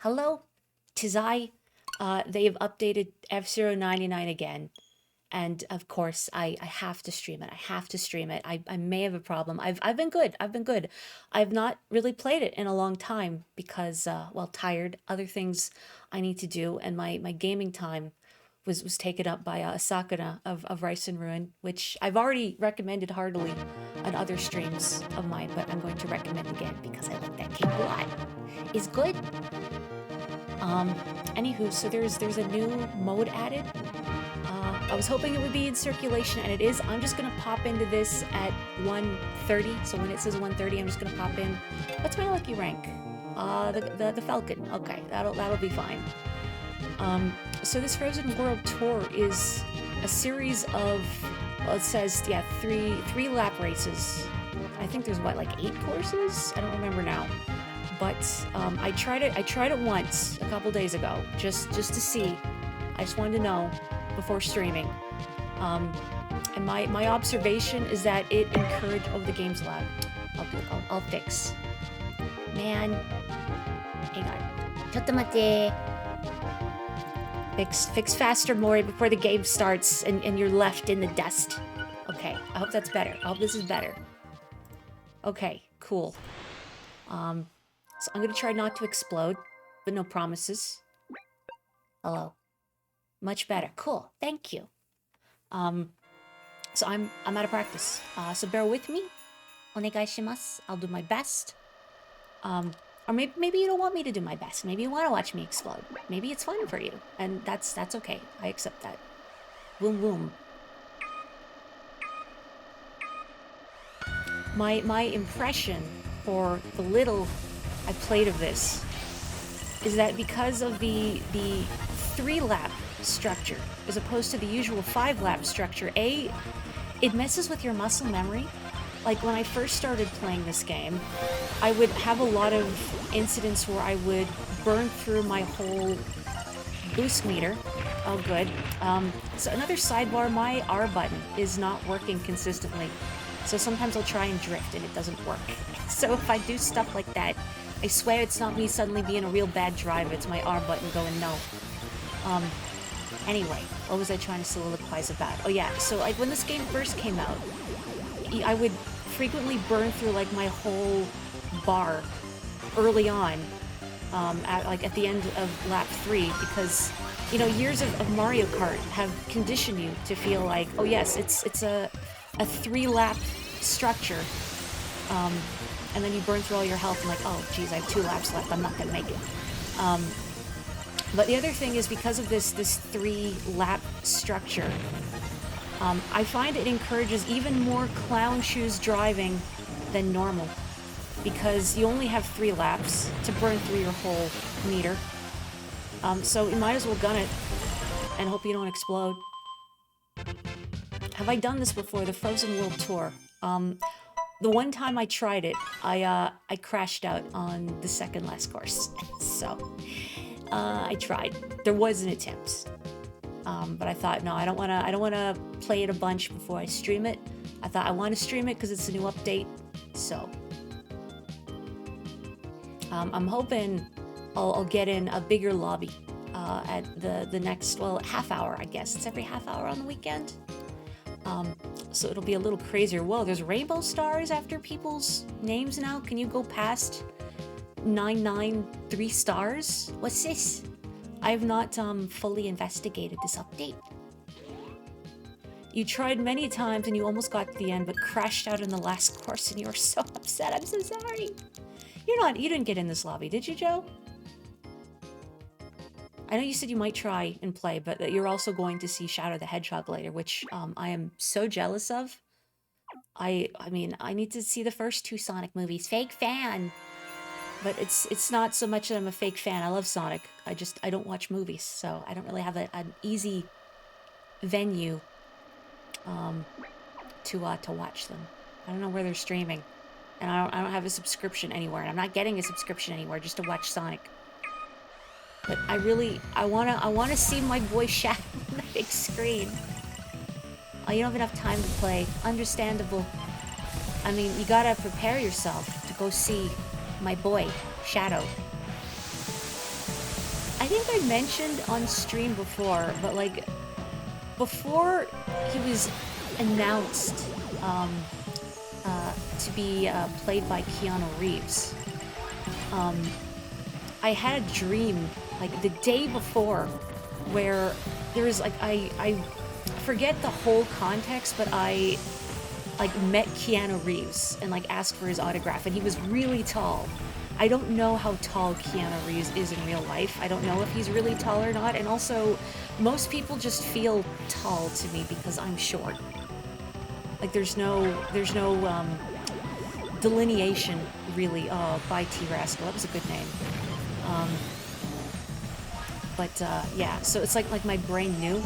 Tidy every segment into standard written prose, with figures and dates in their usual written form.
Hello, tis I. They have updated F-Zero 99 again. And of course, I have to stream it. I have to stream it. I may have a problem. I've been good. I've been good. I've not really played it in a long time because, well, tired. Other things I need to do. And my gaming time was taken up by Asakura of Rice and Ruin, which I've already recommended heartily on other streams of mine, but I'm going to recommend again because I like that game a lot. Is good. Anywho, so there's a new mode added. I was hoping it would be in circulation, and it is. I'm just gonna pop into this at 1:30. So when it says 1:30, I'm just gonna pop in. What's my lucky rank? The Falcon. Okay, that'll be fine. So this Frozen World Tour is a series of, well, it says, yeah, three lap races. I think there's what, like 8 courses? I don't remember now. But I tried it once a couple days ago, just to see. I just wanted to know before streaming. And my observation is that it encouraged. Oh, the game's loud. I'll fix. Man, hang on. ちょっと待って。 Fix faster, Mori, before the game starts and you're left in the dust. Okay, I hope that's better. I hope this is better. Okay, cool. So I'm gonna try not to explode, but no promises. Hello. Much better. Cool. Thank you. So I'm out of practice. So bear with me. お願いします。 I'll do my best. Or maybe you don't want me to do my best. Maybe you want to watch me explode. Maybe it's fun for you, and that's okay. I accept that. Boom boom. My impression for the little I played of this is that because of the 3-lap structure as opposed to the usual 5-lap structure, it messes with your muscle memory. Like when I first started playing this game, I would have a lot of incidents where I would burn through my whole boost meter. Oh, good. So another sidebar, my R button is not working consistently. So sometimes I'll try and drift and it doesn't work. So if I do stuff like that, I swear it's not me suddenly being a real bad driver, it's my R button going no. Anyway, what was I trying to soliloquize about? Oh yeah, so like when this game first came out, I would frequently burn through like my whole bar early on, at the end of lap 3, because you know years of Mario Kart have conditioned you to feel like, oh yes, it's a 3-lap structure, and then you burn through all your health and like, oh geez, I have 2 laps left, I'm not gonna make it. But the other thing is because of this 3-lap structure, I find it encourages even more clown shoes driving than normal, because you only have 3 laps to burn through your whole meter. So you might as well gun it and hope you don't explode. Have I done this before? The Frozen World Tour. The one time I tried it, I crashed out on the second last course. So I tried. There was an attempt. But I thought, no, I don't wanna play it a bunch before I stream it. I thought I want to stream it because it's a new update. So I'm hoping I'll get in a bigger lobby at the next, well, half hour, I guess. It's every half hour on the weekend. So it'll be a little crazier. Whoa, there's rainbow stars after people's names now? Can you go past 993 stars? What's this? I have not fully investigated this update. You tried many times and you almost got to the end, but crashed out in the last course and you were so upset. I'm so sorry. You didn't get in this lobby, did you, Joe? I know you said you might try and play, but that you're also going to see Shadow the Hedgehog later, which I am so jealous of. I mean, I need to see the first 2 Sonic movies. Fake fan! But it's not so much that I'm a fake fan. I love Sonic. I don't watch movies, so I don't really have an easy venue to watch them. I don't know where they're streaming, and I don't have a subscription anywhere, and I'm not getting a subscription anywhere just to watch Sonic. But I wanna see my boy Shadow on the big screen. Oh, you don't have enough time to play. Understandable. I mean, you gotta prepare yourself to go see my boy, Shadow. think I mentioned on stream before, but like before he was announced to be played by Keanu Reeves, I had a dream like the day before where there was like I forget the whole context, but I like met Keanu Reeves and like asked for his autograph, and he was really tall. I don't know how tall Keanu Reeves is in real life. I don't know if he's really tall or not, and also most people just feel tall to me because I'm short. Like there's no delineation really. Oh, by T Rascal, that was a good name. Yeah, so it's like my brain knew.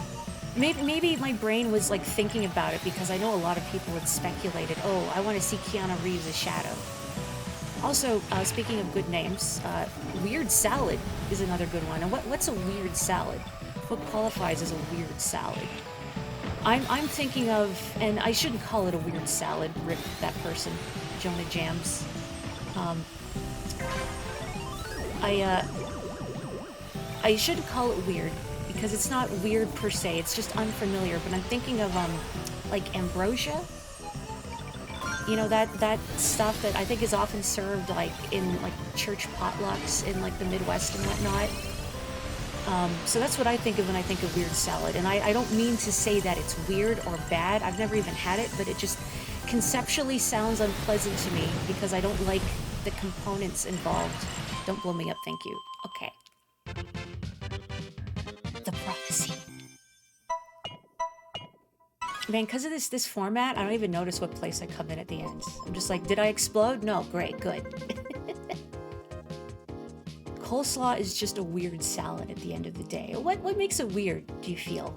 Maybe my brain was like thinking about it because I know a lot of people had speculated, oh, I want to see Keanu Reeves as Shadow. Also, speaking of good names, Weird Salad is another good one. And what's a weird salad? What qualifies as a weird salad? I'm thinking of, and I shouldn't call it a weird salad, rip that person, Jonah Jams. I shouldn't call it weird, because it's not weird per se, it's just unfamiliar, but I'm thinking of, like ambrosia? You know, that stuff that I think is often served, like, in, like, church potlucks in, like, the Midwest and whatnot. So that's what I think of when I think of weird salad, and I don't mean to say that it's weird or bad, I've never even had it, but it just conceptually sounds unpleasant to me, because I don't like the components involved. Don't blow me up, thank you. Okay. The prophecy. Man, because of this format, I don't even notice what place I come in at the end. I'm just like, did I explode? No, great, good. Coleslaw is just a weird salad at the end of the day. What makes it weird, do you feel?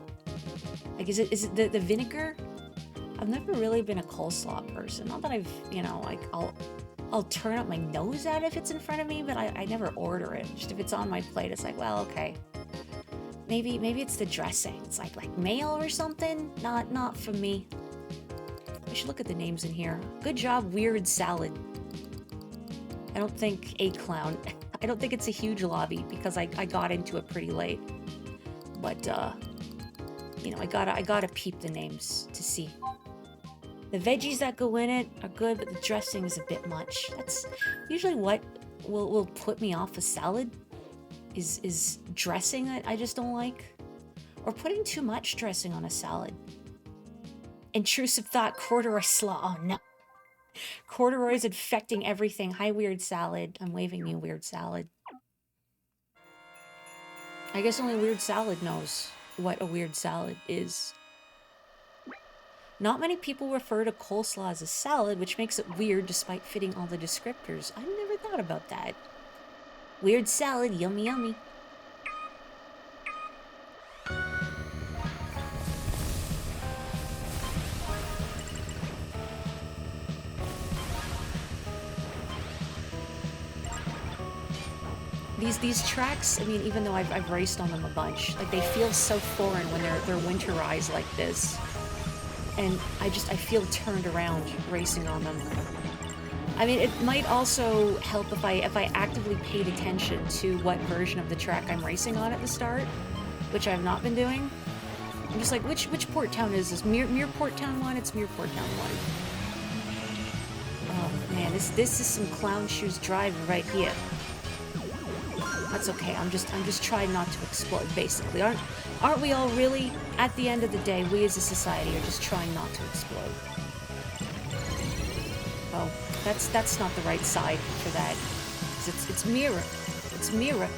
Like, is it the vinegar? I've never really been a coleslaw person. Not that I've, you know, like, I'll turn up my nose at it if it's in front of me, but I never order it. Just if it's on my plate, it's like, well, okay. Maybe it's the dressing. It's like mayo or something. Not for me. I should look at the names in here. Good job, Weird Salad. I don't think A Clown. I don't think it's a huge lobby because I got into it pretty late. But you know, I gotta peep the names to see. The veggies that go in it are good, but the dressing is a bit much. That's usually what will put me off a salad. Is dressing that I just don't like, or putting too much dressing on a salad. Intrusive thought, corduroy slaw. Oh no, corduroy is infecting everything. Hi, Weird Salad. I'm waving you, Weird Salad. I guess only Weird Salad knows what a weird salad is. Not many people refer to coleslaw as a salad, which makes it weird despite fitting all the descriptors. I never thought about that. Weird salad, yummy yummy. These tracks, I mean, even though I've raced on them a bunch, like they feel so foreign when they're winterized like this. And I feel turned around racing on them. I mean, it might also help if I actively paid attention to what version of the track I'm racing on at the start, which I've not been doing. I'm just like, which port town is this? Mirport Town 1? It's Mirport Town 1. Oh man, this is some clown shoes driving right here. That's okay. I'm just trying not to explode, basically. Aren't we all really? At the end of the day, we as a society are just trying not to explode. Oh, that's not the right side for that. It's mirror. It's mirror.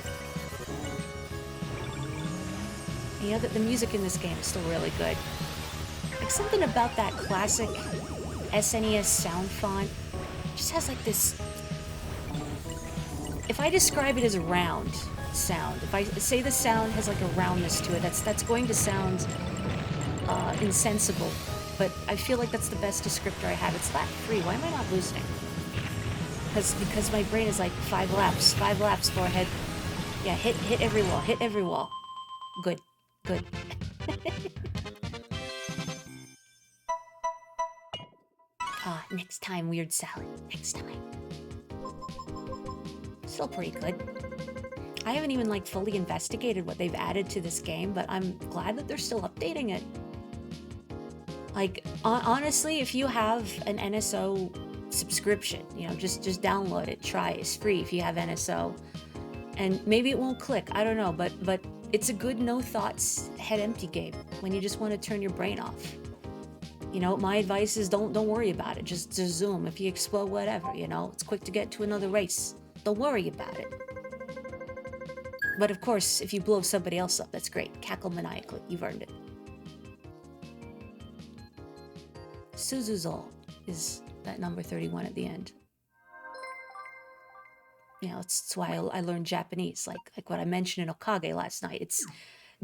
You know that the music in this game is still really good. Like something about that classic SNES sound font just has like this. If I describe it as a round sound, if I say the sound has like a roundness to it, that's going to sound insensible, but I feel like that's the best descriptor I have. It's lap 3. Why am I not losing? Because my brain is like 5 laps, forehead. Yeah, hit every wall. Good. Next time, Weird Salad. Next time. Still pretty good. I haven't even like fully investigated what they've added to this game, but I'm glad that they're still updating it. Like, honestly, if you have an NSO subscription, you know, just download it, try it. It's free if you have NSO. And maybe it won't click, I don't know, but it's a good no thoughts, head empty game when you just want to turn your brain off. You know, my advice is don't worry about it. Just zoom. If you explode, whatever, you know, it's quick to get to another race. Don't worry about it. But of course, if you blow somebody else up, that's great. Cackle maniacally. You've earned it. Suzuzo is that number 31 at the end. You know, that's why I learned Japanese, like what I mentioned in Okage last night. It's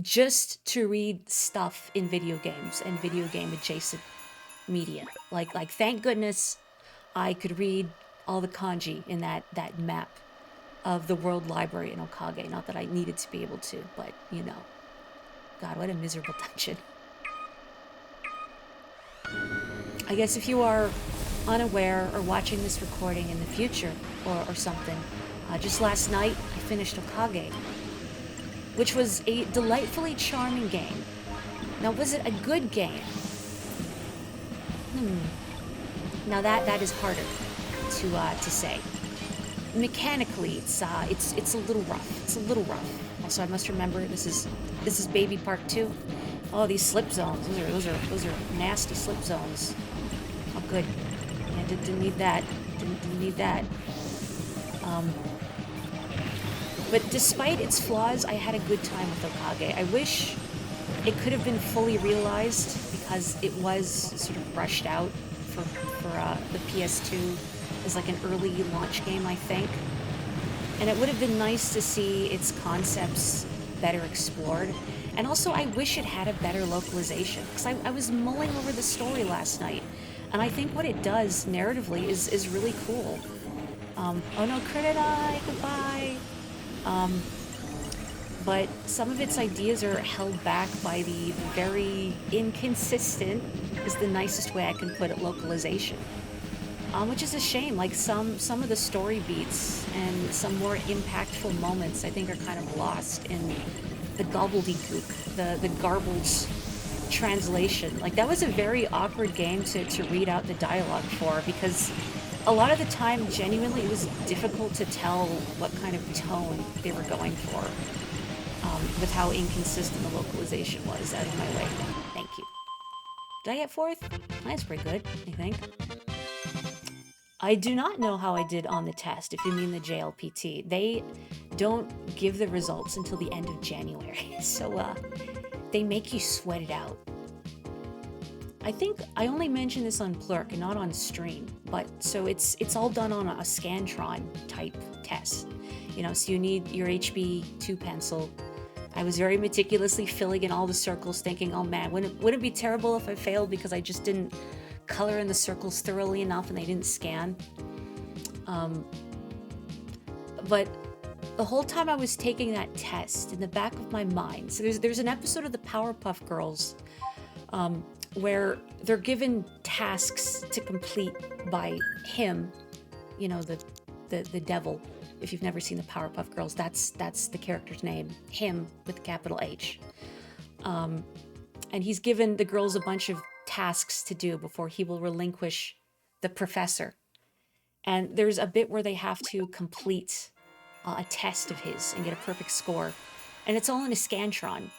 just to read stuff in video games and video game adjacent media. Like thank goodness I could read all the kanji in that map of the World Library in Okage. Not that I needed to be able to, but you know. God, what a miserable dungeon. I guess if you are unaware or watching this recording in the future or something, just last night I finished Okage, which was a delightfully charming game. Now, was it a good game? Now that is harder to say. Mechanically, it's a little rough. It's a little rough. Also, I must remember this is Baby Park 2. Oh, these slip zones. Those are nasty slip zones. Oh, good. Yeah, didn't need that. Didn't need that. But despite its flaws, I had a good time with Okage. I wish it could have been fully realized because it was sort of rushed out for the PS2 as like an early launch game, I think. And it would have been nice to see its concepts better explored. And also, I wish it had a better localization because I was mulling over the story last night, and I think what it does narratively is really cool. Oh no, Kurirai, goodbye. But some of its ideas are held back by the very inconsistent, is the nicest way I can put it, localization. Which is a shame. Like some of the story beats and some more impactful moments I think are kind of lost in the gobbledygook, the garbled translation. Like that was a very awkward game to read out the dialogue for because a lot of the time, genuinely, it was difficult to tell what kind of tone they were going for with how inconsistent the localization was. Out of my way. Thank you. Did I get 4th? That's pretty good, I think. I do not know how I did on the test, if you mean the JLPT. They don't give the results until the end of January, so they make you sweat it out. I think I only mentioned this on Plurk and not on stream, but so it's all done on a Scantron type test. You know, so you need your HB2 pencil. I was very meticulously filling in all the circles thinking, oh man, wouldn't it be terrible if I failed because I just didn't color in the circles thoroughly enough and they didn't scan. But the whole time I was taking that test, in the back of my mind, so there's an episode of the Powerpuff Girls where they're given tasks to complete by him, you know, the devil. If you've never seen the Powerpuff Girls, that's the character's name, him with a capital H. And he's given the girls a bunch of tasks to do before he will relinquish the professor. And there's a bit where they have to complete a test of his and get a perfect score. And it's all in a Scantron.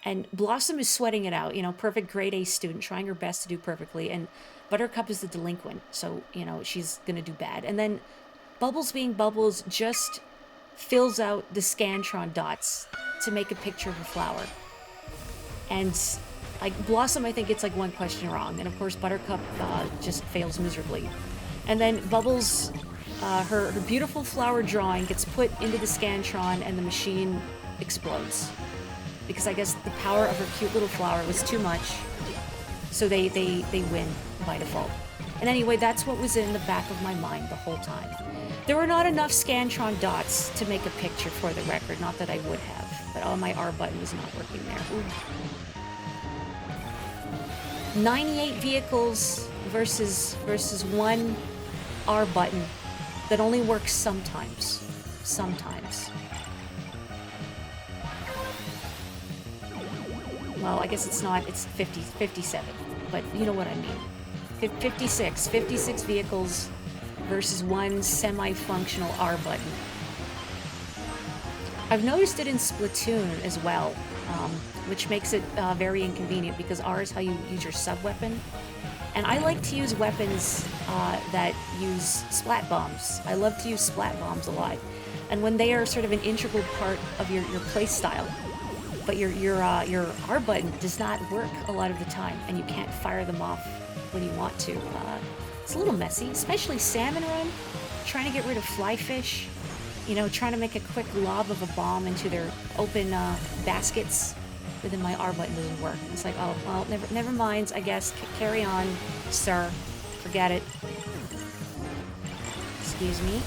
And Blossom is sweating it out, you know, perfect grade A student, trying her best to do perfectly. And Buttercup is the delinquent, so, you know, she's gonna do bad. And then Bubbles, being Bubbles, just fills out the Scantron dots to make a picture of a flower. And like Blossom, I think it's like one question wrong. And of course, Buttercup just fails miserably. And then Bubbles, her beautiful flower drawing gets put into the Scantron and the machine explodes. Because I guess the power of her cute little flower was too much. So they win by default. And anyway, that's what was in the back of my mind the whole time. There were not enough Scantron dots to make a picture for the record. Not that I would have. But oh, my R button was not working there. Ooh. 98 vehicles versus one R button that only works sometimes. Sometimes. well, I guess it's not, it's 57, but you know what I mean. 56 vehicles versus one semi-functional R button. I've noticed it in Splatoon as well, which makes it very inconvenient because R is how you use your sub-weapon. And I like to use weapons that use splat bombs. I love to use splat bombs a lot. And when they are sort of an integral part of your play style, but your R button does not work a lot of the time, and you can't fire them off when you want to. It's a little messy, especially salmon run, trying to get rid of fly fish, you know, trying to make a quick lob of a bomb into their open baskets. But then my R button doesn't work. It's like, oh, well, never mind, I guess. Carry on, sir. Forget it. Excuse me.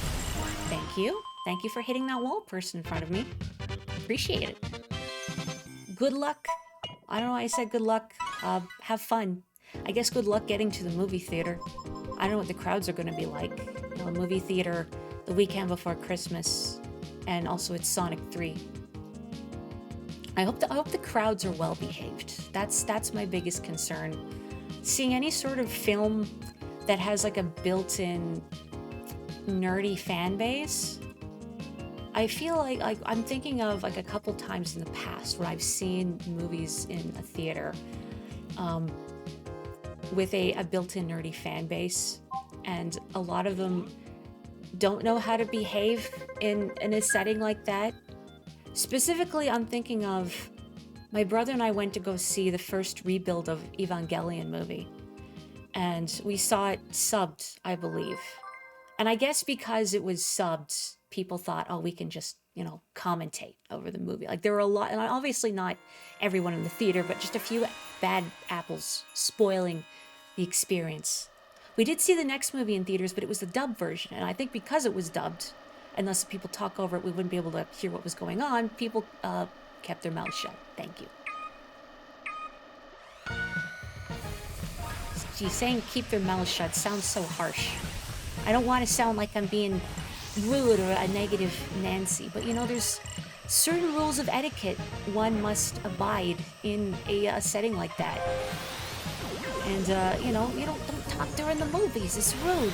Thank you. Thank you for hitting that wall person in front of me. Appreciate it. Good luck. I don't know why I said good luck. Have fun. I guess good luck getting to the movie theater. I don't know what the crowds are going to be like. You know, a movie theater the weekend before Christmas, and also it's Sonic 3. I hope the crowds are well behaved. That's my biggest concern. Seeing any sort of film that has like a built-in nerdy fan base, I feel like I'm thinking of like a couple times in the past where I've seen movies in a theater with a built-in nerdy fan base, and a lot of them don't know how to behave in a setting like that. Specifically, I'm thinking of my brother and I went to go see the first rebuild of Evangelion movie, and we saw it subbed, I believe. And I guess because it was subbed, people thought, oh, we can just, you know, commentate over the movie. Like, there were a lot, and obviously not everyone in the theater, but just a few bad apples spoiling the experience. We did see the next movie in theaters, but it was the dub version, and I think because it was dubbed, unless people talk over it, we wouldn't be able to hear what was going on. People kept their mouths shut. Thank you. Gee, saying keep their mouths shut sounds so harsh. I don't want to sound like I'm being rude or a negative Nancy, but you know, there's certain rules of etiquette one must abide in a setting like that. And you know, you don't talk during the movies. It's rude.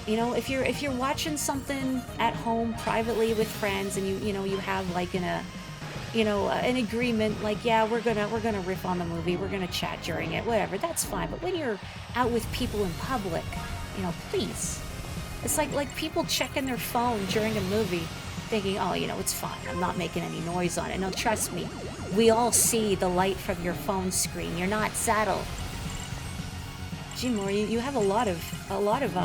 You know, if you're watching something at home privately with friends, and you know you have like an agreement, like, yeah, we're gonna riff on the movie, we're gonna chat during it, whatever, that's fine. But when you're out with people in public, you know, please. It's like people checking their phone during a movie, thinking, oh, you know, it's fine, I'm not making any noise on it. No, trust me, we all see the light from your phone screen. You're not subtle. Gee, Maury, you have a lot of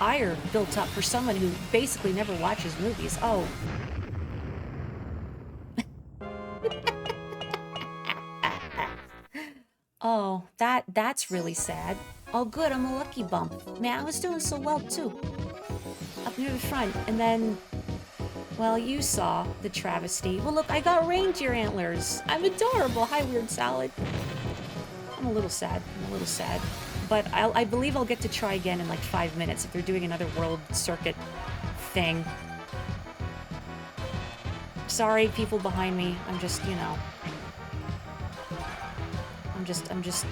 ire built up for someone who basically never watches movies. Oh. Oh, that's really sad. Oh, good, I'm a lucky bump. Man, I was doing so well, too. Up near the front, and then, well, you saw the travesty. Well, look, I got reindeer antlers. I'm adorable. Hi, Weird Salad. I'm a little sad. But I believe I'll get to try again in like 5 minutes if they're doing another world circuit thing. Sorry, people behind me. I'm just, you know... I'm just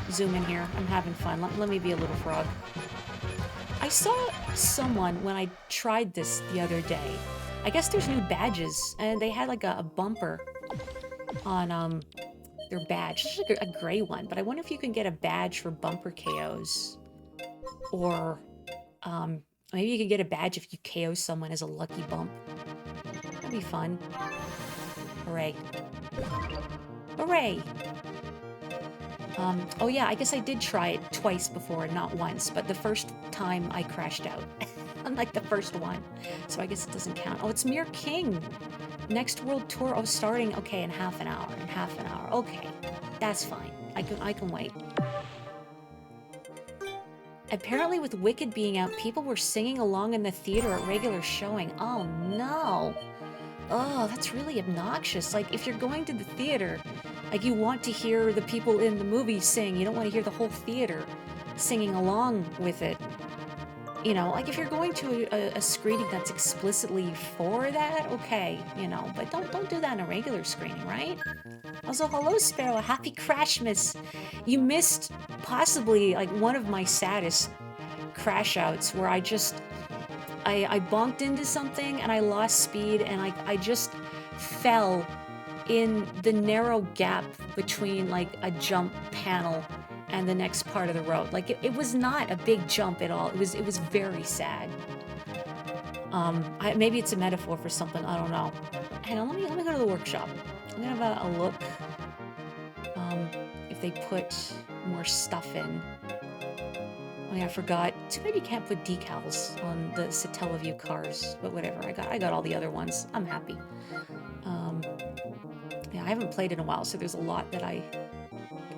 zooming here. I'm having fun. Let me be a little frog. I saw someone when I tried this the other day. I guess there's new badges, and they had like a bumper on their badge. It's like a gray one, but I wonder if you can get a badge for bumper KOs, or maybe you can get a badge if you KO someone as a lucky bump. That'd be fun. Hooray! Hooray! Oh yeah, I guess I did try it twice before, not once, but the first time I crashed out. Unlike the first one. So I guess it doesn't count. Oh, it's Mere King! Next World Tour, oh, starting, okay, in half an hour, okay. That's fine. I can wait. Apparently with Wicked being out, people were singing along in the theater at regular showing. Oh no! Oh, that's really obnoxious. Like, if you're going to the theater, like, you want to hear the people in the movie sing. You don't want to hear the whole theater singing along with it. You know, like if you're going to a screening that's explicitly for that, okay, you know, but don't do that in a regular screening, right? Also, hello Sparrow, happy Crashmas. You missed possibly like one of my saddest crash outs where I bonked into something and I lost speed and I just fell in the narrow gap between like a jump panel and the next part of the road. Like it was not a big jump at all. It was very sad. Maybe it's a metaphor for something. I don't know. Hang on, let me go to the workshop. I'm gonna have a look. If they put more stuff in. Oh yeah, I forgot. Too bad you can't put decals on the Satellaview cars, but whatever. I got all the other ones. I'm happy. Yeah, I haven't played in a while, so there's a lot that a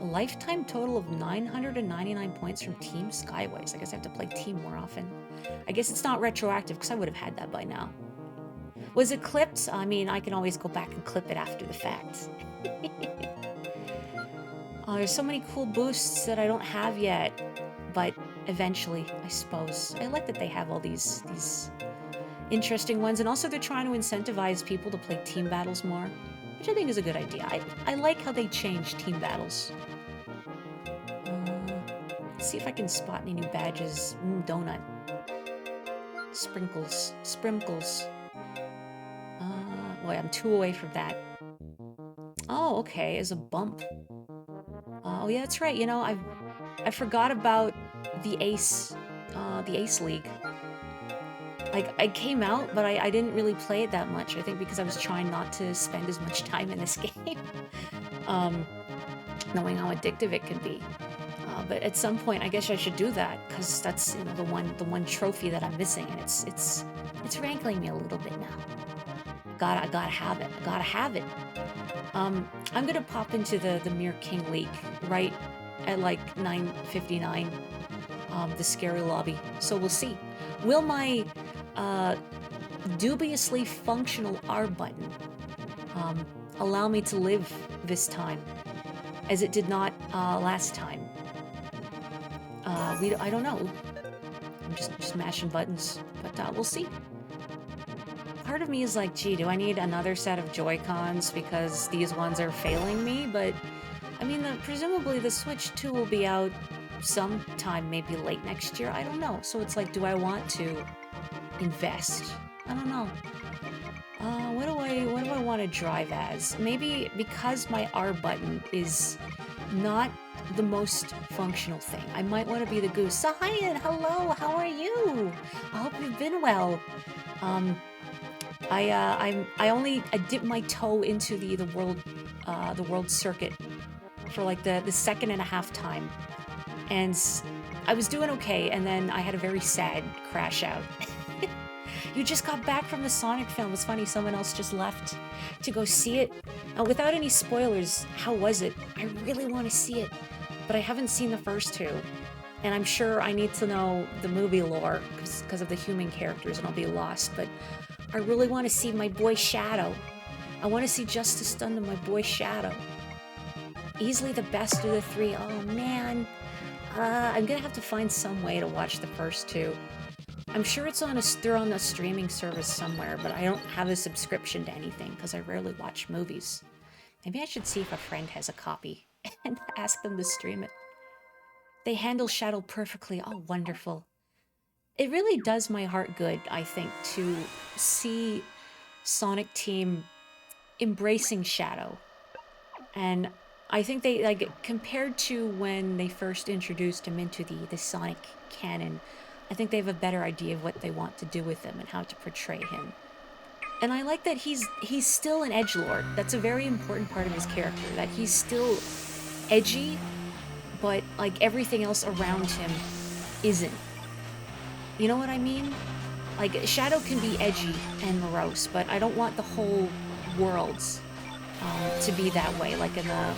lifetime total of 999 points from Team Skyways. I guess I have to play Team more often. I guess it's not retroactive, because I would have had that by now. Was it clipped? I mean, I can always go back and clip it after the fact. There's so many cool boosts that I don't have yet, but eventually, I suppose. I like that they have all these interesting ones, and also they're trying to incentivize people to play team battles more, which I think is a good idea. I like how they changed team battles. Let's see if I can spot any new badges. Donut. Sprinkles. Sprinkles. Boy, I'm 2 away from that. Oh, okay, as a bump. Oh yeah, that's right. You know, I forgot about the Ace League. Like, I came out, but I didn't really play it that much. I think because I was trying not to spend as much time in this game, knowing how addictive it can be. But at some point, I guess I should do that because that's, you know, the one trophy that I'm missing, and it's rankling me a little bit now. I gotta have it. I gotta have it. I'm gonna pop into the Mere King League right at like 9:59, the scary lobby. So we'll see. Will my dubiously functional R button allow me to live this time, as it did not last time? I don't know. I'm just mashing buttons, but we'll see. Part of me is like, gee, do I need another set of Joy-Cons because these ones are failing me? But, I mean, presumably the Switch 2 will be out sometime, maybe late next year. I don't know. So it's like, do I want to invest? I don't know. What do I want to drive as? Maybe because my R button is not the most functional thing, I might want to be the goose. Sahayan, hello, how are you? I hope you've been well. I only dipped my toe into the world circuit for like the second and a half time, and I was doing okay, and then I had a very sad crash out. You just got back from the Sonic film. It's funny, someone else just left to go see it. Without any spoilers, how was it? I really want to see it, but I haven't seen the first two. And I'm sure I need to know the movie lore because of the human characters, and I'll be lost. But I really want to see my boy Shadow. I want to see Justice done to my boy Shadow. Easily the best of the three. Oh man. I'm gonna have to find some way to watch the first two. I'm sure they're on a streaming service somewhere, but I don't have a subscription to anything because I rarely watch movies. Maybe I should see if a friend has a copy and ask them to stream it. They handle Shadow perfectly. Oh, wonderful. It really does my heart good, I think, to see Sonic Team embracing Shadow. And I think they, like, compared to when they first introduced him into the Sonic canon, I think they have a better idea of what they want to do with him and how to portray him. And I like that he's still an edgelord. That's a very important part of his character, that he's still edgy, but like everything else around him isn't. You know what I mean? Like, Shadow can be edgy and morose, but I don't want the whole worlds to be that way, like in the...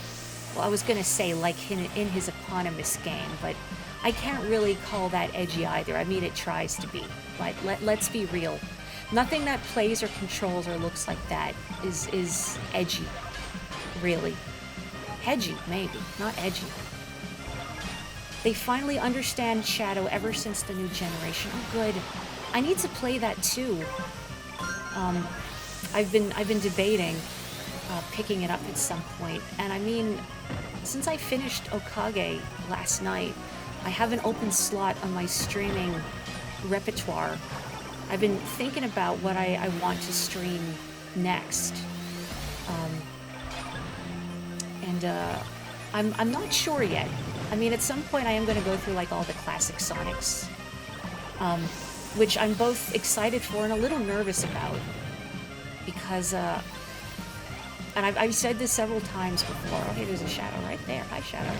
Well, I was gonna say like in his eponymous game, but I can't really call that edgy either. I mean, it tries to be, but let's be real. Nothing that plays or controls or looks like that is edgy, really. Hedgy, maybe, not edgy. They finally understand Shadow ever since the new generation. Oh, good. I need to play that too. I've been debating picking it up at some point, and I mean, since I finished Okage last night, I have an open slot on my streaming repertoire. I've been thinking about what I want to stream next, and I'm not sure yet. I mean, at some point I am going to go through like all the classic Sonics, which I'm both excited for and a little nervous about, because and I've said this several times before. Oh, hey, there's a Shadow right there. Hi, Shadow.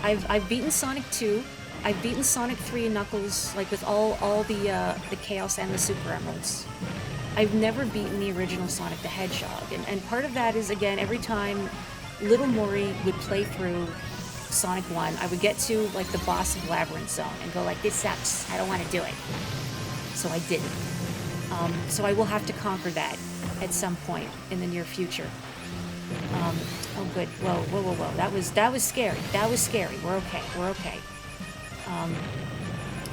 I've beaten Sonic 2. I've beaten Sonic 3 and Knuckles, like with all the Chaos and the Super Emeralds. I've never beaten the original Sonic the Hedgehog, and part of that is, again, every time Little Mori would play through Sonic 1, I would get to like the boss of Labyrinth Zone and go like, this sucks, I don't want to do it. So I didn't. So I will have to conquer that at some point in the near future. Oh good, whoa. That was scary. That was scary. We're okay.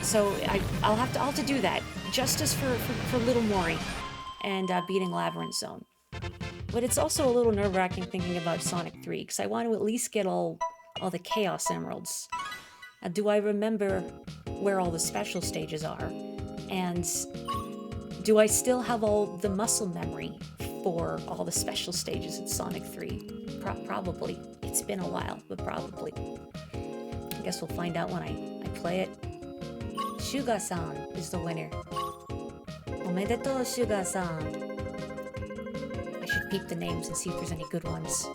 So I'll have to do that. Justice for Little Mori and beating Labyrinth Zone. But it's also a little nerve-wracking thinking about Sonic 3, because I want to at least get all the Chaos Emeralds. Do I remember where all the special stages are? And do I still have all the muscle memory for all the special stages in Sonic 3? Probably. It's been a while, but probably. I guess we'll find out when I play it. Suga-san is the winner. Omedetou, Suga-san. I should peep the names and see if there's any good ones.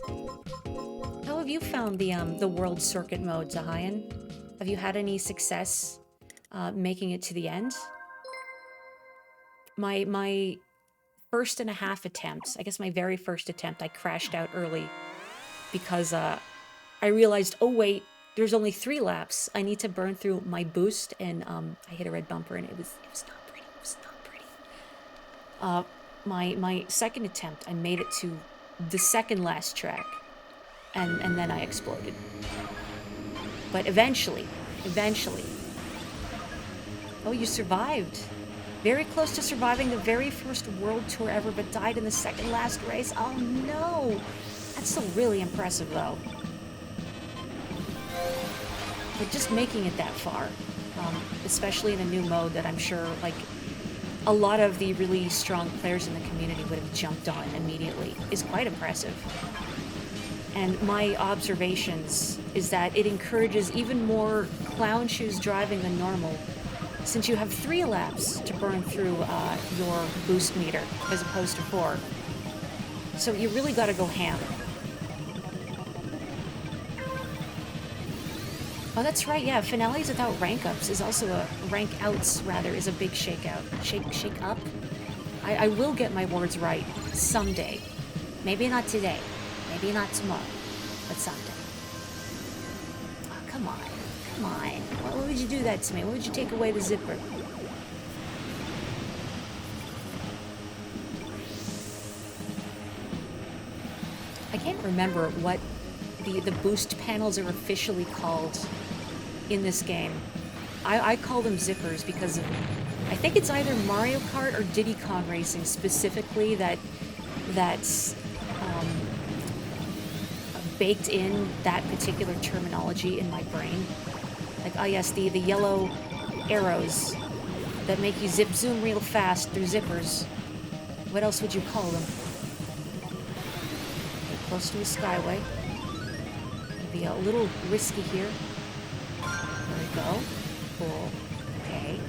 How have you found the World Circuit mode, Zahayan? Have you had any success making it to the end? My first and a half attempts, I guess my very first attempt, I crashed out early because I realized, oh wait, there's only 3 laps. I need to burn through my boost, and I hit a red bumper, and it was not pretty. It was not pretty. My second attempt, I made it to the second last track, and then I exploded. But eventually. Oh, you survived. Very close to surviving the very first world tour ever, but died in the second last race. Oh no! That's still really impressive, though. But just making it that far, especially in a new mode that I'm sure, like, a lot of the really strong players in the community would have jumped on immediately, is quite impressive. And my observations is that it encourages even more clown shoes driving than normal, since you have 3 laps to burn through your boost meter, as opposed to 4. So you really gotta go ham. Oh, that's right, yeah, finales without rank ups is also rank outs, rather, is a big shakeout. Shake up? I will get my words right someday. Maybe not today, maybe not tomorrow, but someday. Oh, come on. Why would you do that to me? Why would you take away the zipper? I can't remember what the boost panels are officially called in this game. I call them zippers because I think it's either Mario Kart or Diddy Kong Racing specifically that's baked in that particular terminology in my brain. Like, oh yes, the yellow arrows that make you zip zoom real fast through zippers. What else would you call them? Get close to a skyway. Maybe a little risky here. There we go. Cool. Okay.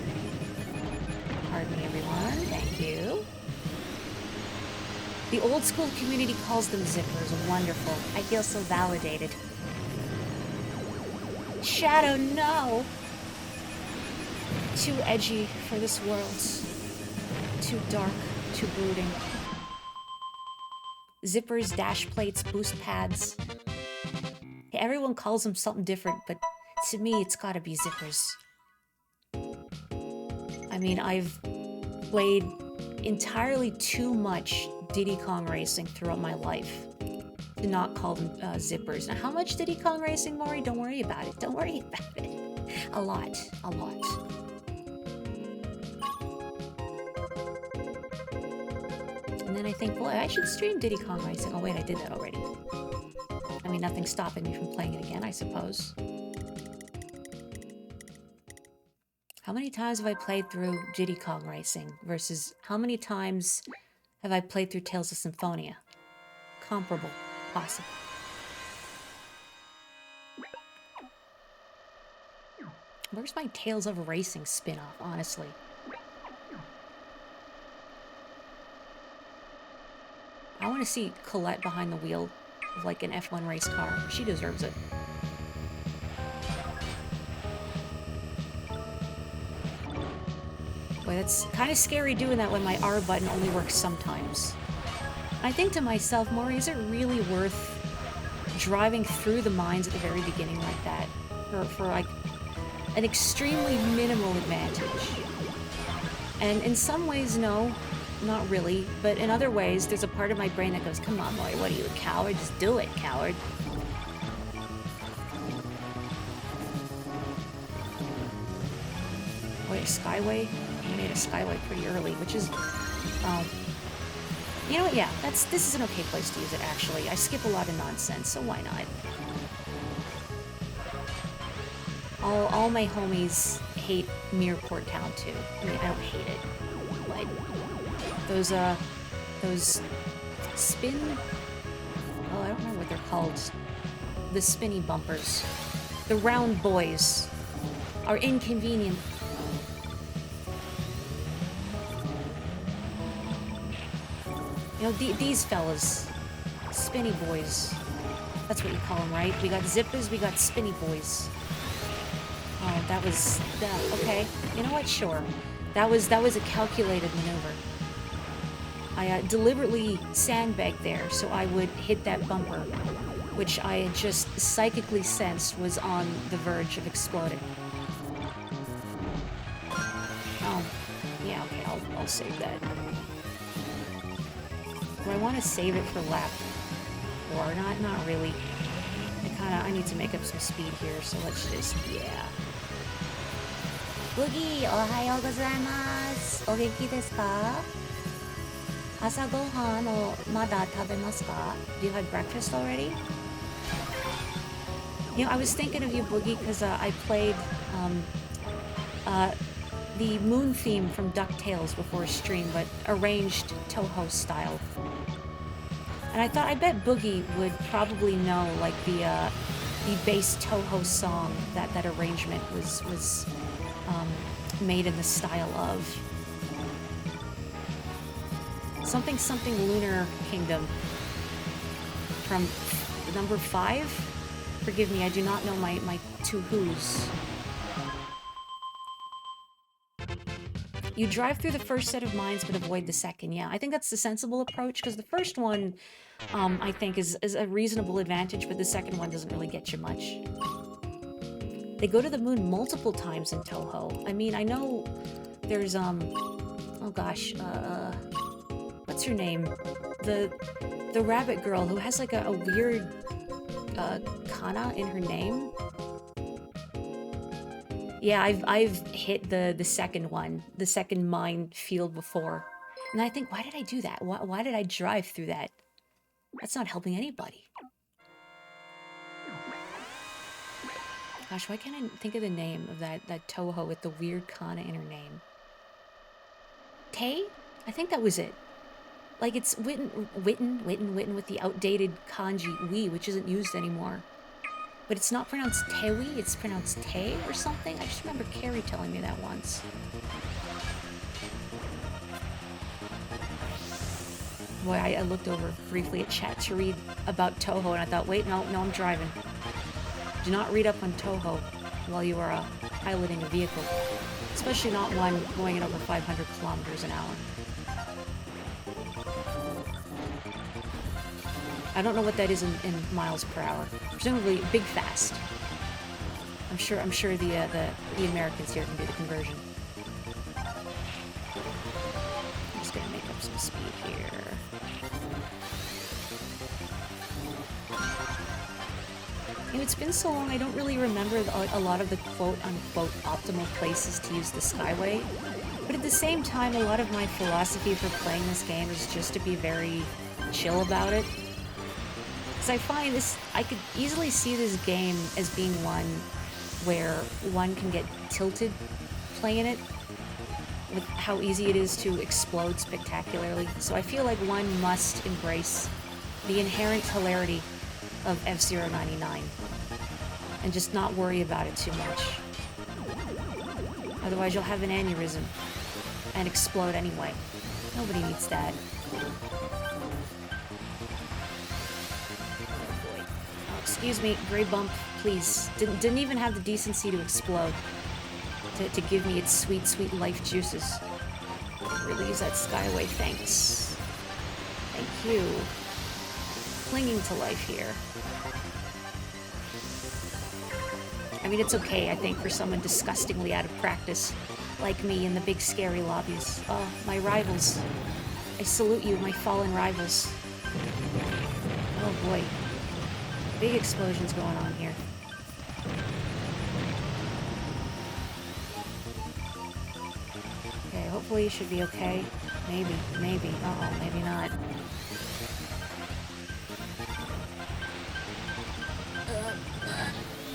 Pardon me, everyone. Thank you. The old school community calls them zippers. Wonderful. I feel so validated. Shadow, no! Too edgy for this world. Too dark, too brooding. Zippers, dash plates, boost pads. Everyone calls them something different, but to me, it's gotta be zippers. I mean, I've played entirely too much Diddy Kong Racing throughout my life. to not call them zippers. Now, how much Diddy Kong Racing, Maury? Don't worry about it. Don't worry about it. A lot. A lot. And then I think, boy, I should stream Diddy Kong Racing. Oh, wait, I did that already. I mean, nothing's stopping me from playing it again, I suppose. How many times have I played through Diddy Kong Racing versus how many times have I played through Tales of Symphonia? Comparable. Possible. Where's my Tales of Racing spin-off, honestly? I want to see Colette behind the wheel of like an F1 race car. She deserves it. Boy, that's kind of scary doing that when my R button only works sometimes. I think to myself, Maury, is it really worth driving through the mines at the very beginning like that? For like an extremely minimal advantage. And in some ways, no, not really. But in other ways, there's a part of my brain that goes, come on, Maury, what are you, a coward? Just do it, coward. Wait, a Skyway? I made a Skyway pretty early, which is... you know what, yeah, this is an okay place to use it, actually. I skip a lot of nonsense, so why not? All my homies hate Mirport Town, too. I mean, I don't hate it, but... Those spin... Oh, I don't remember what they're called. The spinny bumpers. The round boys are inconvenient. You know, these fellas. Spinny boys. That's what you call them, right? We got zippers, we got spinny boys. Oh, that was... okay. You know what? Sure. That was a calculated maneuver. I deliberately sandbagged there so I would hit that bumper, which I had just psychically sensed was on the verge of exploding. Oh, yeah, okay, I'll save that. Do I want to save it for lap 4? Not really. I need to make up some speed here, so let's just, yeah. Boogie, ohayou gozaimasu. O genki desu ka? Asa gohan o mada tabemasu ka? Do you have breakfast already? You know, I was thinking of you, Boogie, because I played the moon theme from DuckTales before stream, but arranged Toho style. And I thought, I bet Boogie would probably know, like, the bass Toho song that arrangement was made in the style of. Something Lunar Kingdom from number 5? Forgive me, I do not know my two who's. You drive through the first set of mines but avoid the second. Yeah, I think that's the sensible approach, because the first one, I think, is a reasonable advantage, but the second one doesn't really get you much. They go to the moon multiple times in Toho. I mean, I know there's, oh gosh, what's her name? The rabbit girl who has like a weird kana in her name. Yeah, I've hit the second one, the second mine field before. And I think, why did I do that? Why did I drive through that? That's not helping anybody. Gosh, why can't I think of the name of that Toho with the weird kana in her name? Tay? I think that was it. Like, it's Witten with the outdated kanji wi, which isn't used anymore. But it's not pronounced Tewi, it's pronounced Tay or something. I just remember Carrie telling me that once. Boy, I looked over briefly at chat to read about Toho, and I thought, wait, no, I'm driving. Do not read up on Toho while you are piloting a vehicle. Especially not one going at over 500 kilometers an hour. I don't know what that is in miles per hour. Presumably big fast. I'm sure the Americans here can do the conversion. I'm just gonna make up some speed here. It's been so long, I don't really remember a lot of the quote-unquote optimal places to use the Skyway. But at the same time, a lot of my philosophy for playing this game is just to be very chill about it. Because I find this, I could easily see this game as being one where one can get tilted playing it, with how easy it is to explode spectacularly. So I feel like one must embrace the inherent hilarity of F-Zero 99 and just not worry about it too much. Otherwise you'll have an aneurysm and explode anyway. Nobody needs that. Oh boy. Oh, excuse me, gray bump, please. Didn't even have the decency to explode. To give me its sweet, sweet life juices. Really use that Skyway, thanks. Thank you. Clinging to life here. I mean, it's okay, I think, for someone disgustingly out of practice, like me in the big scary lobbies. Oh, my rivals. I salute you, my fallen rivals. Oh boy. Big explosions going on here. Okay, hopefully you should be okay. Maybe. Uh-oh, maybe not.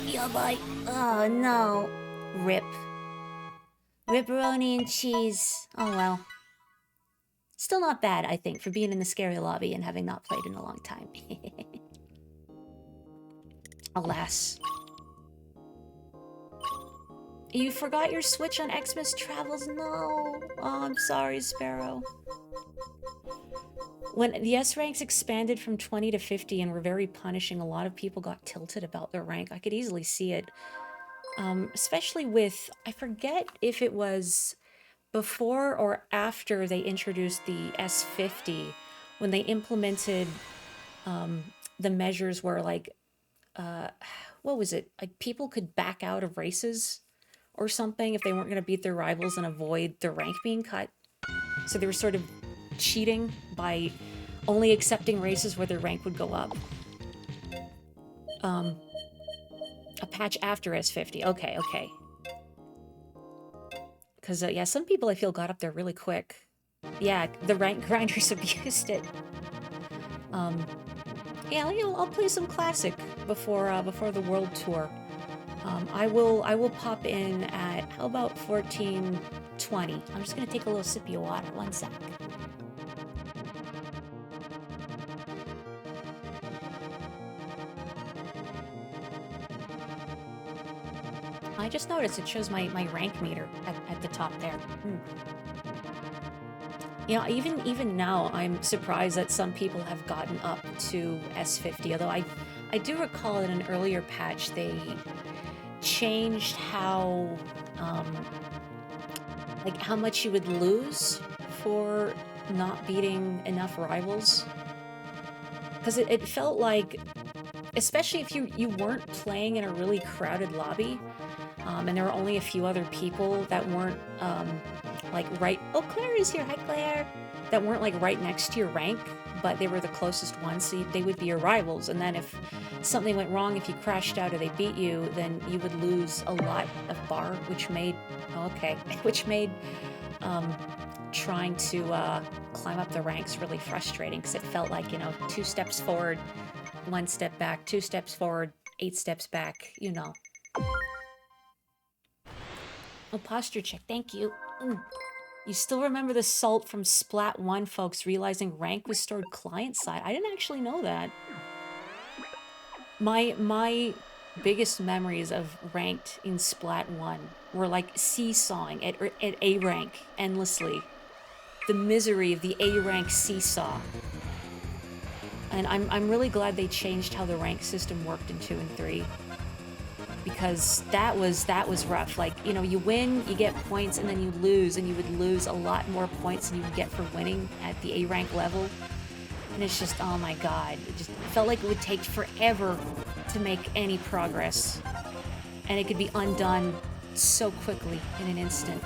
Yabai. Oh no. Rip. Ripperoni and cheese. Oh well. Still not bad, I think, for being in the scary lobby and having not played in a long time. Alas. You forgot your Switch on Xmas Travels? No. Oh, I'm sorry, Sparrow. When the S ranks expanded from 20 to 50 and were very punishing, a lot of people got tilted about their rank. I could easily see it. Especially with, I forget if it was before or after they introduced the S50, when they implemented the measures where, like, what was it? Like, people could back out of races or something if they weren't going to beat their rivals and avoid their rank being cut. So they were sort of cheating by only accepting races where their rank would go up. A patch after S50. Okay. Because, yeah, some people I feel got up there really quick. Yeah, the rank grinders abused it. Yeah, you know, I'll play some classic before the world tour. I will pop in at, how about 14:20? I'm just gonna take a little sip of water. One sec. I just noticed it shows my rank meter at the top there. You know, even now, I'm surprised that some people have gotten up to S50, although I do recall in an earlier patch they changed how, like, how much you would lose for not beating enough rivals. Because it felt like, especially if you weren't playing in a really crowded lobby, and there were only a few other people that weren't, like, right... Oh, Claire is here! Hi, Claire! That weren't, like, right next to your rank, but they were the closest ones, so they would be your rivals. And then if something went wrong, if you crashed out or they beat you, then you would lose a lot of bar, which made... Okay. Which made, trying to, climb up the ranks really frustrating, because it felt like, you know, 2 steps forward, 1 step back, 2 steps forward, 8 steps back, you know. Oh, posture check, thank you. You still remember the salt from Splat 1, folks, realizing rank was stored client-side. I didn't actually know that. My biggest memories of ranked in Splat 1 were, like, seesawing at A rank endlessly. The misery of the A rank seesaw. And I'm really glad they changed how the rank system worked in 2 and 3. Because that was rough. Like, you know, you win, you get points, and then you lose, and you would lose a lot more points than you would get for winning at the A rank level. And it's just, oh my god, it just felt like it would take forever to make any progress. And it could be undone so quickly in an instant.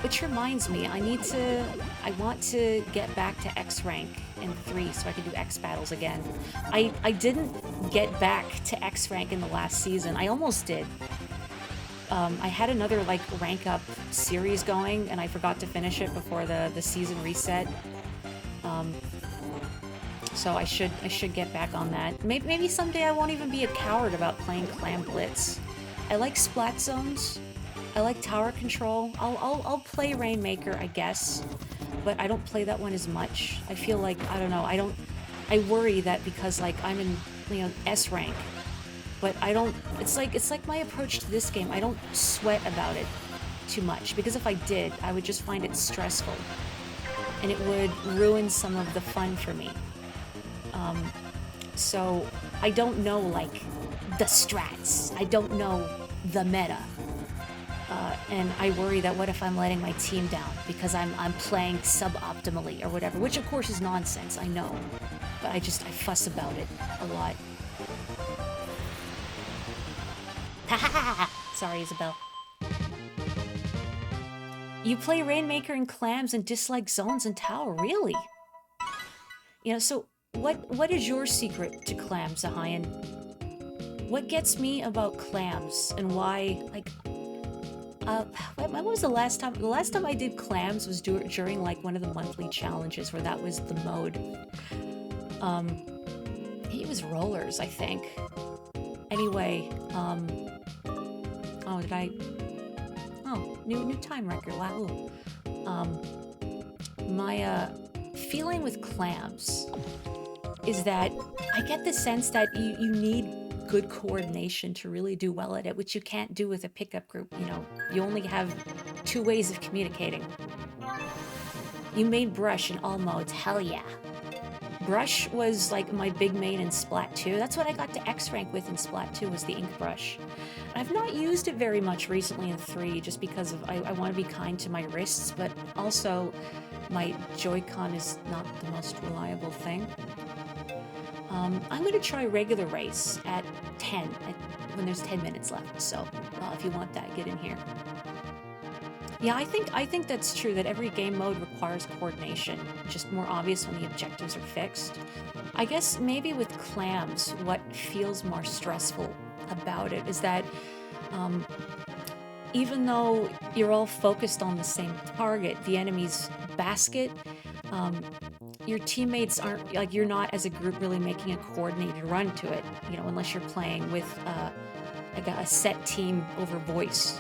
Which reminds me, I need to I want to get back to X rank in 3 so I can do X battles again. I didn't get back to X rank in the last season. I almost did. I had another like rank up series going and I forgot to finish it before the season reset. So I should get back on that. Maybe someday I won't even be a coward about playing Clam Blitz. I like splat zones. I like tower control. I'll play Rainmaker, I guess, but I don't play that one as much. I feel like, I don't know, I worry that because like I'm in, you know, S rank, but I don't, it's like my approach to this game, I don't sweat about it too much, because if I did, I would just find it stressful, and it would ruin some of the fun for me. So I don't know, like, the strats. I don't know the meta. And I worry that what if I'm letting my team down because I'm playing suboptimally or whatever, which of course is nonsense, I know. But I fuss about it a lot. Sorry, Isabel. You play Rainmaker and Clams and dislike Zones and Tower, really? You know, so what is your secret to Clams, Zahayan? What gets me about Clams and why, like, when was the last time? The last time I did Clams was during like one of the monthly challenges where that was the mode. It was Rollers, I think. Anyway, oh, did I? Oh, new time record. Wow. My feeling with Clams is that I get the sense that you need good coordination to really do well at it, which you can't do with a pickup group. You know, you only have 2 ways of communicating. You made Brush in all modes, hell yeah. Brush was like my big main in Splat 2. That's what I got to X rank with in Splat 2, was the ink brush. I've not used it very much recently in 3 just because of I want to be kind to my wrists, but also my Joy-Con is not the most reliable thing. I'm going to try regular race at 10, when there's 10 minutes left, so if you want that, get in here. Yeah, I think that's true, that every game mode requires coordination, just more obvious when the objectives are fixed. I guess maybe with Clams, what feels more stressful about it is that even though you're all focused on the same target, the enemy's basket, your teammates aren't, like, you're not as a group really making a coordinated run to it, you know, unless you're playing with like a set team over voice.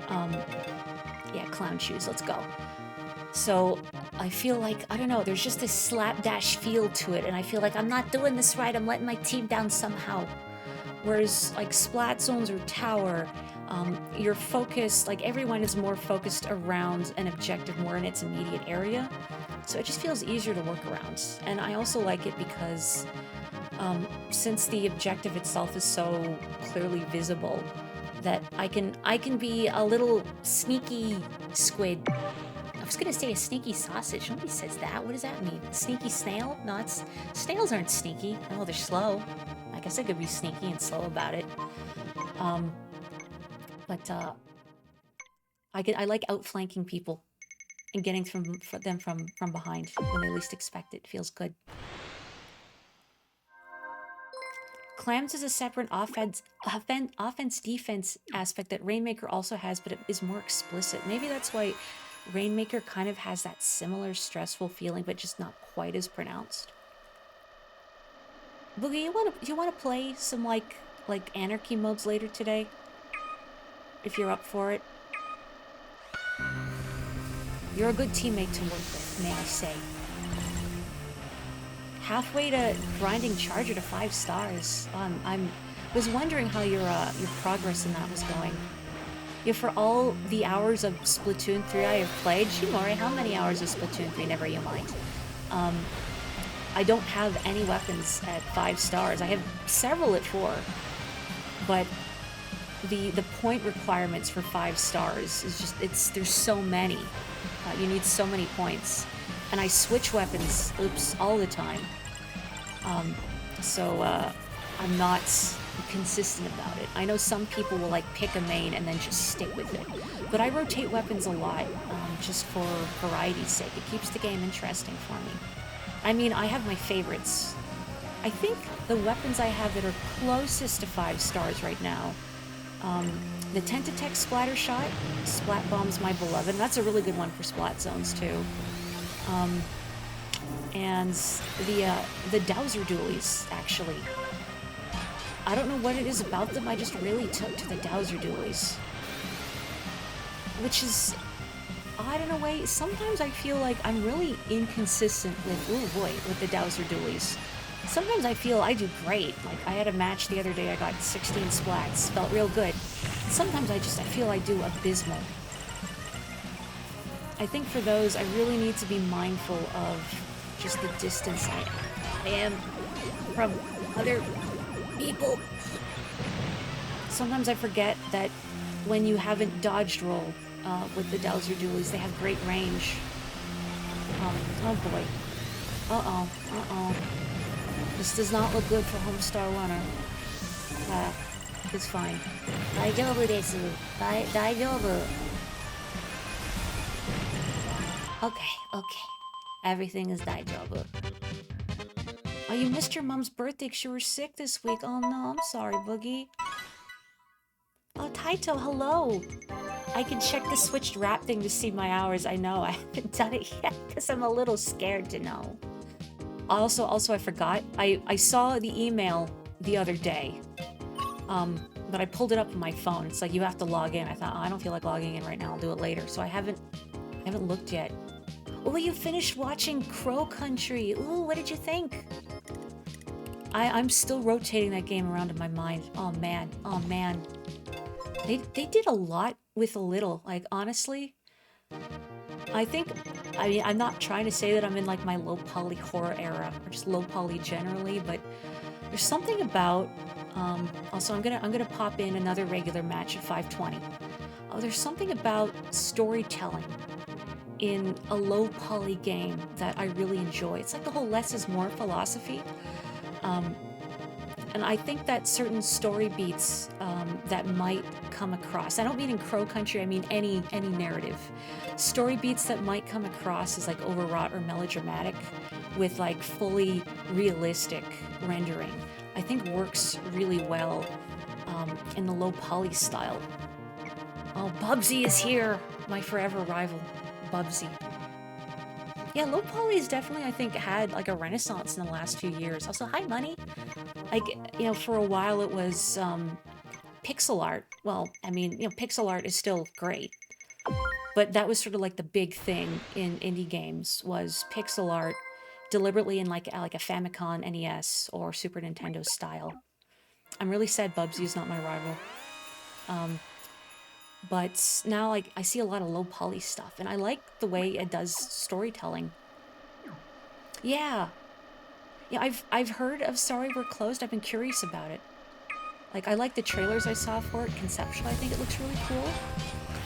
Yeah, clown shoes, let's go. So I feel like, I don't know, there's just this slapdash feel to it, and I feel like I'm not doing this right, I'm letting my team down somehow. Whereas like Splat Zones or Tower, you're focused, like everyone is more focused around an objective more in its immediate area. So it just feels easier to work around. And I also like it because since the objective itself is so clearly visible, that I can be a little sneaky squid. I was gonna say a sneaky sausage. Nobody says that. What does that mean? Sneaky snail? No, snails aren't sneaky. Oh, they're slow. I guess I could be sneaky and slow about it. I like outflanking people and getting them from behind when they least expect it. Feels good. Clams is a separate offense-defense aspect that Rainmaker also has, but it is more explicit. Maybe that's why Rainmaker kind of has that similar stressful feeling, but just not quite as pronounced. Boogie, you wanna play some like anarchy modes later today? If you're up for it. You're a good teammate to work with, may I say. Halfway to grinding Charger to 5 stars. I was wondering how your progress in that was going. Yeah, for all the hours of Splatoon 3 I have played, Shimori, how many hours of Splatoon 3? Never you mind. I don't have any weapons at 5 stars. I have several at 4, but the point requirements for 5 stars is just there's so many. You need so many points, and I switch weapons, all the time. So I'm not consistent about it. I know some people will like pick a main and then just stick with it, but I rotate weapons a lot, just for variety's sake. It keeps the game interesting for me. I mean, I have my favorites. I think the weapons I have that are closest to 5 stars right now, the Tentatek Splatter Shot. Splat Bomb's my beloved, and that's a really good one for splat zones too. And the Dowser Dualies, actually. I don't know what it is about them, I just really took to the Dowser Dualies. Which is odd in a way. Sometimes I feel like I'm really inconsistent with, oh boy, with the Dowser Dualies. Sometimes I feel I do great. Like, I had a match the other day, I got 16 splats, felt real good. Sometimes I feel I do abysmal. I think for those, I really need to be mindful of just the distance I am from other people. Sometimes I forget that when you haven't dodged roll with the Dowser Dualies, they have great range. Oh boy. Uh-oh. This does not look good for Homestar Runner. It's fine. 大丈夫です。大丈夫. Okay. Everything is 大丈夫. Oh, you missed your mom's birthday because you were sick this week. Oh no, I'm sorry, Boogie. Oh, Taito, hello. I can check the switched wrap thing to see my hours. I know, I haven't done it yet because I'm a little scared to know. Also, I forgot. I saw the email the other day, but I pulled it up on my phone. It's like, you have to log in. I thought, oh, I don't feel like logging in right now. I'll do it later. So I haven't looked yet. Oh, you finished watching Crow Country. Ooh, what did you think? I'm still rotating that game around in my mind. Oh man. They did a lot with a little. Like, honestly, I mean, I'm not trying to say that I'm in like my low poly horror era or just low poly generally, but there's something about, also I'm gonna pop in another regular match at 520. Oh, there's something about storytelling in a low poly game that I really enjoy. It's like the whole less is more philosophy. And I think that certain story beats that might come across, I don't mean in Crow Country, I mean any narrative. Story beats that might come across as like overwrought or melodramatic with like fully realistic rendering, I think works really well in the low poly style. Oh, Bubsy is here! My forever rival, Bubsy. Yeah, low poly has definitely, I think, had like a renaissance in the last few years. Also, hi, Money. Like, you know, for a while it was pixel art. Well, I mean, you know, pixel art is still great. But that was sort of like the big thing in indie games, was pixel art deliberately in like a Famicom NES or Super Nintendo style. I'm really sad Bubsy's not my rival. But now, like, I see a lot of low poly stuff, and I like the way it does storytelling. Yeah. Yeah, I've heard of Sorry We're Closed. I've been curious about it. Like, I like the trailers I saw for it. Conceptually, I think it looks really cool.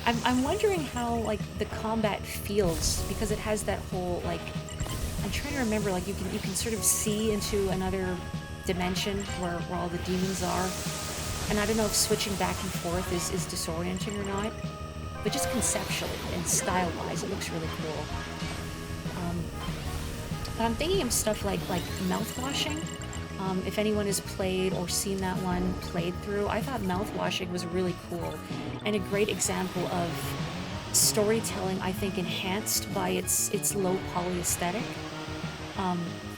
I'm wondering how, like, the combat feels, because it has that whole, like, I'm trying to remember, like, you can sort of see into another dimension where all the demons are. And I don't know if switching back and forth is disorienting or not, but just conceptually and style-wise, it looks really cool. But I'm thinking of stuff like mouthwashing. If anyone has played or seen that one played through, I thought mouthwashing was really cool and a great example of storytelling, I think, enhanced by its low poly aesthetic.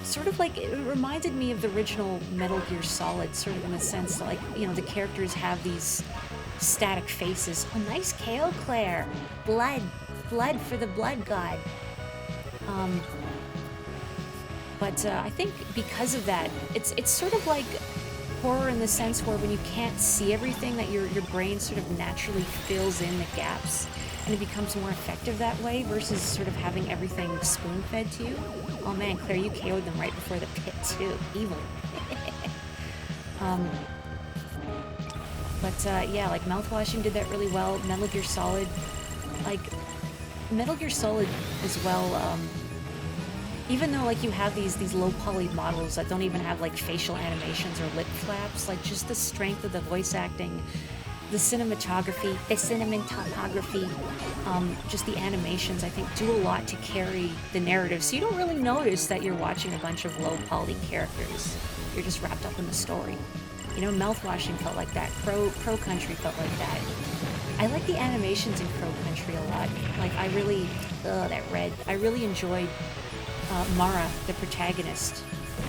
Sort of like, it reminded me of the original Metal Gear Solid, sort of in the sense that, like, you know, the characters have these static faces. Oh, nice KO, Claire. Blood for the blood god. But I think because of that, it's sort of like horror in the sense where when you can't see everything, that your brain sort of naturally fills in the gaps, and it becomes more effective that way versus sort of having everything spoon-fed to you. Oh man, Claire, you KO'd them right before the pit too. Evil. Yeah, like mouthwashing did that really well. Metal Gear Solid, like Metal Gear Solid as well. Even though like you have these low poly models that don't even have like facial animations or lip flaps, like just the strength of the voice acting, the cinematography, just the animations, I think do a lot to carry the narrative. So you don't really notice that you're watching a bunch of low poly characters. You're just wrapped up in the story. You know, Mouthwashing felt like that. Crow Country felt like that. I like the animations in Crow Country a lot. Like I really, that red. I really enjoyed Mara, the protagonist,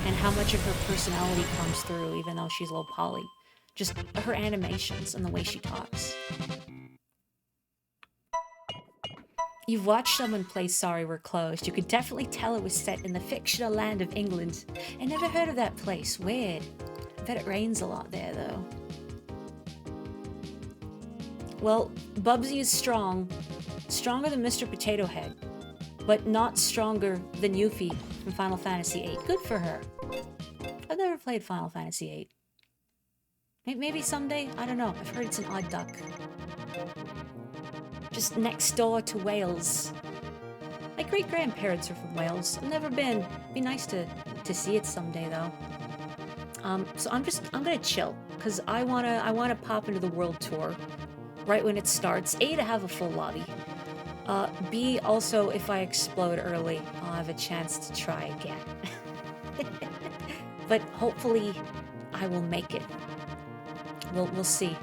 and how much of her personality comes through even though she's low poly. Just her animations and the way she talks. You've watched someone play Sorry We're Closed. You could definitely tell it was set in the fictional land of England. I never heard of that place. Weird. I bet it rains a lot there, though. Well, Bubsy is strong. Stronger than Mr. Potato Head. But not stronger than Yuffie from Final Fantasy VIII. Good for her. I've never played Final Fantasy VIII. Maybe someday? I don't know. I've heard it's an odd duck. Just next door to Wales. My great-grandparents are from Wales. I've never been. Be nice to see it someday, though. So I'm gonna chill, because I wanna pop into the world tour right when it starts. A, to have a full lobby. B, also, if I explode early, I'll have a chance to try again. But hopefully, I will make it. We'll see.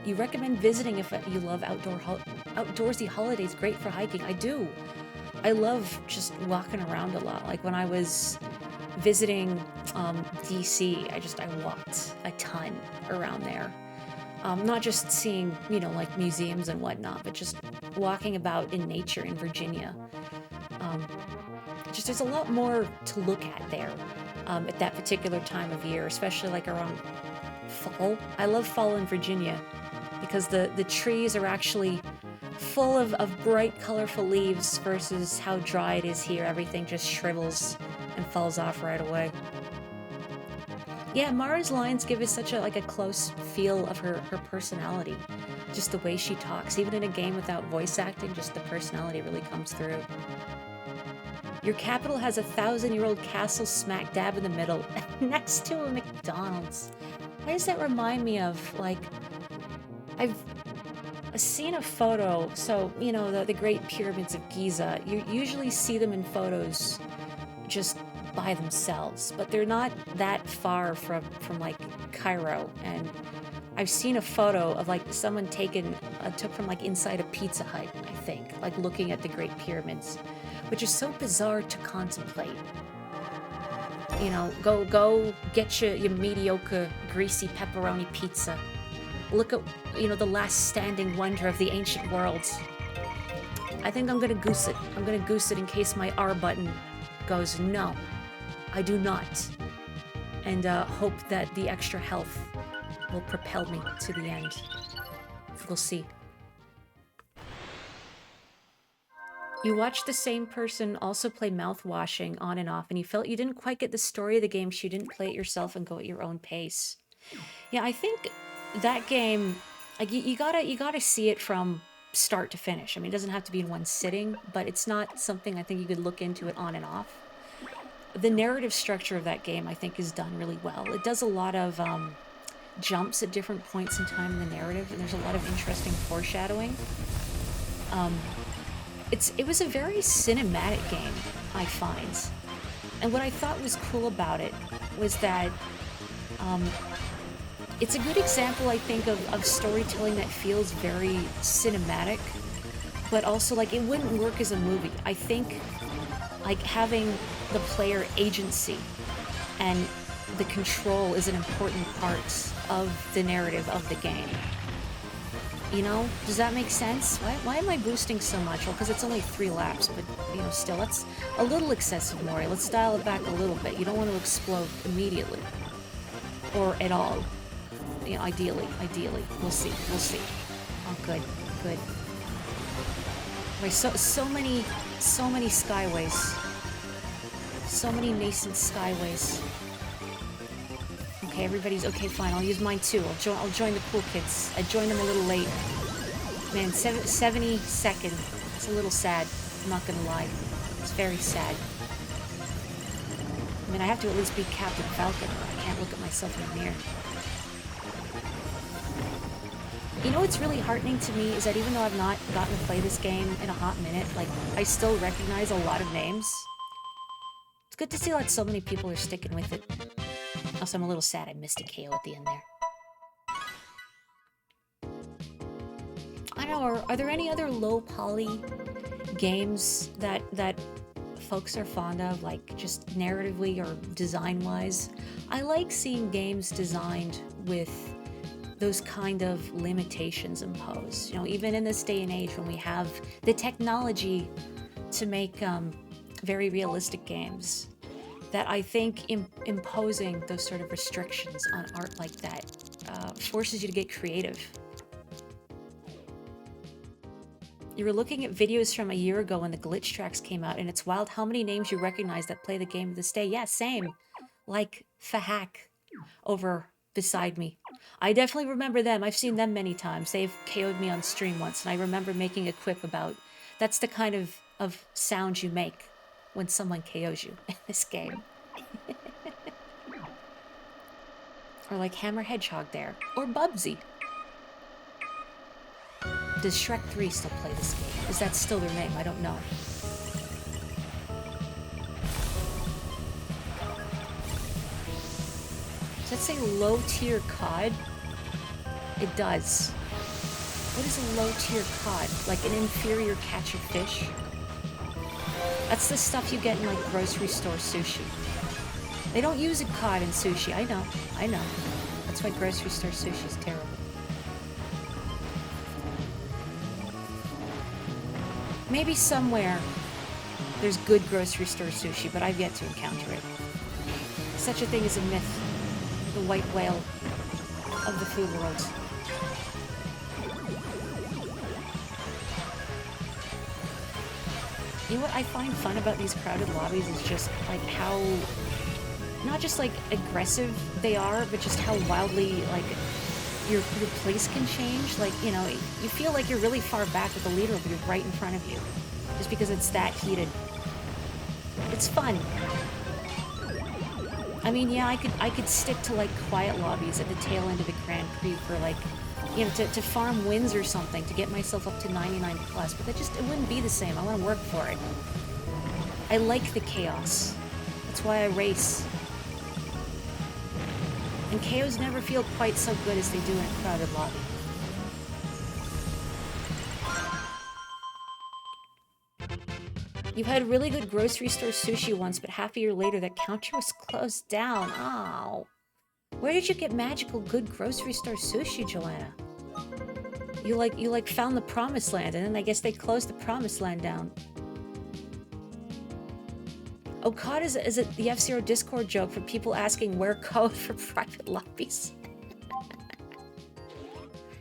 You recommend visiting if you love outdoorsy holidays. Great for hiking. I do. I love just walking around a lot. Like when I was visiting DC, I walked a ton around there. Not just seeing, like museums and whatnot, but just walking about in nature in Virginia. Just there's a lot more to look at there at that particular time of year, especially like around fall. I love fall in Virginia because the trees are actually full of bright, colorful leaves versus how dry it is here. Everything just shrivels and falls off right away. Yeah, Mara's lines give us such a close feel of her personality. Just the way she talks. Even in a game without voice acting, just the personality really comes through. Your capital has a 1,000-year-old castle smack dab in the middle, next to a McDonald's. Why does that remind me of, like, I've seen a photo, so, the Great Pyramids of Giza, you usually see them in photos just by themselves, but they're not that far from like Cairo, and I've seen a photo of like someone took from like inside a Pizza Hut, I think, like looking at the Great Pyramids, which is so bizarre to contemplate. Go get your mediocre greasy pepperoni pizza. Look at, the last standing wonder of the ancient world. I think I'm gonna goose it. I'm gonna goose it in case my R button goes no. I do not. And hope that the extra health will propel me to the end. We'll see. You watched the same person also play Mouthwashing on and off, and you felt you didn't quite get the story of the game, so you didn't play it yourself and go at your own pace. Yeah, I think that game, like, you gotta see it from start to finish. I mean, it doesn't have to be in one sitting, but it's not something I think you could look into it on and off. The narrative structure of that game, I think, is done really well. It does a lot of jumps at different points in time in the narrative, and there's a lot of interesting foreshadowing. It was a very cinematic game, I find. And what I thought was cool about it was that it's a good example, I think, of storytelling that feels very cinematic, but also, like, it wouldn't work as a movie. I think, like, having the player agency and the control is an important part of the narrative of the game. Does that make sense? Why am I boosting so much? Well, because it's only 3 laps, but, still, that's a little excessive, Mori. Let's dial it back a little bit. You don't want to explode immediately. Or at all. Ideally. We'll see. Oh, good. Wait, so many skyways. So many nascent skyways. Okay, everybody's okay, fine. I'll use mine too. I'll join the cool kids. I joined them a little late. Man, 72nd. It's a little sad. I'm not gonna lie. It's very sad. I mean, I have to at least be Captain Falcon, or I can't look at myself in the mirror. You know what's really heartening to me is that even though I've not gotten to play this game in a hot minute, like, I still recognize a lot of names. It's good to see that so many people are sticking with it. Also, I'm a little sad I missed a KO at the end there. I don't know, are there any other low-poly games that folks are fond of, like, just narratively or design-wise? I like seeing games designed with those kind of limitations imposed. You know, even in this day and age when we have the technology to make very realistic games, that I think imposing those sort of restrictions on art like that forces you to get creative. You were looking at videos from a year ago when the glitch tracks came out, and it's wild how many names you recognize that play the game to this day. Yeah, same. Like Fahak over beside me. I definitely remember them. I've seen them many times. They've KO'd me on stream once, and I remember making a quip about that's the kind of sound you make when someone KOs you in this game. Or like Hammer Hedgehog there. Or Bubsy. Does Shrek 3 still play this game? Is that still their name? I don't know. Does that say low-tier cod? It does. What is a low-tier cod? Like an inferior catch of fish? That's the stuff you get in, like, grocery store sushi. They don't use a cod in sushi. I know. That's why grocery store sushi is terrible. Maybe somewhere there's good grocery store sushi, but I've yet to encounter it. Such a thing as a myth. The white whale of the food world. You know what I find fun about these crowded lobbies is just like how, not just like aggressive they are, but just how wildly like your place can change. Like, you know, you feel like you're really far back with the leader will be right in front of you, just because it's that heated. It's fun. I mean, yeah, I could stick to like quiet lobbies at the tail end of the Grand Prix for like, you know, to farm wins or something, to get myself up to 99 plus, but it wouldn't be the same. I want to work for it. I like the chaos. That's why I race. And KOs never feel quite so good as they do in a crowded lobby. You've had really good grocery store sushi once, but half a year later that counter was closed down. Oh. Where did you get magical good grocery store sushi, Joanna? You like found the promised land, and then I guess they closed the promised land down. Oh, COD is it the F-Zero Discord joke for people asking where code for private lobbies?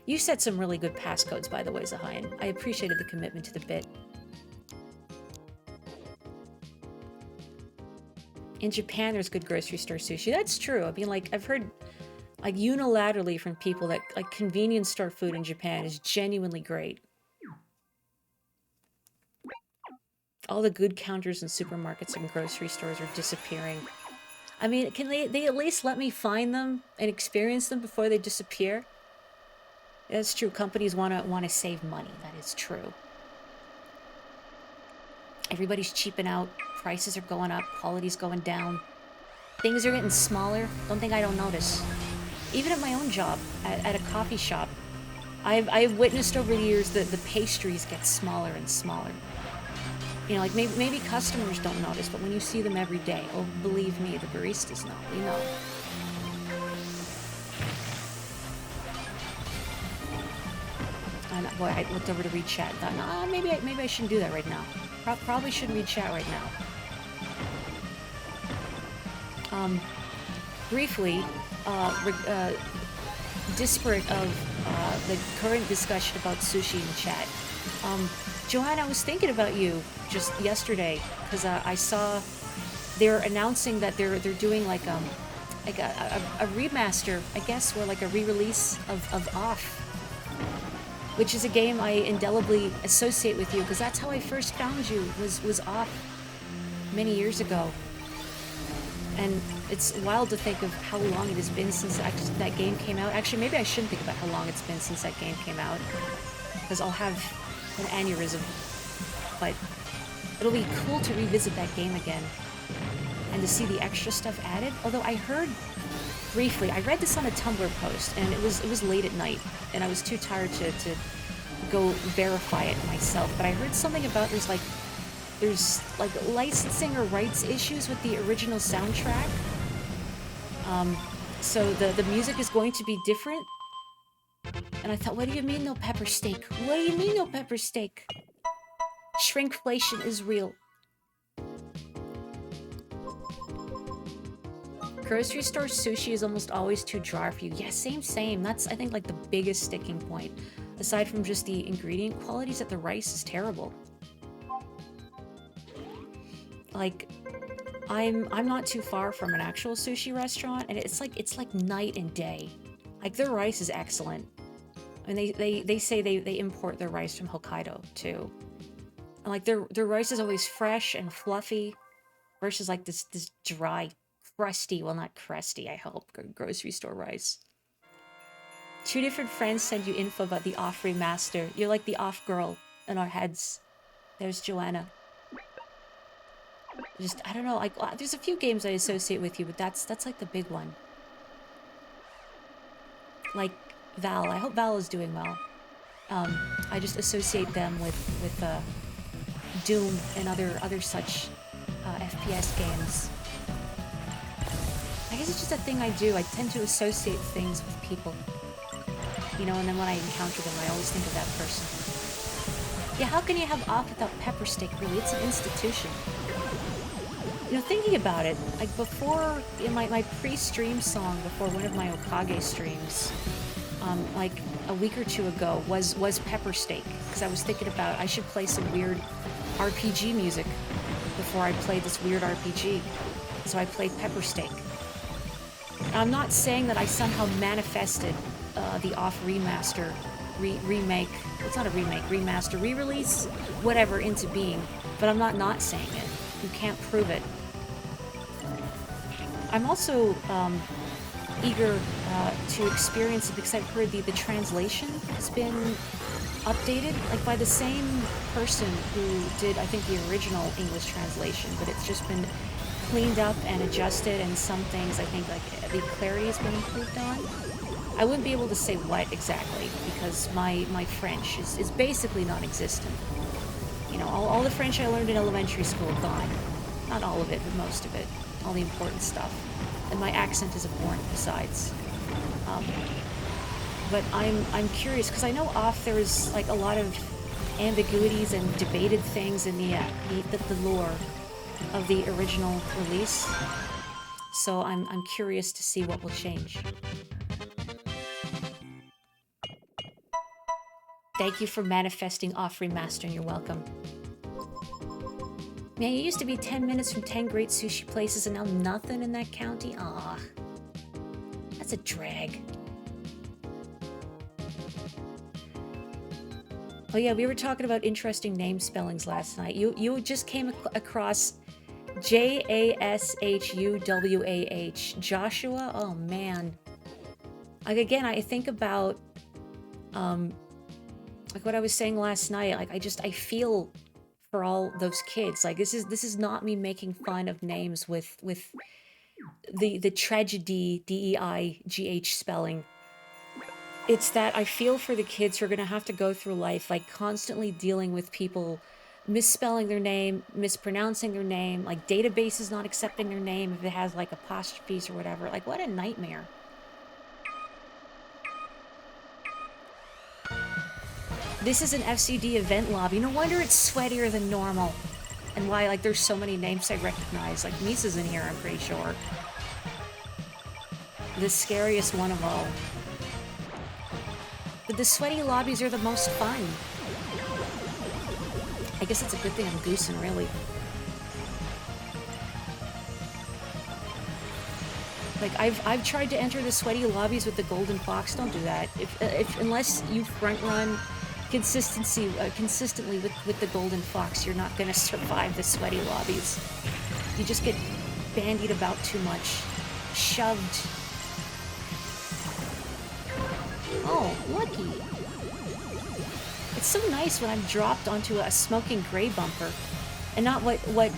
You set some really good passcodes, by the way, Zahayan. I appreciated the commitment to the bit. In Japan, there's good grocery store sushi. That's true. I mean, like, I've heard, like, unilaterally from people that, like, convenience store food in Japan is genuinely great. All the good counters in supermarkets and grocery stores are disappearing. I mean, can they at least let me find them and experience them before they disappear? That's true. Companies want to save money. That is true. Everybody's cheaping out. Prices are going up. Quality's going down. Things are getting smaller. Don't think I don't notice. Even at my own job, at a coffee shop, I've witnessed over the years that the pastries get smaller and smaller. You know, like maybe customers don't notice, but when you see them every day, oh, believe me, the baristas know. We know. And boy, I looked over to read chat. Thought, nah, maybe I shouldn't do that right now. Probably shouldn't read chat right now. Briefly, disparate of the current discussion about sushi in chat. Joanne, I was thinking about you just yesterday because I saw they're announcing that they're doing like a remaster, I guess, or like a re-release of Off, which is a game I indelibly associate with you because that's how I first found you was Off. many years ago. And it's wild to think of how long it has been since that game came out. Actually, maybe I shouldn't think about how long it's been since that game came out, because I'll have an aneurysm. But it'll be cool to revisit that game again and to see the extra stuff added. Although I heard briefly, I read this on a Tumblr post, and it was late at night, and I was too tired to go verify it myself. But I heard something about there's licensing or rights issues with the original soundtrack. So the music is going to be different. And I thought, what do you mean no pepper steak? What do you mean no pepper steak? Shrinkflation is real. Grocery store sushi is almost always too dry for you. Yeah, same. That's, I think, like the biggest sticking point. Aside from just the ingredient qualities, that the rice is terrible. Like, I'm not too far from an actual sushi restaurant, and it's like night and day. Like, their rice is excellent. And they say they import their rice from Hokkaido too. And like their rice is always fresh and fluffy versus like this dry, crusty, well, not crusty, I hope, grocery store rice. 2 different friends send you info about the off remaster. You're like the off girl in our heads. There's Joanna. Just, I don't know, like, there's a few games I associate with you, but that's like the big one. Like Val. I hope Val is doing well. I just associate them with Doom and other such FPS games. I guess it's just a thing I do. I tend to associate things with people. You know, and then when I encounter them, I always think of that person. Yeah, how can you have off without pepper steak, really? It's an institution. You know, thinking about it, like before, in my pre-stream song, before one of my Okage streams, like a week or two ago, was pepper steak. Because I was thinking about, I should play some weird RPG music before I play this weird RPG. So I played pepper steak. I'm not saying that I somehow manifested the off remaster, remake, it's not a remake, remaster, re-release, whatever, into being, but I'm not saying it. You can't prove it. I'm also eager to experience it because I've heard the translation has been updated, like by the same person who did, I think, the original English translation, but it's just been cleaned up and adjusted, and some things I think like the clarity has been improved on. I wouldn't be able to say what exactly because my French is basically non-existent. You know, all the French I learned in elementary school gone. Not all of it, but most of it. All the important stuff. And my accent is abhorrent besides. But I'm curious because I know off there is like a lot of ambiguities and debated things in the lore of the original release. So I'm curious to see what will change. Thank you for manifesting off remastering. You're welcome. Man, you used to be 10 minutes from 10 great sushi places and now nothing in that county? Aw. That's a drag. Oh yeah, we were talking about interesting name spellings last night. You just came across Jashuwah. Joshua? Oh man. Like again, I think about like what I was saying last night. Like I feel for all those kids. Like this is not me making fun of names with the tragedy DEIGH spelling. It's that I feel for the kids who are gonna have to go through life like constantly dealing with people misspelling their name, mispronouncing their name, like databases not accepting their name if it has like apostrophes or whatever. Like what a nightmare. This is an FCD event lobby. No wonder it's sweatier than normal. And why, like, there's so many names I recognize. Like, Misa's in here, I'm pretty sure. The scariest one of all. But the sweaty lobbies are the most fun. I guess it's a good thing I'm goosing, really. Like, I've tried to enter the sweaty lobbies with the Golden Fox. Don't do that. Unless you front run consistently with the Golden Fox, you're not gonna survive the sweaty lobbies. You just get bandied about too much. Shoved. Oh, lucky. It's so nice when I'm dropped onto a smoking gray bumper, and not what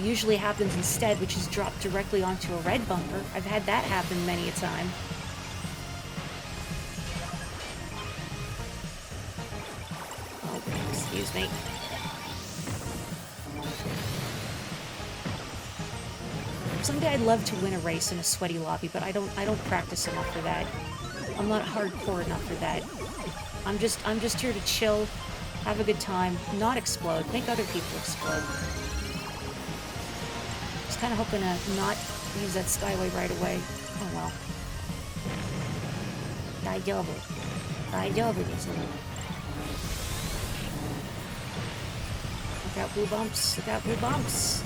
usually happens instead, which is dropped directly onto a red bumper. I've had that happen many a time. Oh, excuse me. Someday I'd love to win a race in a sweaty lobby, but I don't practice enough for that. I'm not hardcore enough for that. I'm just here to chill, have a good time, not explode, make other people explode. Just kind of hoping to not use that skyway right away. Oh well. Daijoubu. Daijoubu desu. Look out, blue bumps. Look out, blue bumps.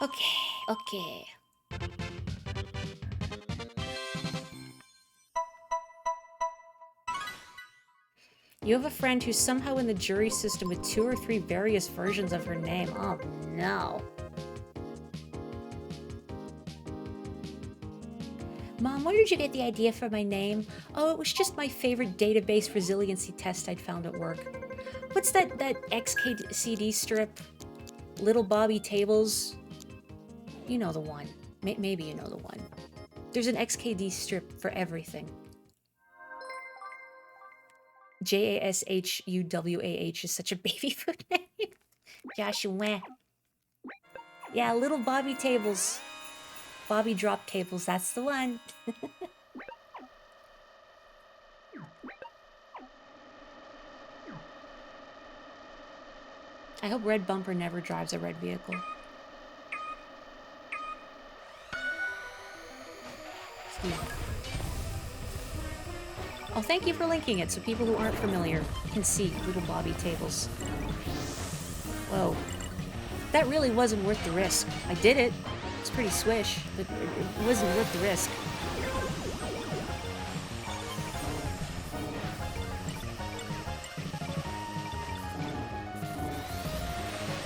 Okay, okay. You have a friend who's somehow in the jury system with 2 or 3 various versions of her name. Oh, no. Mom, where did you get the idea for my name? Oh, it was just my favorite database resiliency test I'd found at work. What's that XKCD strip? Little Bobby Tables? You know the one. Maybe you know the one. There's an XKD strip for everything. JASHUWAH is such a baby food name. Joshua. Yeah, Little Bobby Tables. Bobby Drop Tables, that's the one. I hope Red Bumper never drives a red vehicle. Excuse me. Oh, thank you for linking it so people who aren't familiar can see Little Bobby Tables. Whoa. That really wasn't worth the risk. I did it. It's pretty swish, but it wasn't worth the risk.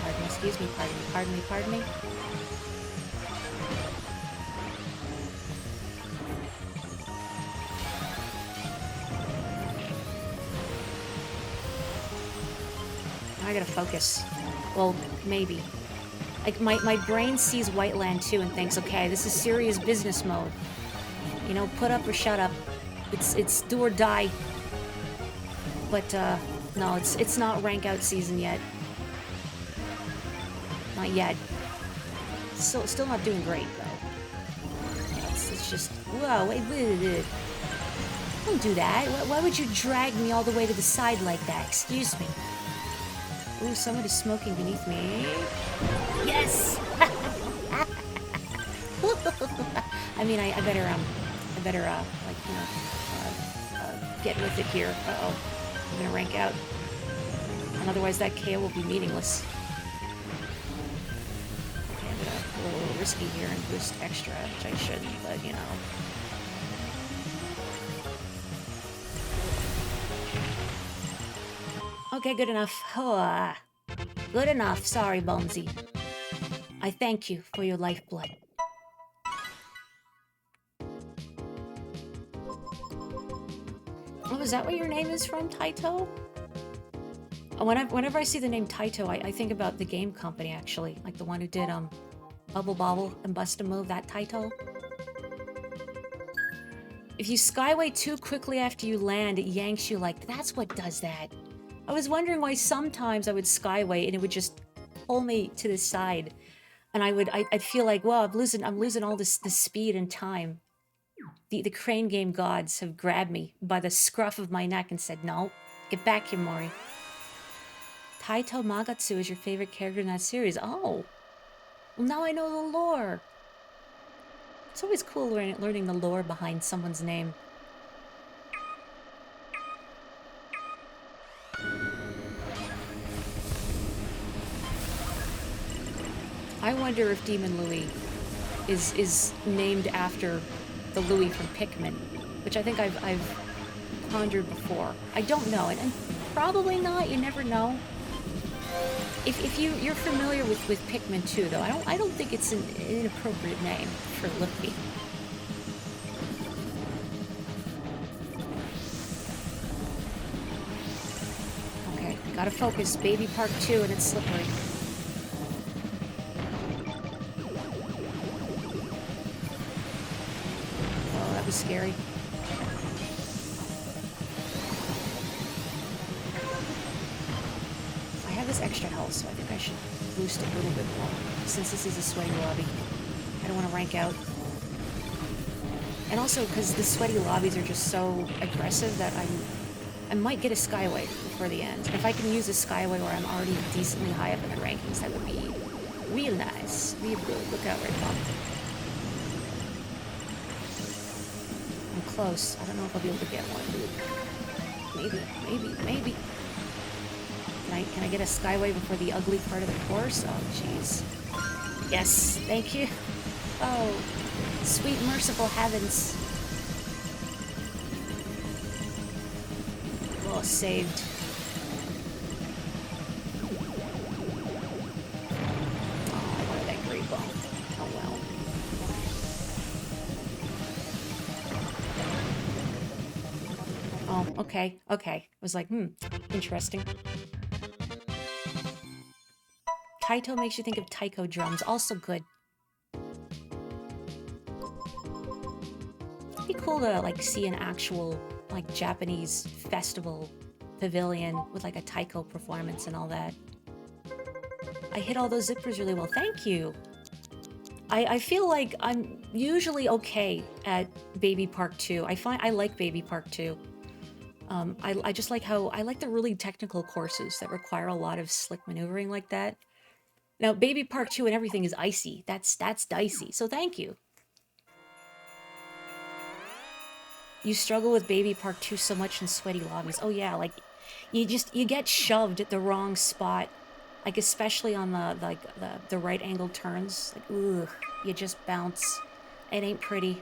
Pardon me, excuse me, pardon me, pardon me, pardon me. I gotta focus. Well, maybe. Like, my brain sees white land too and thinks, okay, this is serious business mode. You know, put up or shut up. It's do or die. But, no, it's not rank out season yet. Not yet. Still not doing great, though. Yeah, it's just, whoa, wait. Don't do that. Why would you drag me all the way to the side like that? Excuse me. Ooh, somebody's smoking beneath me. Yes! I mean, I better, like, you know, get with it here. Uh-oh. I'm gonna rank out. And otherwise that KO will be meaningless. Okay, I'm gonna go a little risky here and boost extra, which I shouldn't, but, you know. Okay, good enough. Oh, good enough. Sorry, Bonesy. I thank you for your lifeblood. Oh, is that what your name is from, Taito? Oh, whenever I see the name Taito, I think about the game company, actually. Like the one who did, Bubble Bobble and Bust a Move, that Taito. If you skyway too quickly after you land, it yanks you like, that's what does that. I was wondering why sometimes I would skyway and it would just pull me to the side, and I'd feel like, well, I'm losing all this speed and time. The crane game gods have grabbed me by the scruff of my neck and said, no, get back here, Mori. Taito Magatsu is your favorite character in that series. Oh, well, now I know the lore. It's always cool learning the lore behind someone's name. I wonder if Demon Louis is named after the Louis from Pikmin, which I think I've pondered before. I don't know, and probably not. You never know. You're familiar with Pikmin 2, though, I don't think it's an inappropriate name for Lippy. Okay, gotta focus. Baby Park 2, and it's slippery. Oh, that was scary. I have this extra health, so I think I should boost it a little bit more, since this is a sweaty lobby. I don't want to rank out. And also, because the sweaty lobbies are just so aggressive that I might get a Skyway before the end. If I can use a Skyway where I'm already decently high up in the rankings, that would be real nice. Real good. Look out, right now. I'm close. I don't know if I'll be able to get one. Maybe. Can I get a Skyway before the ugly part of the course? Oh, jeez. Yes, thank you. Oh, sweet merciful heavens. Oh, saved. Oh, I wanted that great bone. Oh, well. Oh, okay. I was like, interesting. Kaito makes you think of taiko drums. Also good. It'd be cool to, like, see an actual, like, Japanese festival pavilion with, like, a taiko performance and all that. I hit all those zippers really well. Thank you. I feel like I'm usually okay at Baby Park 2. I like Baby Park 2. I just like I like the really technical courses that require a lot of slick maneuvering like that. Now, Baby Park 2 and everything is icy. That's dicey, so thank you. You struggle with Baby Park 2 so much in sweaty lobbies. Oh yeah, like, you get shoved at the wrong spot. Like, especially on the right angled turns. Like, ugh, you just bounce. It ain't pretty.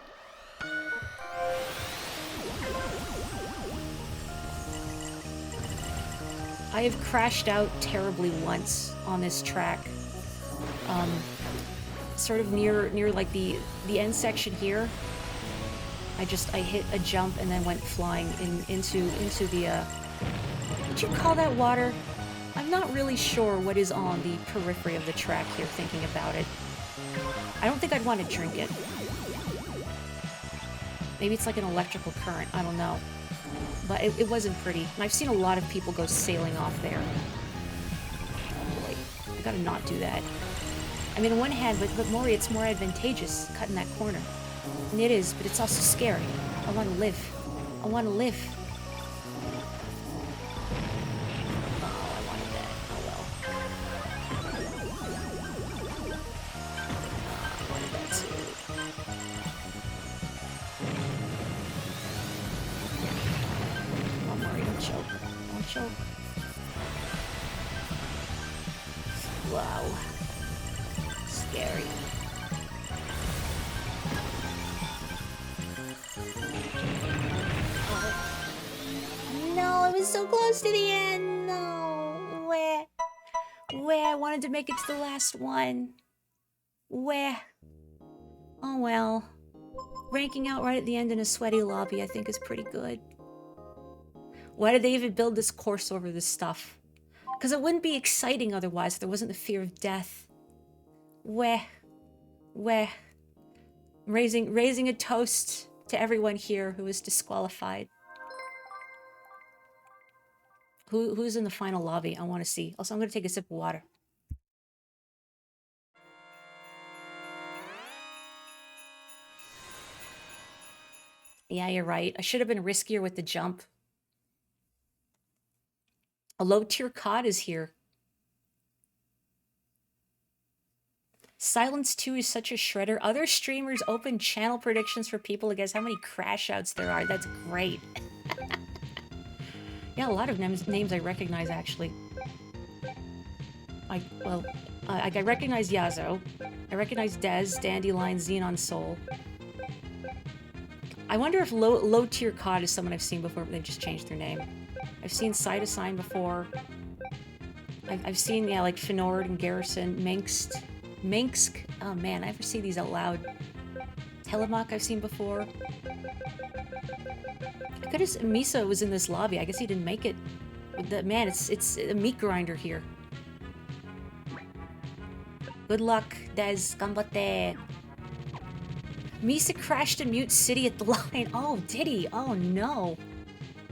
I have crashed out terribly once on this track. Sort of near like the end section here. I hit a jump and then went flying into the would you call that water? I'm not really sure what is on the periphery of the track here, thinking about it. I don't think I'd want to drink it. Maybe it's like an electrical current, I don't know. But it wasn't pretty. And I've seen a lot of people go sailing off there. Oh boy, I gotta not do that. I mean, on one hand, but Mori, it's more advantageous cutting that corner. And it is, but it's also scary. I want to live. I want to live. Oh, I wanted that. Oh well. I wanted that too. Oh, Mori, don't choke. Don't choke. Wow. Scary. No, I was so close to the end. No. Where? I wanted to make it to the last one. Where? Oh well. Ranking out right at the end in a sweaty lobby, I think, is pretty good. Why did they even build this course over this stuff? Because it wouldn't be exciting otherwise if there wasn't the fear of death. Where? Raising a toast to everyone here who is disqualified. Who's in the final lobby? I want to see. Also, I'm going to take a sip of water. Yeah, you're right. I should have been riskier with the jump. A low-tier COD is here. Silence 2 is such a shredder. Other streamers open channel predictions for people to guess how many crash outs there are. That's great. Yeah, a lot of names I recognize, actually. I recognize Yazo. I recognize Dez, Dandelion, Xenon Soul. I wonder if low-tier COD is someone I've seen before, but they've just changed their name. I've seen Side Assign before. I've seen, yeah, like Fenord and Garrison, Minsk. Oh man, I never see these out loud. Telemark I've seen before. I could have. Misa was in this lobby. I guess he didn't make it. Man, it's a meat grinder here. Good luck, Des. Ganbatte. Misa crashed in Mute City at the line. Oh, did he? Oh no.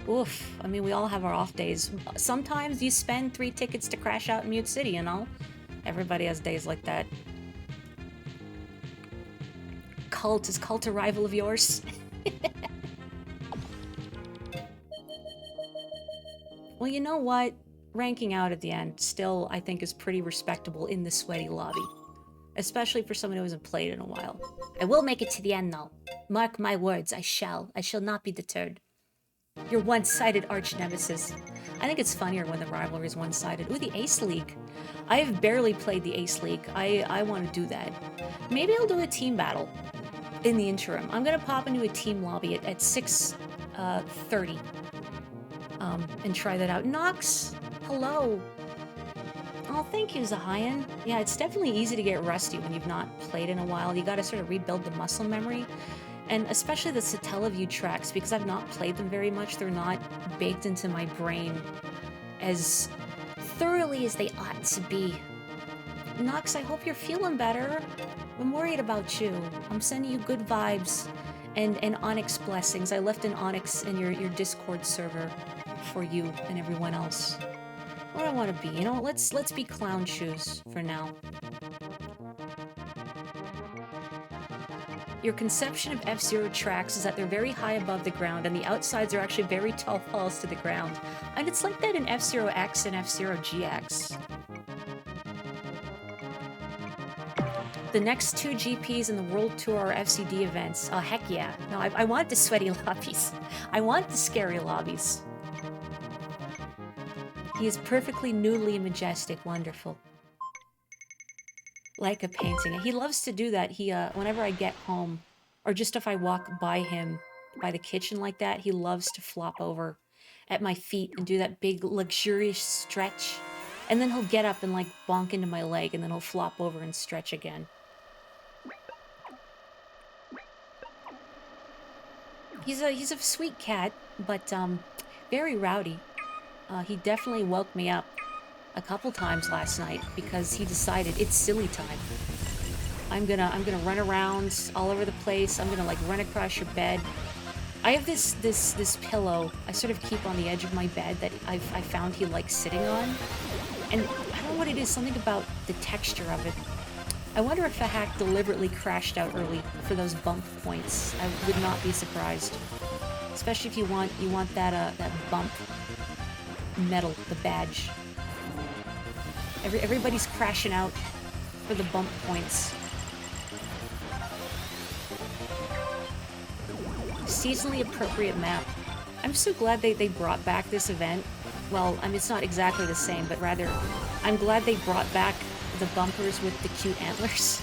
Oof. I mean, we all have our off days. Sometimes you spend 3 tickets to crash out in Mute City, you know? Everybody has days like that. Cult. Is Cult a rival of yours? Well, you know what? Ranking out at the end still, I think, is pretty respectable in the sweaty lobby. Especially for someone who hasn't played in a while. I will make it to the end, though. Mark my words, I shall. I shall not be deterred. Your one-sided arch-nemesis. I think it's funnier when the rivalry is one-sided. Ooh, the Ace League. I've barely played the Ace League. I want to do that. Maybe I'll do a team battle in the interim. I'm going to pop into a team lobby at 6:30 and try that out. Nox, hello. Oh, thank you, Zahayan. Yeah, it's definitely easy to get rusty when you've not played in a while. You gotta sort of rebuild the muscle memory. And especially the Satellaview tracks, because I've not played them very much, they're not baked into my brain as thoroughly as they ought to be. Nox, I hope you're feeling better. I'm worried about you. I'm sending you good vibes and Onyx blessings. I left an Onyx in your Discord server for you and everyone else. What do I want to be? You know, let's be Clown Shoes for now. Your conception of F-Zero tracks is that they're very high above the ground, and the outsides are actually very tall falls to the ground. And it's like that in F-Zero X and F-Zero GX. The next 2 GPs in the World Tour are FCD events. Oh, heck yeah. No, I want the sweaty lobbies. I want the scary lobbies. He is perfectly noodly and majestic. Wonderful. Like a painting. He loves to do that. He, whenever I get home, or just if I walk by him, by the kitchen like that, he loves to flop over at my feet and do that big, luxurious stretch. And then he'll get up and, like, bonk into my leg, and then he'll flop over and stretch again. He's a sweet cat, but, very rowdy. He definitely woke me up a couple times last night because he decided it's silly time. I'm gonna run around all over the place. I'm gonna like run across your bed. I have this pillow I sort of keep on the edge of my bed that I found he likes sitting on, and I don't know what it is. Something about the texture of it. I wonder if a hack deliberately crashed out early for those bump points. I would not be surprised, especially if you want that bump medal, the badge. Everybody's crashing out for the bump points. Seasonally appropriate map. I'm so glad they brought back this event. Well, I mean, it's not exactly the same, but rather, I'm glad they brought back the bumpers with the cute antlers.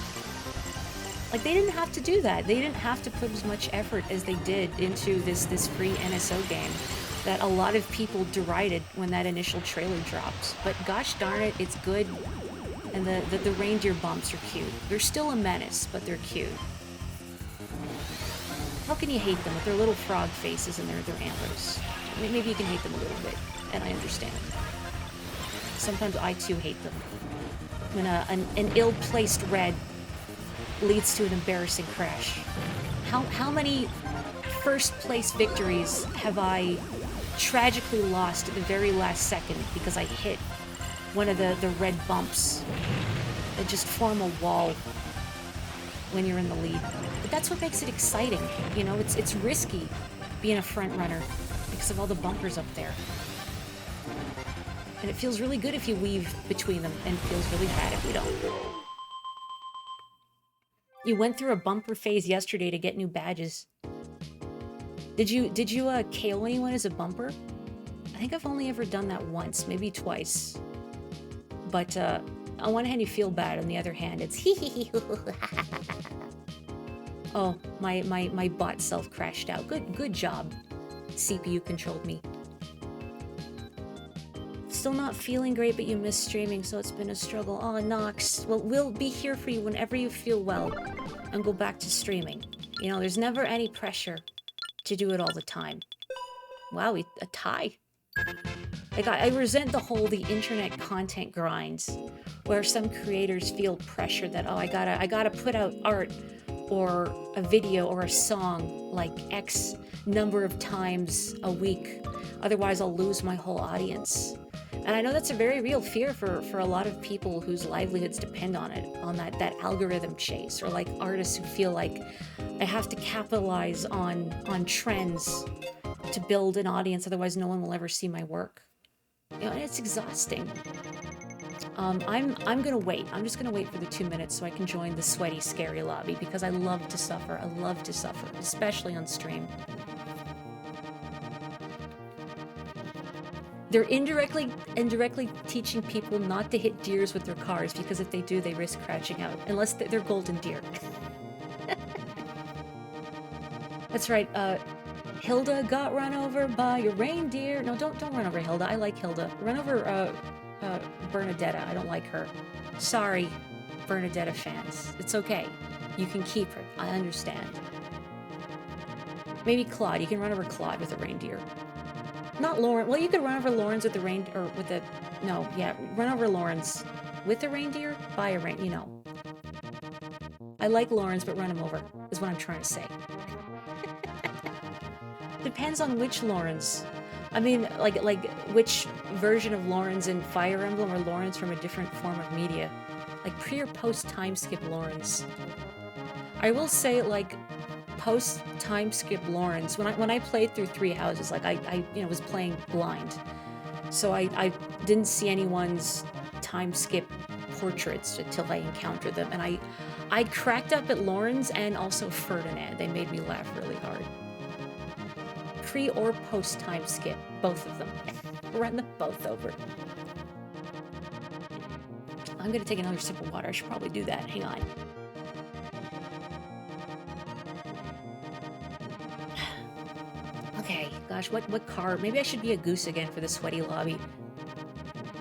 Like, they didn't have to do that. They didn't have to put as much effort as they did into this free NSO game that a lot of people derided when that initial trailer dropped. But gosh darn it, it's good. And the reindeer bumps are cute. They're still a menace, but they're cute. How can you hate them with their little frog faces and their antlers? Maybe you can hate them a little bit, and I understand. Sometimes I too hate them. When an ill-placed red leads to an embarrassing crash. How many first-place victories have I tragically lost at the very last second because I hit one of the red bumps that just form a wall when you're in the lead? But that's what makes it exciting. You know, it's risky being a front runner because of all the bumpers up there. And it feels really good if you weave between them, and it feels really bad if you don't. You went through a bumper phase yesterday to get new badges. Did you KO anyone as a bumper? I think I've only ever done that once, maybe twice. But on one hand you feel bad, on the other hand it's hee hee hee. Oh, my bot self crashed out. Good job. CPU controlled me. Still not feeling great, but you miss streaming, so it's been a struggle. Oh, Nox. Well, we'll be here for you whenever you feel well and go back to streaming. You know, there's never any pressure to do it all the time. Wow, a tie. Like, I resent the internet content grinds where some creators feel pressure that, oh, I gotta put out art or a video or a song like X number of times a week. Otherwise, I'll lose my whole audience. And I know that's a very real fear for a lot of people whose livelihoods depend on it, on that algorithm chase, or like artists who feel like I have to capitalize on trends to build an audience, otherwise no one will ever see my work. You know, and it's exhausting. I'm gonna wait. I'm just gonna wait for the 2 minutes so I can join the sweaty, scary lobby because I love to suffer. I love to suffer, especially on stream. They're indirectly teaching people not to hit deers with their cars because if they do, they risk crashing out. Unless they're golden deer. That's right. Hilda got run over by a reindeer. No, don't run over Hilda. I like Hilda. Run over Bernadetta. I don't like her. Sorry, Bernadetta fans. It's okay. You can keep her. I understand. Maybe Claude. You can run over Claude with a reindeer. Not Lauren. Well, you could run over Lawrence with the run over Lawrence with a reindeer, by a reindeer, you know. I like Lawrence, but run him over, is what I'm trying to say. Depends on which Lawrence. I mean, like which version of Lawrence in Fire Emblem or Lawrence from a different form of media. Like pre or post time skip Lawrence. I will say, like, post time skip Lawrence, when I played through Three Houses, like I was playing blind, so I didn't see anyone's time skip portraits until I encountered them, and I cracked up at Lawrence and also Ferdinand. They made me laugh really hard. Pre or post time skip, both of them. Run them both over. I'm gonna take another sip of water. I should probably do that. Hang on. Okay, gosh, what car? Maybe I should be a goose again for the sweaty lobby.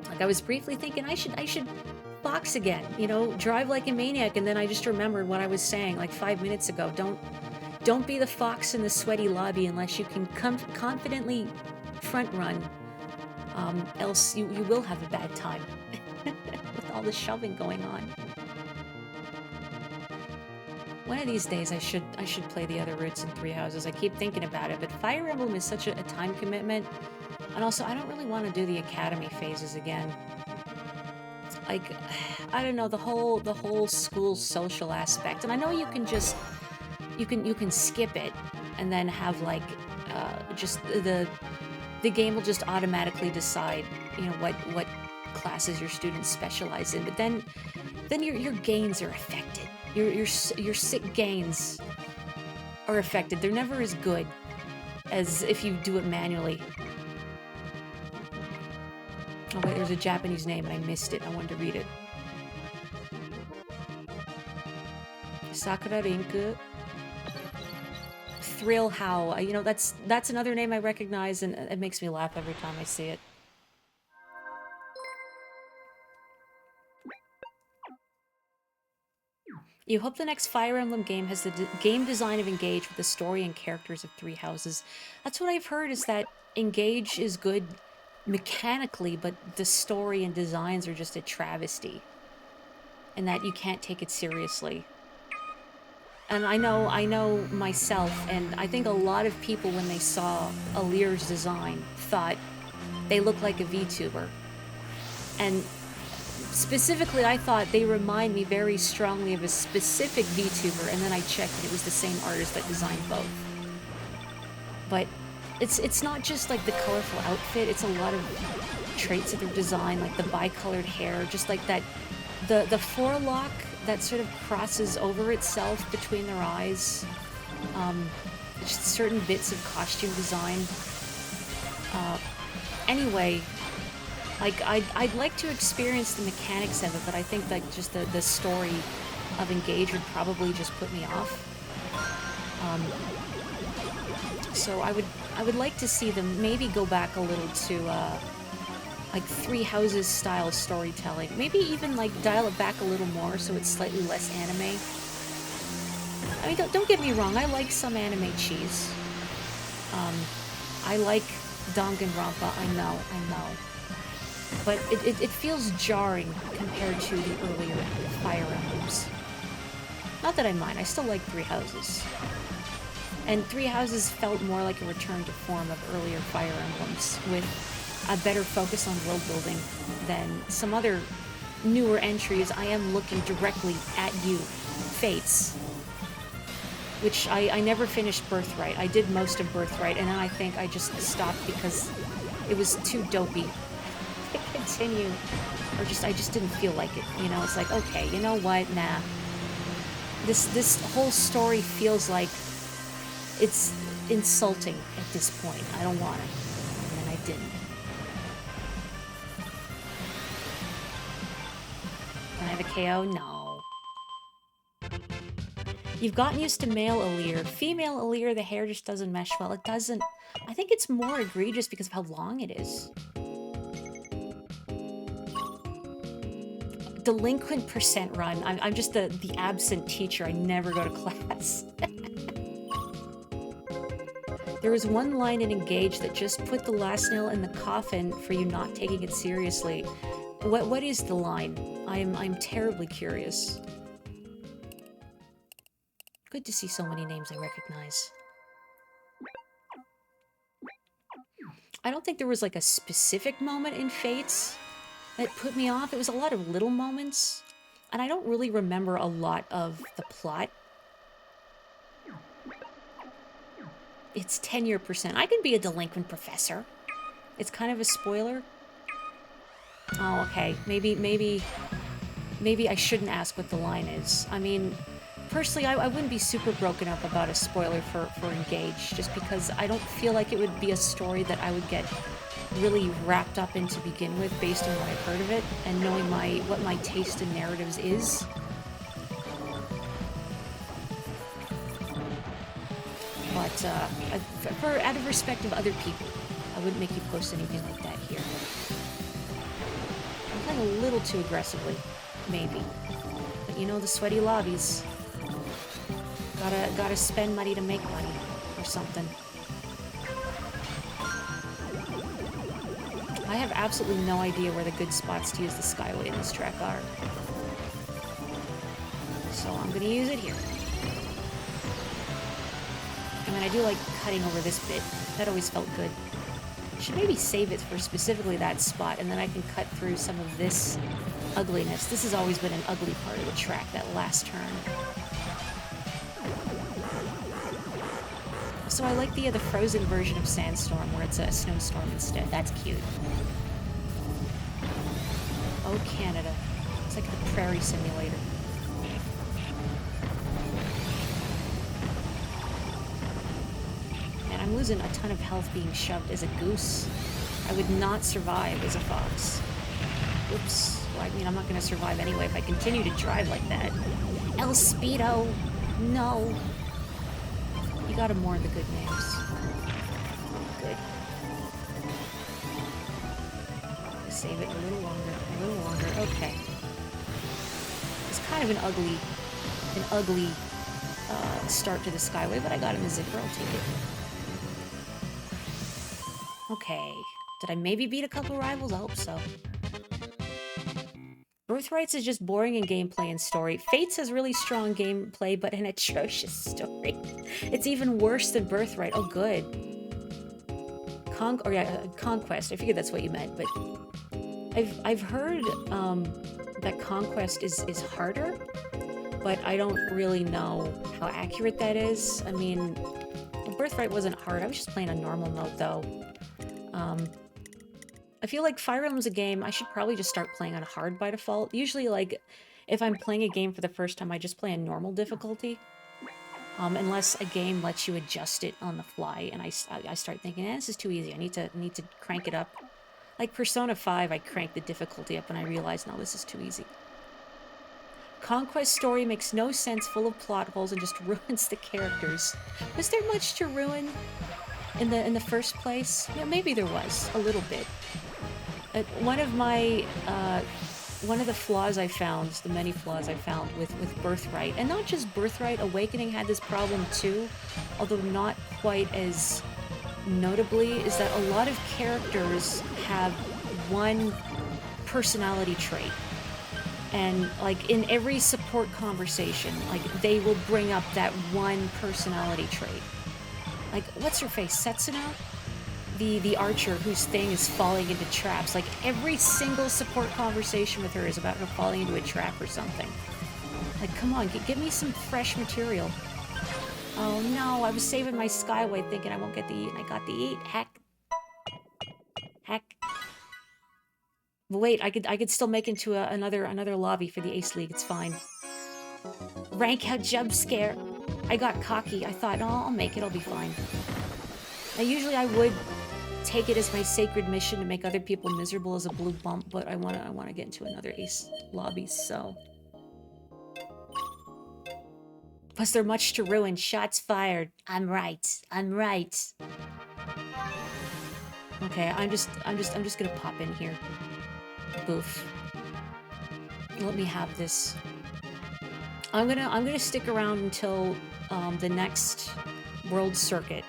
Like, I was briefly thinking I should box again, you know, drive like a maniac, and then I just remembered what I was saying like 5 minutes ago. Don't be the fox in the sweaty lobby unless you can confidently front run, else you will have a bad time with all the shoving going on. One of these days I should play the other routes in Three Houses. I keep thinking about it, but Fire Emblem is such a time commitment, and also I don't really want to do the academy phases again. Like, I don't know, the whole school social aspect, and I know you can just you can skip it and then have like just the game will just automatically decide, you know, what classes your students specialize in, but then your gains are affected. Your sick gains are affected. They're never as good as if you do it manually. Oh wait, there's a Japanese name and I missed it. I wanted to read it. Sakura Rinku. Thrill How. You know, that's another name I recognize, and it makes me laugh every time I see it. You hope the next Fire Emblem game has the game design of Engage with the story and characters of Three Houses. That's what I've heard, is that Engage is good mechanically, but the story and designs are just a travesty. And that you can't take it seriously. And I know myself, and I think a lot of people, when they saw Alir's design, thought they looked like a VTuber. And specifically, I thought they remind me very strongly of a specific VTuber, and then I checked and it was the same artist that designed both. But it's not just like the colorful outfit, it's a lot of traits of their design, like the bi-colored hair, just like that, the forelock that sort of crosses over itself between their eyes, just certain bits of costume design. Anyway, like, I'd like to experience the mechanics of it, but I think that just the story of Engage would probably just put me off. So I would like to see them maybe go back a little to like Three Houses style storytelling. Maybe even like dial it back a little more so it's slightly less anime. I mean, don't get me wrong, I like some anime cheese. I like Danganronpa, I know. But it feels jarring compared to the earlier Fire Emblems. Not that I mind, I still like Three Houses. And Three Houses felt more like a return to form of earlier Fire Emblems, with a better focus on world building than some other newer entries. I am looking directly at you, Fates, which I never finished Birthright. I did most of Birthright, and then I think I just stopped because it was too dopey to continue, or I just didn't feel like it. You know, it's like, okay, you know what? Nah. This whole story feels like it's insulting at this point. I don't want it, and I didn't. Can I have a KO? No. You've gotten used to male Aleer. Female Aleer, the hair just doesn't mesh well. It doesn't. I think it's more egregious because of how long it is. Delinquent percent run. I'm just the absent teacher. I never go to class. There was one line in Engage that just put the last nail in the coffin for you not taking it seriously. What is the line? I'm terribly curious. Good to see so many names I recognize. I don't think there was like a specific moment in Fates that put me off. It was a lot of little moments, and I don't really remember a lot of the plot. It's tenure percent. I can be a delinquent professor. It's kind of a spoiler. Oh, okay. Maybe I shouldn't ask what the line is. I mean, personally, I wouldn't be super broken up about a spoiler for Engage, just because I don't feel like it would be a story that I would get really wrapped up in to begin with based on what I've heard of it, and knowing what my taste in narratives is. But out of respect of other people, I wouldn't make you post anything like that here. I'm playing a little too aggressively, maybe. But you know, the sweaty lobbies. Gotta spend money to make money, or something. I have absolutely no idea where the good spots to use the Skyway in this track are. So I'm gonna use it here. I mean, I do like cutting over this bit. That always felt good. Should maybe save it for specifically that spot, and then I can cut through some of this ugliness. This has always been an ugly part of the track, that last turn. So I like the frozen version of Sandstorm, where it's a snowstorm instead. That's cute. Oh, Canada. It's like the prairie simulator. And I'm losing a ton of health being shoved as a goose. I would not survive as a fox. Oops. Well, I mean, I'm not going to survive anyway if I continue to drive like that. El Speedo! No! You gotta mourn the good names. Good. Save it a little longer. Okay. It's kind of an ugly start to the Skyway, but I got in the zipper. I'll take it. Okay. Did I maybe beat a couple rivals? I hope so. Birthrights is just boring in gameplay and story. Fates has really strong gameplay, but an atrocious story. It's even worse than Birthright. Oh, good. Conquest. I figured that's what you meant, but I've heard that Conquest is harder, but I don't really know how accurate that is. I mean, Birthright wasn't hard. I was just playing on normal mode, though. I feel like Fire Emblem's a game I should probably just start playing on hard by default. Usually, like, if I'm playing a game for the first time, I just play on normal difficulty. Unless a game lets you adjust it on the fly, and I start thinking, this is too easy. I need to crank it up. Like Persona 5, I cranked the difficulty up, and I realized, no, this is too easy. Conquest story makes no sense, full of plot holes, and just ruins the characters. Was there much to ruin in the first place? Yeah, maybe there was a little bit. One of my one of the flaws I found, the many flaws I found with Birthright, and not just Birthright, Awakening had this problem too, although not quite as notably, is that a lot of characters have one personality trait. And like in every support conversation, like they will bring up that one personality trait. Like, what's her face? Setsuno? The archer whose thing is falling into traps. Like every single support conversation with her is about her falling into a trap or something. Like, come on, give me some fresh material. Oh no, I was saving my Skyway thinking I won't get the eat, and I got the eat. Heck. Heck. But wait, I could still make into another lobby for the Ace League. It's fine. Rank out jump scare. I got cocky. I thought, oh, I'll make it. I'll be fine. Now, usually I would take it as my sacred mission to make other people miserable as a blue bump, but I wanna get into another Ace lobby. So. Plus, there's much to ruin. Shots fired. I'm right. I'm right. Okay, I'm just gonna pop in here. Boof. Let me have this. I'm gonna stick around until the next world circuit,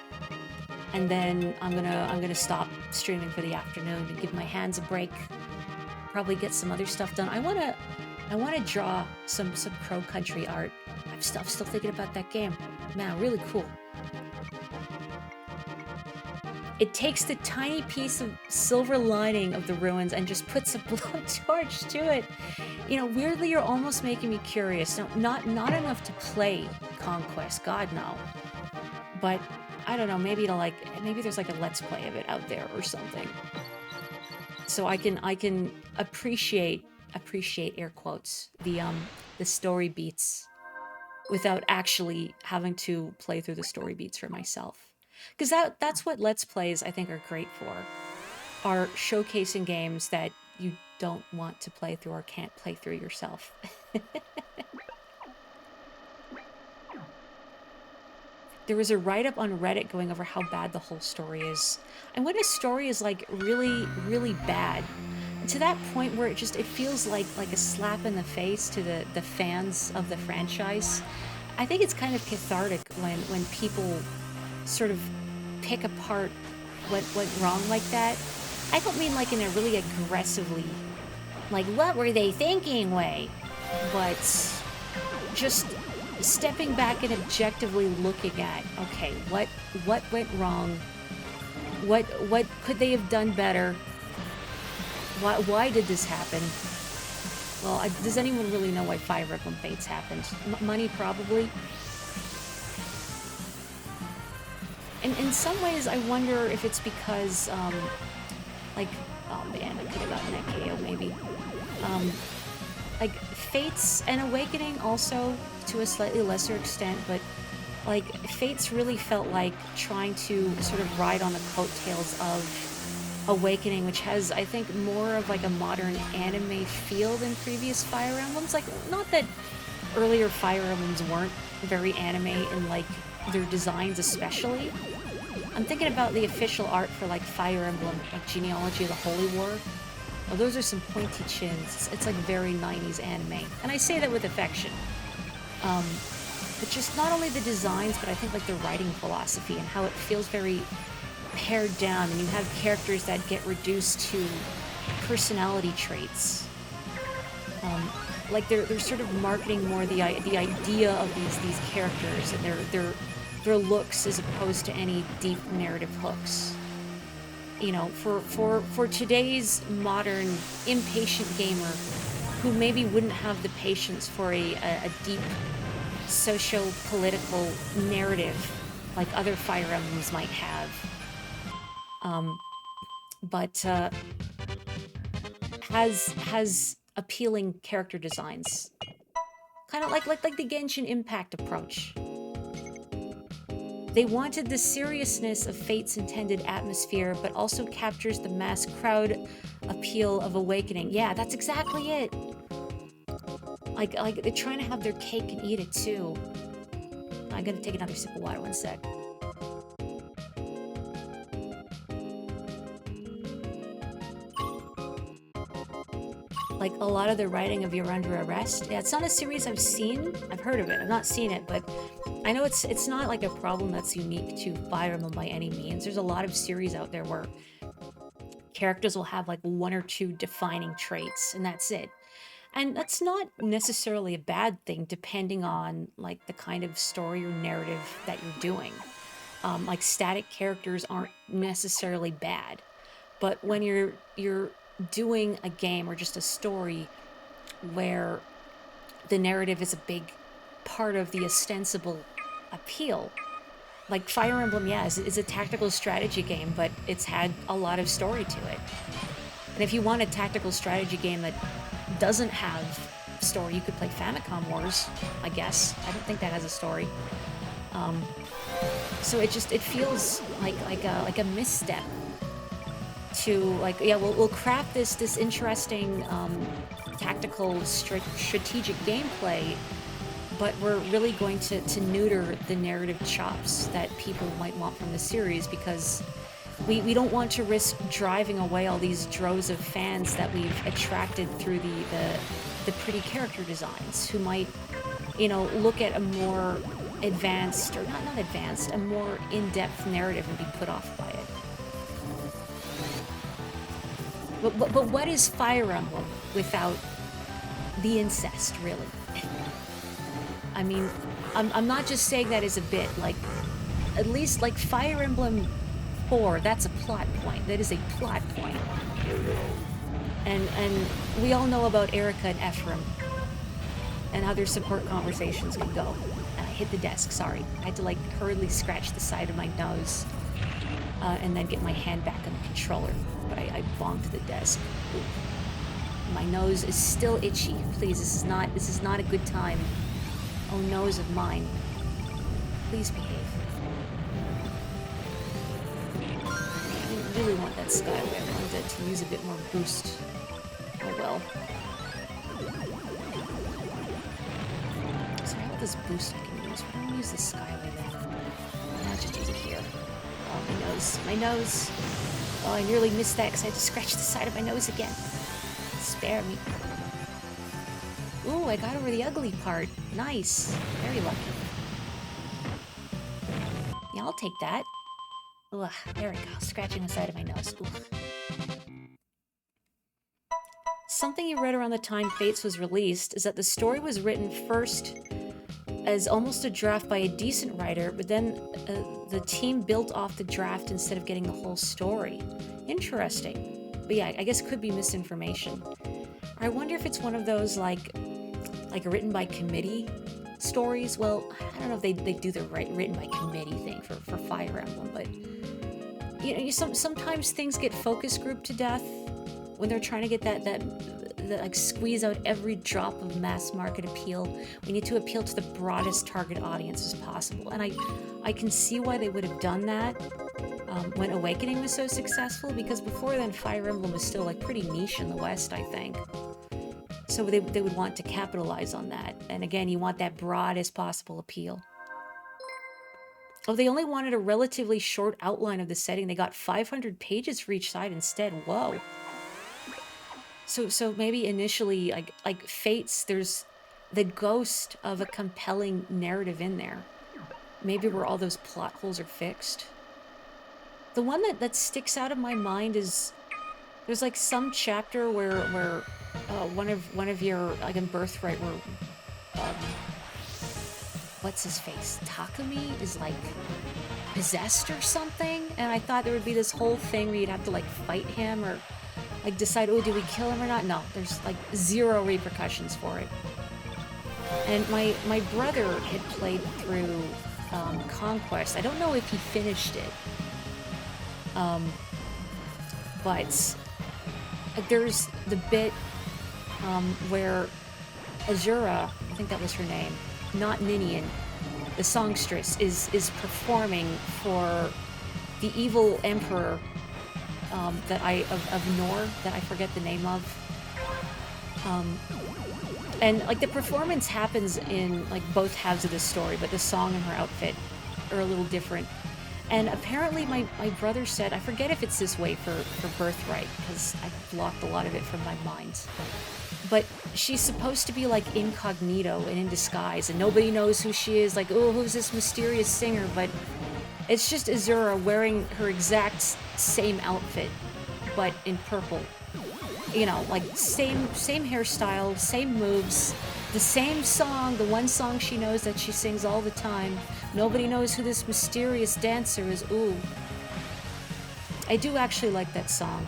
and then I'm gonna stop streaming for the afternoon and give my hands a break. Probably get some other stuff done. I wanna draw some Crow Country art. I'm still thinking about that game. Man, really cool. It takes the tiny piece of silver lining of the ruins and just puts a blowtorch to it. You know, weirdly, you're almost making me curious. No, not enough to play Conquest, God no. But I don't know. Maybe there's like a Let's Play of it out there or something. So I can appreciate air quotes the story beats without actually having to play through the story beats for myself. Because that's what Let's Plays, I think, are great for, are showcasing games that you don't want to play through or can't play through yourself. There was a write-up on Reddit going over how bad the whole story is. And when a story is, like, really, really bad, to that point where it feels like a slap in the face to the fans of the franchise, I think it's kind of cathartic when people sort of pick apart what went wrong like that. I don't mean like in a really aggressively, like, what were they thinking way, but just stepping back and objectively looking at, okay, what went wrong? What could they have done better? Why did this happen? Well, does anyone really know why Fire Emblem Fates happened? Money, probably. And in some ways, I wonder if it's because, like, oh man, I could have gotten that KO maybe. Like, Fates and Awakening also, to a slightly lesser extent, but, like, Fates really felt like trying to sort of ride on the coattails of Awakening, which has, I think, more of, like, a modern anime feel than previous Fire Emblems. Like, not that earlier Fire Emblems weren't very anime in, like, their designs especially. I'm thinking about the official art for like Fire Emblem, like Genealogy of the Holy War. Well, those are some pointy chins. It's like very 90s anime. And I say that with affection. But just not only the designs, but I think like the writing philosophy and how it feels very pared down, and you have characters that get reduced to personality traits. Like they're sort of marketing more the idea of these characters and their looks as opposed to any deep narrative hooks. You know, for today's modern impatient gamer who maybe wouldn't have the patience for a deep socio-political narrative like other Fire Emblems might have, but has appealing character designs, kind of like the Genshin Impact approach. They wanted the seriousness of Fate's intended atmosphere, but also captures the mass crowd appeal of Awakening. Yeah, that's exactly it. Like they're trying to have their cake and eat it too. I'm gonna take another sip of water, one sec. like a lot of the writing of You're Under Arrest. Yeah, it's not a series I've seen. I've heard of it. I've not seen it, but I know it's not like a problem that's unique to Fire Emblem by any means. There's a lot of series out there where characters will have like one or two defining traits, and that's it. And that's not necessarily a bad thing, depending on like the kind of story or narrative that you're doing. Like static characters aren't necessarily bad, but when you're doing a game or just a story where the narrative is a big part of the ostensible appeal, like Fire Emblem, yeah, is a tactical strategy game, but it's had a lot of story to it. And if you want a tactical strategy game that doesn't have story, you could play Famicom Wars, I guess. I don't think that has a story. So it feels like a misstep to like, yeah, we'll craft this interesting tactical strategic gameplay, but we're really going to neuter the narrative chops that people might want from the series, because we don't want to risk driving away all these droves of fans that we've attracted through the pretty character designs, who might, look at a more advanced, or not advanced, a more in-depth narrative and be put off by it. But what is Fire Emblem without the incest, really? I mean, I'm not just saying that as a bit, like, at least like Fire Emblem 4, that's a plot point. That is a plot point. And we all know about Erica and Ephraim and how their support conversations can go. And I hit the desk, sorry. I had to like hurriedly scratch the side of my nose and then get my hand back on the controller. But I bonked the desk. Ooh. My nose is still itchy. Please, this is not a good time. Oh, nose of mine. Please behave. I really want that Skyway. I wanted to use a bit more boost. Oh well. So I have this boost I can use. Why don't I use the Skyway then? I'll just use it here. Oh, my nose. My nose. Oh, I nearly missed that because I had to scratch the side of my nose again. Spare me. Ooh, I got over the ugly part. Nice. Very lucky. Yeah, I'll take that. Ugh, there we go. Scratching the side of my nose. Ooh. Something you read around the time Fates was released is that the story was written first as almost a draft by a decent writer, but then the team built off the draft instead of getting the whole story. Interesting. But yeah, I guess it could be misinformation. I wonder if it's one of those like written by committee stories. Well, I don't know if they do the written by committee thing for Fire Emblem, but sometimes things get focus grouped to death when they're trying to get that like squeeze out every drop of mass market appeal. We need to appeal to the broadest target audience as possible, and I can see why they would have done that when Awakening was so successful, because before then Fire Emblem was still like pretty niche in the West, I think. So they would want to capitalize on that. And again, you want that broadest possible appeal. Oh, they only wanted a relatively short outline of the setting. They got 500 pages for each side instead. Whoa. So maybe initially, like Fates, there's the ghost of a compelling narrative in there. Maybe where all those plot holes are fixed. The one that sticks out of my mind is there's like some chapter where one of your, like in Birthright, where what's his face, Takumi is like possessed or something, and I thought there would be this whole thing where you'd have to like fight him or like decide, oh, do we kill him or not? No, there's like zero repercussions for it. And my brother had played through Conquest. I don't know if he finished it, but there's the bit where Azura, I think that was her name, not Ninian, the songstress, is performing for the evil emperor of Nor, that I forget the name of. And like the performance happens in like both halves of the story, but the song and her outfit are a little different. And apparently my brother said, I forget if it's this way for Birthright, because I blocked a lot of it from my mind. but she's supposed to be like incognito and in disguise, and nobody knows who she is. Like, oh, who's this mysterious singer? But it's just Azura wearing her exact same outfit, but in purple. You know, like same hairstyle, same moves, the same song, the one song she knows that she sings all the time. Nobody knows who this mysterious dancer is. Ooh. I do actually like that song.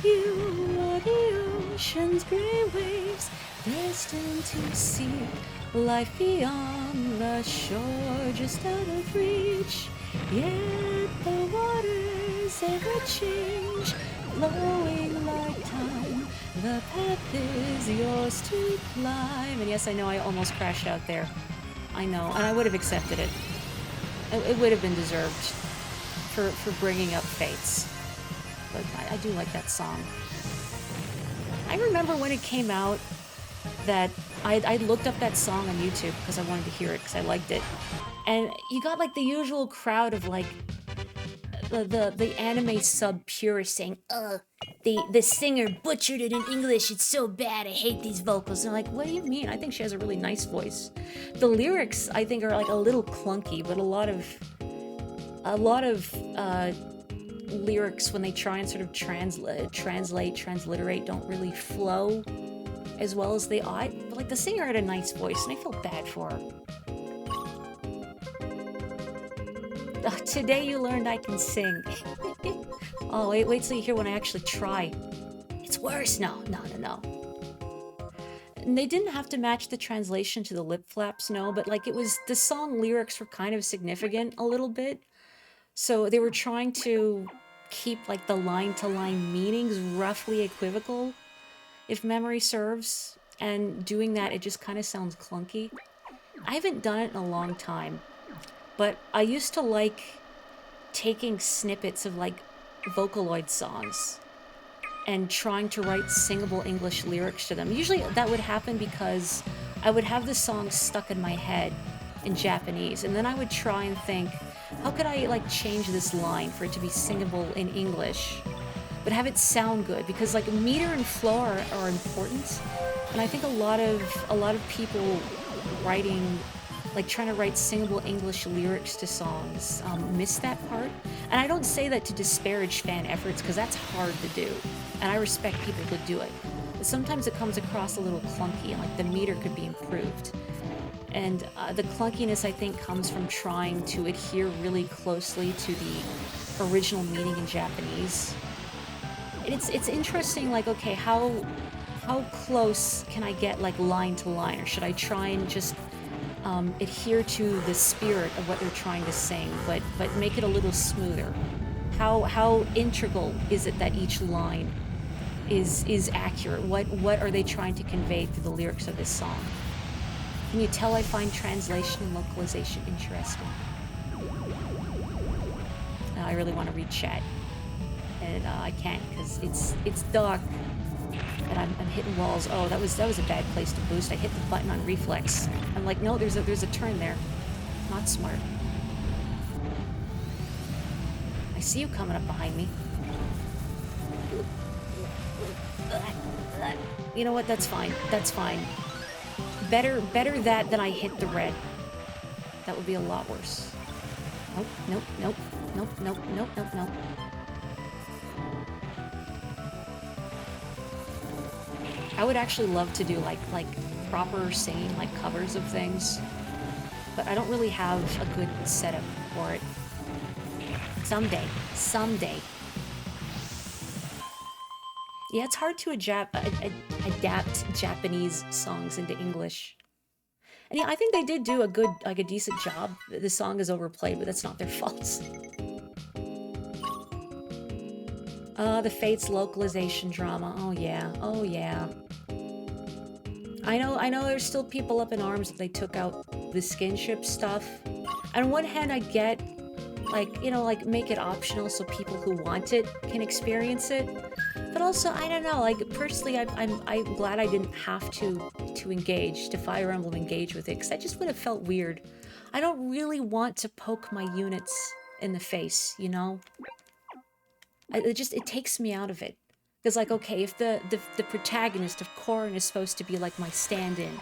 You are the ocean's gray waves, destined to see life beyond the shore, just out of reach. Yet the waters ever change, flowing like time. The path is yours to climb. And yes, I know I almost crashed out there. I know, and I would have accepted it. It would have been deserved for bringing up Fates. But I do like that song. I remember when it came out that I looked up that song on YouTube because I wanted to hear it because I liked it. And you got like the usual crowd of like the anime sub purists saying, the singer butchered it in English, it's so bad, I hate these vocals. And I'm like, what do you mean? I think she has a really nice voice. The lyrics I think are like a little clunky, but a lot of lyrics when they try and sort of transliterate don't really flow as well as they ought. But like the singer had a nice voice and I felt bad for her. Today you learned I can sing. Oh, wait till you hear when I actually try. It's worse. No. And they didn't have to match the translation to the lip flaps, no, but like it was, the song lyrics were kind of significant a little bit. So they were trying to keep like the line-to-line meanings roughly equivocal, if memory serves. And doing that, it just kind of sounds clunky. I haven't done it in a long time. But I used to like taking snippets of like Vocaloid songs and trying to write singable English lyrics to them. Usually that would happen because I would have the song stuck in my head in Japanese, and then I would try and think, how could I like change this line for it to be singable in English, but have it sound good? Because like meter and flow are important, and I think a lot of people writing, like trying to write singable English lyrics to songs, miss that part. And I don't say that to disparage fan efforts, because that's hard to do, and I respect people who do it. But sometimes it comes across a little clunky, and like the meter could be improved. And the clunkiness, I think, comes from trying to adhere really closely to the original meaning in Japanese. And it's interesting, like, okay, how close can I get, like, line to line? Or should I try and just adhere to the spirit of what they're trying to sing, but make it a little smoother? How integral is it that each line is accurate? What are they trying to convey through the lyrics of this song? Can you tell I find translation and localization interesting? I really want to read chat, and I can't because it's dark, and I'm hitting walls. Oh, that was a bad place to boost. I hit the button on reflex. I'm like, no, there's a turn there. Not smart. I see you coming up behind me. You know what? That's fine. That's fine. Better that than I hit the red. That would be a lot worse. Nope. I would actually love to do like proper singing, like covers of things, but I don't really have a good setup for it. Someday. Yeah, it's hard to adapt Japanese songs into English. And yeah, I think they did do a decent job. The song is overplayed, but that's not their fault. The Fates localization drama. Oh yeah. I know there's still people up in arms that they took out the skinship stuff. On one hand, I get, like, you know, like, make it optional so people who want it can experience it. But also, I don't know, like, personally, I'm glad I didn't have to engage, to Fire Emblem engage with it, because that just would have felt weird. I don't really want to poke my units in the face, you know? It takes me out of it. Because, like, okay, if the protagonist of Korn is supposed to be like my stand-in,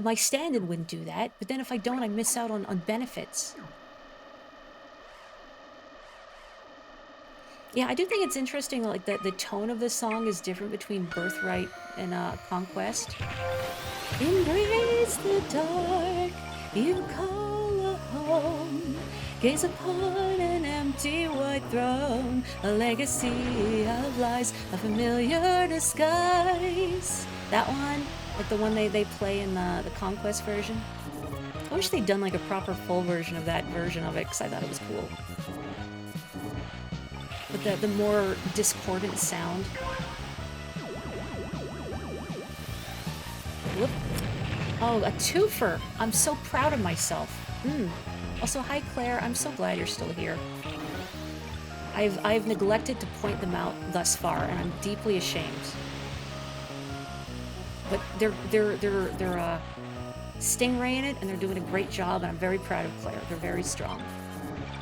my stand-in wouldn't do that. But then if I don't, I miss out on benefits. Yeah, I do think it's interesting, like, that the tone of the song is different between Birthright and Conquest. Embrace the dark, you call a home. Gaze upon an empty white throne, a legacy of lies, a familiar disguise. That one, like the one they play in the Conquest version. I wish they'd done like a proper full version of that version of it, because I thought it was cool. But the more discordant sound. Whoop. Oh, a twofer! I'm so proud of myself. Also, hi Claire, I'm so glad you're still here. I've neglected to point them out thus far, and I'm deeply ashamed. But they're stingraying it, and they're doing a great job, and I'm very proud of Claire. They're very strong.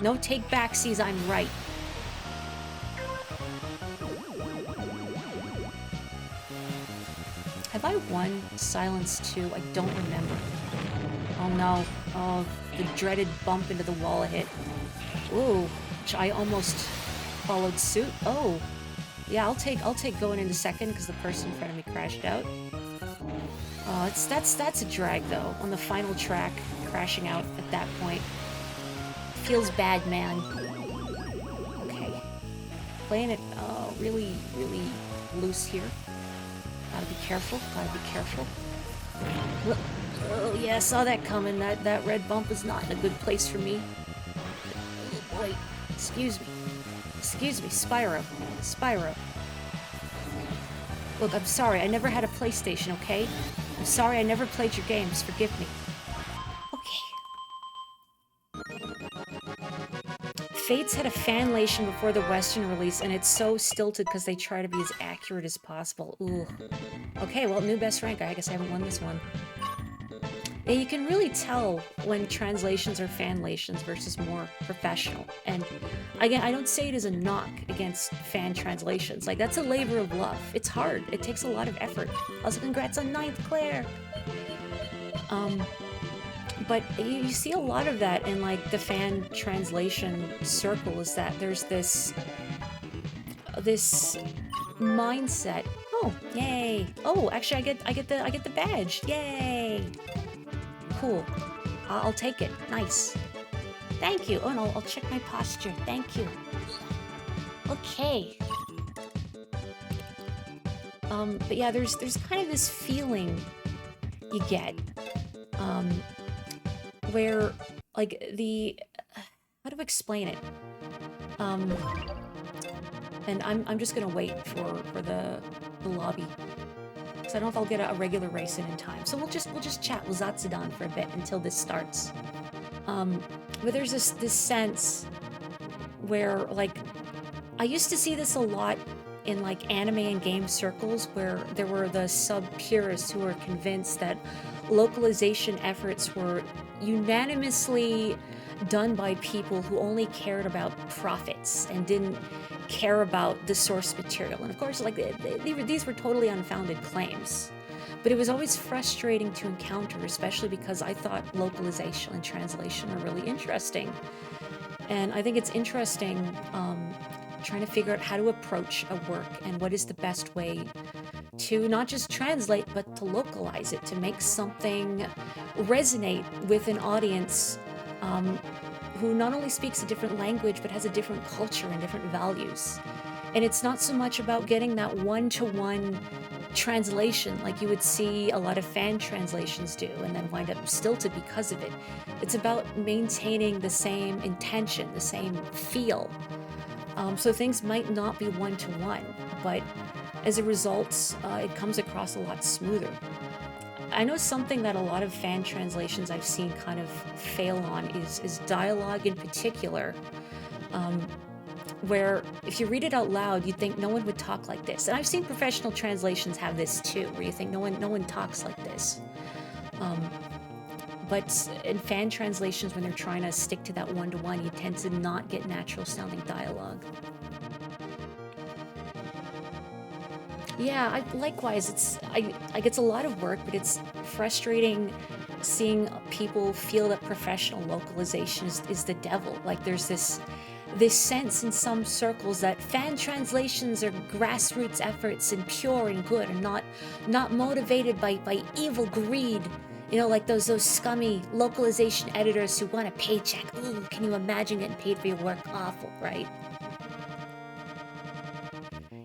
No take backsies, I'm right. Have I won Silence 2? I don't remember. Oh no. Oh, the dreaded bump into the wall hit. Ooh, which I almost followed suit. Oh. Yeah, I'll take going into second because the person in front of me crashed out. Oh, that's a drag though. On the final track, crashing out at that point. Feels bad, man. Okay. Playing it really, really loose here. Gotta be careful, gotta be careful. Oh yeah, I saw that coming. That red bump is not in a good place for me. Oh boy, excuse me. Excuse me, Spyro. Spyro. Look, I'm sorry, I never had a PlayStation, okay? I'm sorry I never played your games, forgive me. Fates had a fanlation before the Western release, and it's so stilted because they try to be as accurate as possible. Ooh. Okay, well, new best rank. I guess I haven't won this one. Yeah, you can really tell when translations are fanlations versus more professional. And again, I don't say it as a knock against fan translations. Like, that's a labor of love. It's hard. It takes a lot of effort. Also, congrats on 9th, Claire! But you see a lot of that in, like, the fan translation circle, is that there's this mindset. Oh, yay! Oh, actually, I get the badge. Yay! Cool. I'll take it. Nice. Thank you. Oh, and I'll check my posture. Thank you. Okay. But yeah, there's kind of this feeling you get, where, like, how to explain it? And I'm just gonna wait for the lobby, because I don't know if I'll get a regular race in time. So we'll just chat with Zatsudan for a bit until this starts. But there's this sense where, like, I used to see this a lot in, like, anime and game circles, where there were the sub-purists who were convinced that localization efforts were unanimously done by people who only cared about profits and didn't care about the source material. And of course, like, these were totally unfounded claims. But it was always frustrating to encounter, especially because I thought localization and translation are really interesting. And I think it's interesting trying to figure out how to approach a work and what is the best way to not just translate, but to localize it, to make something resonate with an audience who not only speaks a different language, but has a different culture and different values. And it's not so much about getting that one-to-one translation like you would see a lot of fan translations do and then wind up stilted because of it. It's about maintaining the same intention, the same feel. So things might not be one-to-one, but as a result, it comes across a lot smoother. I know something that a lot of fan translations I've seen kind of fail on is dialogue in particular, where if you read it out loud, you'd think no one would talk like this. And I've seen professional translations have this too, where you think no one talks like this. But in fan translations, when they're trying to stick to that one-to-one, you tend to not get natural-sounding dialogue. Yeah, likewise. It's a lot of work, but it's frustrating seeing people feel that professional localization is the devil. Like there's this sense in some circles that fan translations are grassroots efforts and pure and good and not motivated by evil greed. You know, like those scummy localization editors who want a paycheck. Ooh, can you imagine getting paid for your work? Awful, right?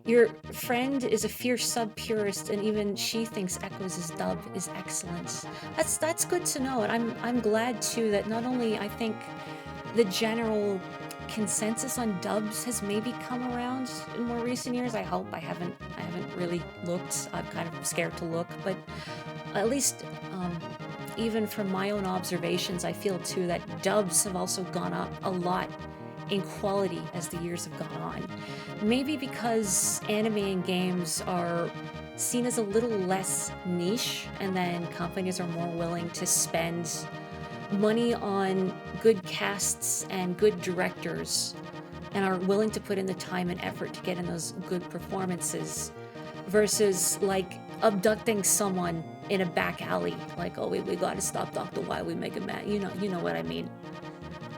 Your friend is a fierce sub-purist, and even she thinks Echoes' dub is excellent. That's good to know, and I'm glad too that not only I think the general consensus on dubs has maybe come around in more recent years. I hope. I haven't really looked. I'm kind of scared to look, but at least even from my own observations, I feel too that dubs have also gone up a lot in quality as the years have gone on. Maybe because anime and games are seen as a little less niche, and then companies are more willing to spend money on good casts and good directors, and are willing to put in the time and effort to get in those good performances, versus like abducting someone in a back alley, like, oh, we gotta stop Dr. Why we make him mad. You know what I mean.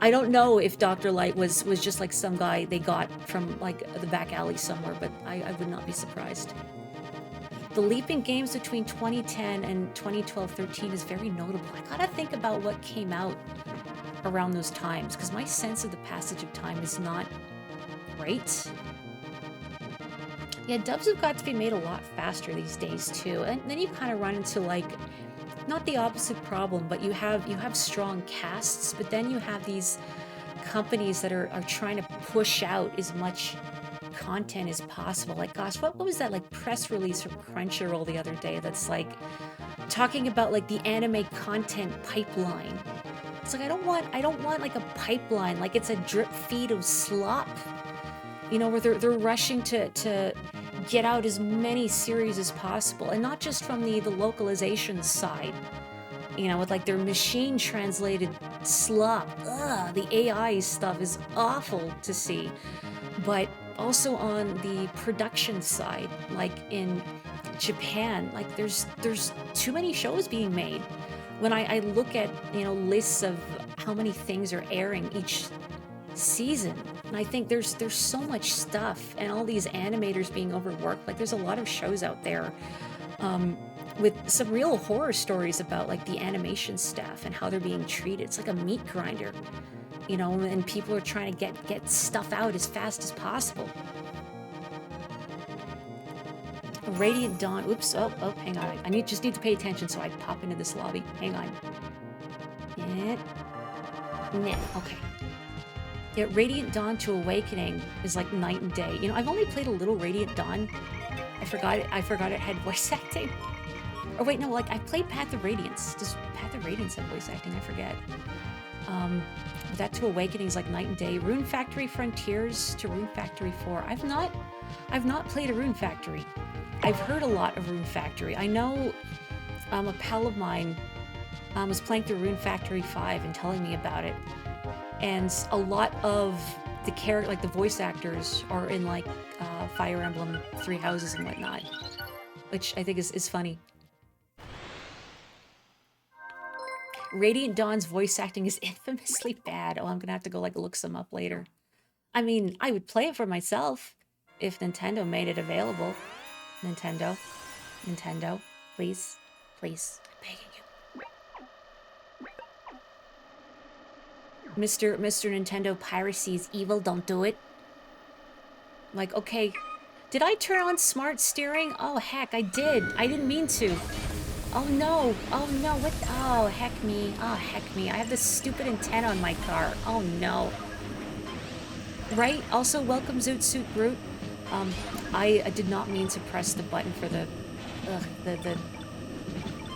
I don't know if Dr. Light was just like some guy they got from like the back alley somewhere, but I would not be surprised. The leap in games between 2010 and 2012-13 is very notable. I gotta think about what came out around those times, because my sense of the passage of time is not great. Yeah, dubs have got to be made a lot faster these days too, and then you kind of run into like, not the opposite problem, but you have strong casts, but then you have these companies that are trying to push out as much content as possible. Like, gosh, what was that like press release from Crunchyroll the other day that's like talking about like the anime content pipeline? It's like I don't want like a pipeline, like it's a drip feed of slop. You know, where they're rushing to get out as many series as possible, and not just from the localization side, you know, with like their machine translated slop. Ugh, the AI stuff is awful to see, but also on the production side, like in Japan, like there's too many shows being made. When I look at, you know, lists of how many things are airing each season, and I think there's so much stuff, and all these animators being overworked. Like there's a lot of shows out there with some real horror stories about like the animation staff and how they're being treated. It's like a meat grinder, you know, and people are trying to get stuff out as fast as possible. Radiant Dawn. Oops. Oh, hang on. I just need to pay attention so I pop into this lobby. Hang on. Yeah. Okay. Yeah, Radiant Dawn to Awakening is like night and day. You know, I've only played a little Radiant Dawn. I forgot it had voice acting. Or wait, no, like I played Path of Radiance. Does Path of Radiance have voice acting? I forget. That to Awakening is like night and day. Rune Factory Frontiers to Rune Factory 4. I've not played a Rune Factory. I've heard a lot of Rune Factory. I know a pal of mine was playing through Rune Factory 5 and telling me about it. And a lot of the character, like the voice actors, are in like Fire Emblem, Three Houses and whatnot, which I think is funny. Radiant Dawn's voice acting is infamously bad. Oh, I'm gonna have to go like look some up later. I mean, I would play it for myself if Nintendo made it available. Nintendo, please, please, I'm begging you. Mr. Nintendo, piracy is evil, don't do it. Like, okay, did I turn on smart steering? Oh heck, I did. I didn't mean to. Oh no, what? Oh heck me, I have this stupid antenna on my car. Oh no. Right, also welcome Zoot Suit Brute. I did not mean to press the button for the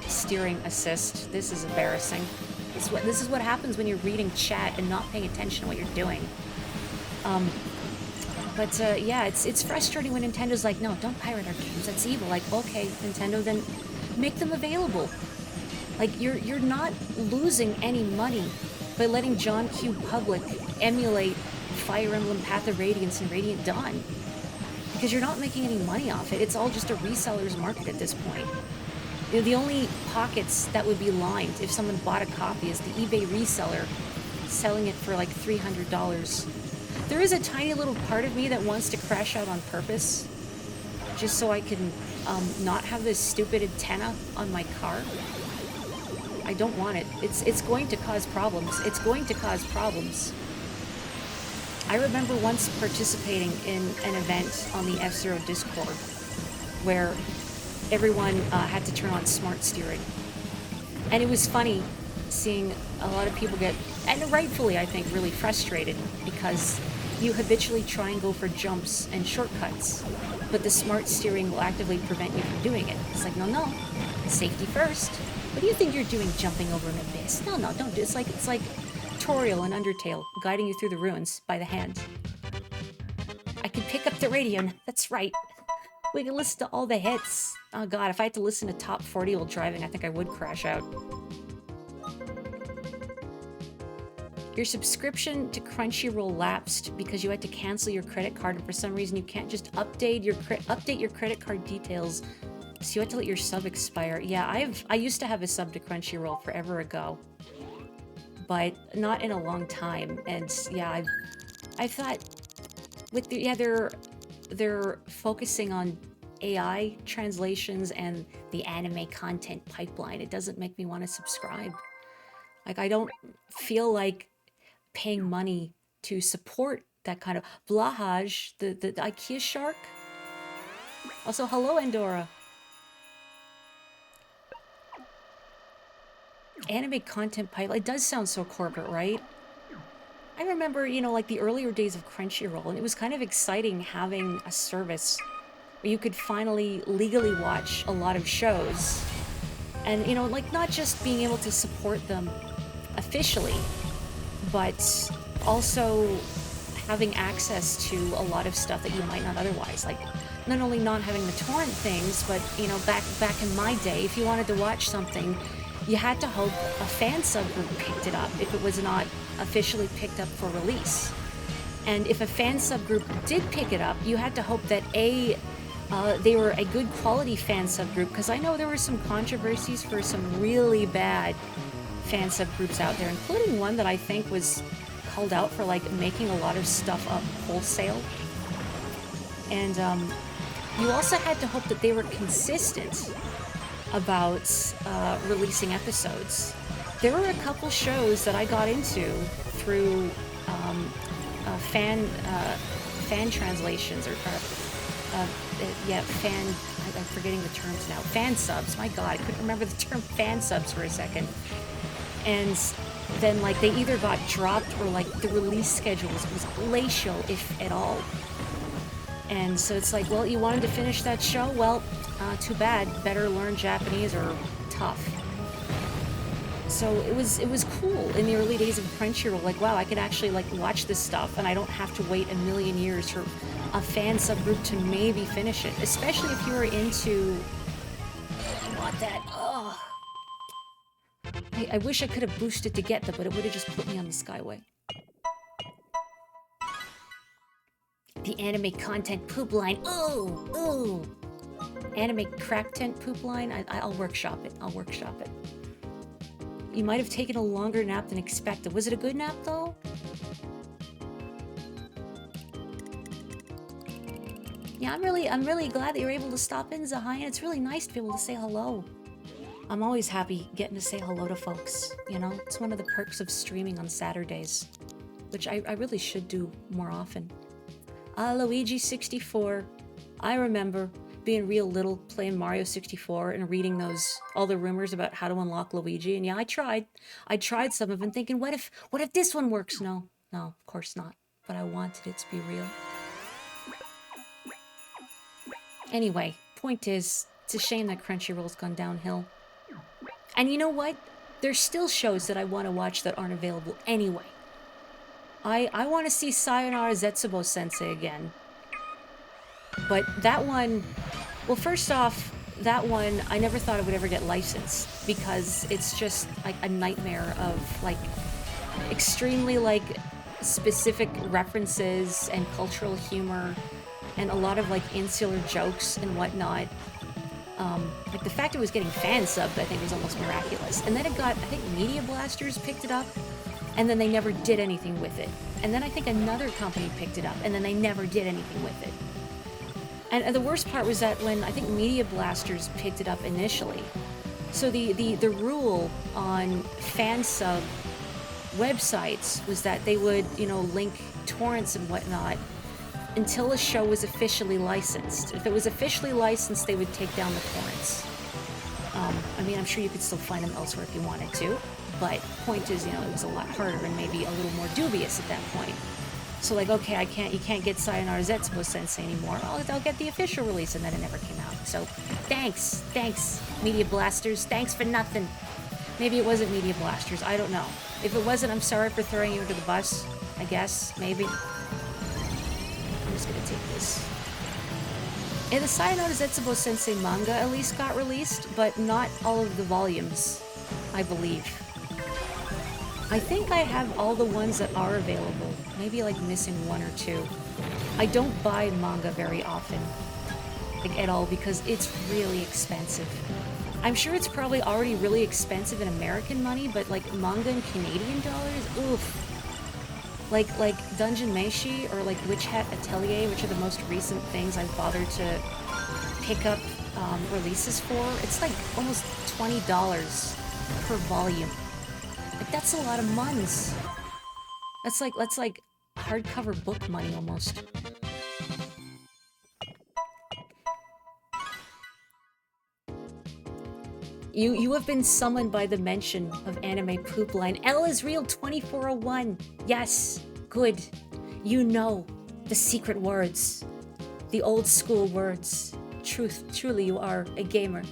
steering assist. This is embarrassing. This is what happens when you're reading chat and not paying attention to what you're doing. Yeah, it's frustrating when Nintendo's like, no, don't pirate our games. That's evil. Like, okay, Nintendo, then make them available. Like, you're not losing any money by letting John Q. Public emulate Fire Emblem Path of Radiance and Radiant Dawn. because you're not making any money off it. It's all just a reseller's market at this point. You know, the only pockets that would be lined if someone bought a copy is the eBay reseller selling it for like $300. There is a tiny little part of me that wants to crash out on purpose just so I can not have this stupid antenna on my car. I don't want it. It's going to cause problems. It's going to cause problems. I remember once participating in an event on the F-Zero Discord where everyone had to turn on smart steering. And it was funny seeing a lot of people get, and rightfully I think, really frustrated because you habitually try and go for jumps and shortcuts, but the smart steering will actively prevent you from doing it. It's like, no, safety first. What do you think you're doing jumping over an abyss? No, don't do it. It's like Toriel and Undertale guiding you through the ruins by the hand. I can pick up the radio. That's right. We can listen to all the hits. Oh god, if I had to listen to top 40 while driving, I think I would crash out. Your subscription to Crunchyroll lapsed because you had to cancel your credit card, and for some reason you can't just update your credit card details, so you had to let your sub expire. Yeah, I used to have a sub to Crunchyroll forever ago, but not in a long time. And yeah, I thought with the, yeah, they're focusing on AI translations and the anime content pipeline. It doesn't make me want to subscribe. Like, I don't feel like paying money to support that kind of Blahaj, the IKEA shark. Also, hello, Andorra. Anime content pipeline. It does sound so corporate, right? I remember, you know, like the earlier days of Crunchyroll, and it was kind of exciting having a service where you could finally legally watch a lot of shows. And, you know, like not just being able to support them officially, but also having access to a lot of stuff that you might not otherwise. Like, not only not having the torrent things, but, you know, back in my day, if you wanted to watch something, you had to hope a fan subgroup picked it up if it was not officially picked up for release. And if a fan subgroup did pick it up, you had to hope that they were a good quality fan subgroup, because I know there were some controversies for some really bad fan subgroups out there, including one that I think was called out for like making a lot of stuff up wholesale. And you also had to hope that they were consistent about releasing episodes. There were a couple shows that I got into through fan translations I'm forgetting the terms now. Fan subs. My God, I couldn't remember the term fan subs for a second. And then like they either got dropped or like the release schedule was glacial, if at all. And so it's like, well, you wanted to finish that show? Well, too bad. Better learn Japanese or tough. So it was cool in the early days of Crunchyroll. Like, wow, I could actually like watch this stuff, and I don't have to wait a million years for a fan subgroup to maybe finish it. Especially if you were into. I want that. Ugh. I wish I could have boosted to get that, but it would have just put me on the Skyway. The anime content poop line. Ooh. Anime crack tent poop line. I'll workshop it. You might have taken a longer nap than expected. Was it a good nap though? Yeah, I'm really glad that you're able to stop in, Zahayan. It's really nice to be able to say hello. I'm always happy getting to say hello to folks, you know? It's one of the perks of streaming on Saturdays, which I really should do more often. Luigi 64. I remember being real little, playing Mario 64 and reading all the rumors about how to unlock Luigi. And yeah, I tried some of them, thinking, what if this one works? No, of course not. But I wanted it to be real. Anyway, point is, it's a shame that Crunchyroll's gone downhill. And you know what? There's still shows that I want to watch that aren't available anyway. I want to see Sayonara Zetsubo Sensei again. But that one, well, first off, that one, I never thought it would ever get licensed, because it's just like a nightmare of like extremely like specific references and cultural humor and a lot of like insular jokes and whatnot. Like the fact it was getting fan subbed, I think was almost miraculous. And then it got, I think Media Blasters picked it up, and then they never did anything with it. And then I think another company picked it up, and then they never did anything with it. And the worst part was that when I think Media Blasters picked it up initially, so the rule on fan sub websites was that they would, you know, link torrents and whatnot until a show was officially licensed. If it was officially licensed, they would take down the torrents. I mean, I'm sure you could still find them elsewhere if you wanted to, but point is, you know, it was a lot harder and maybe a little more dubious at that point. So like, okay, you can't get Sayonara Zetsubo Sensei anymore. I'll get the official release, and then it never came out. So thanks, Media Blasters, thanks for nothing. Maybe it wasn't Media Blasters, I don't know. If it wasn't, I'm sorry for throwing you under the bus, I guess, maybe. I'm just gonna take this. And the Sayonara Zetsubo Sensei manga at least got released, but not all of the volumes, I believe. I think I have all the ones that are available, maybe like missing one or two. I don't buy manga very often, like at all, because it's really expensive. I'm sure it's probably already really expensive in American money, but like manga in Canadian dollars, oof. Like Dungeon Meshi or like Witch Hat Atelier, which are the most recent things I've bothered to pick up releases for, it's like almost $20 per volume. Like that's a lot of muns. That's like hardcover book money almost. You have been summoned by the mention of anime poop line. L is real 2401. Yes, good. You know the secret words, the old school words. Truly you are a gamer.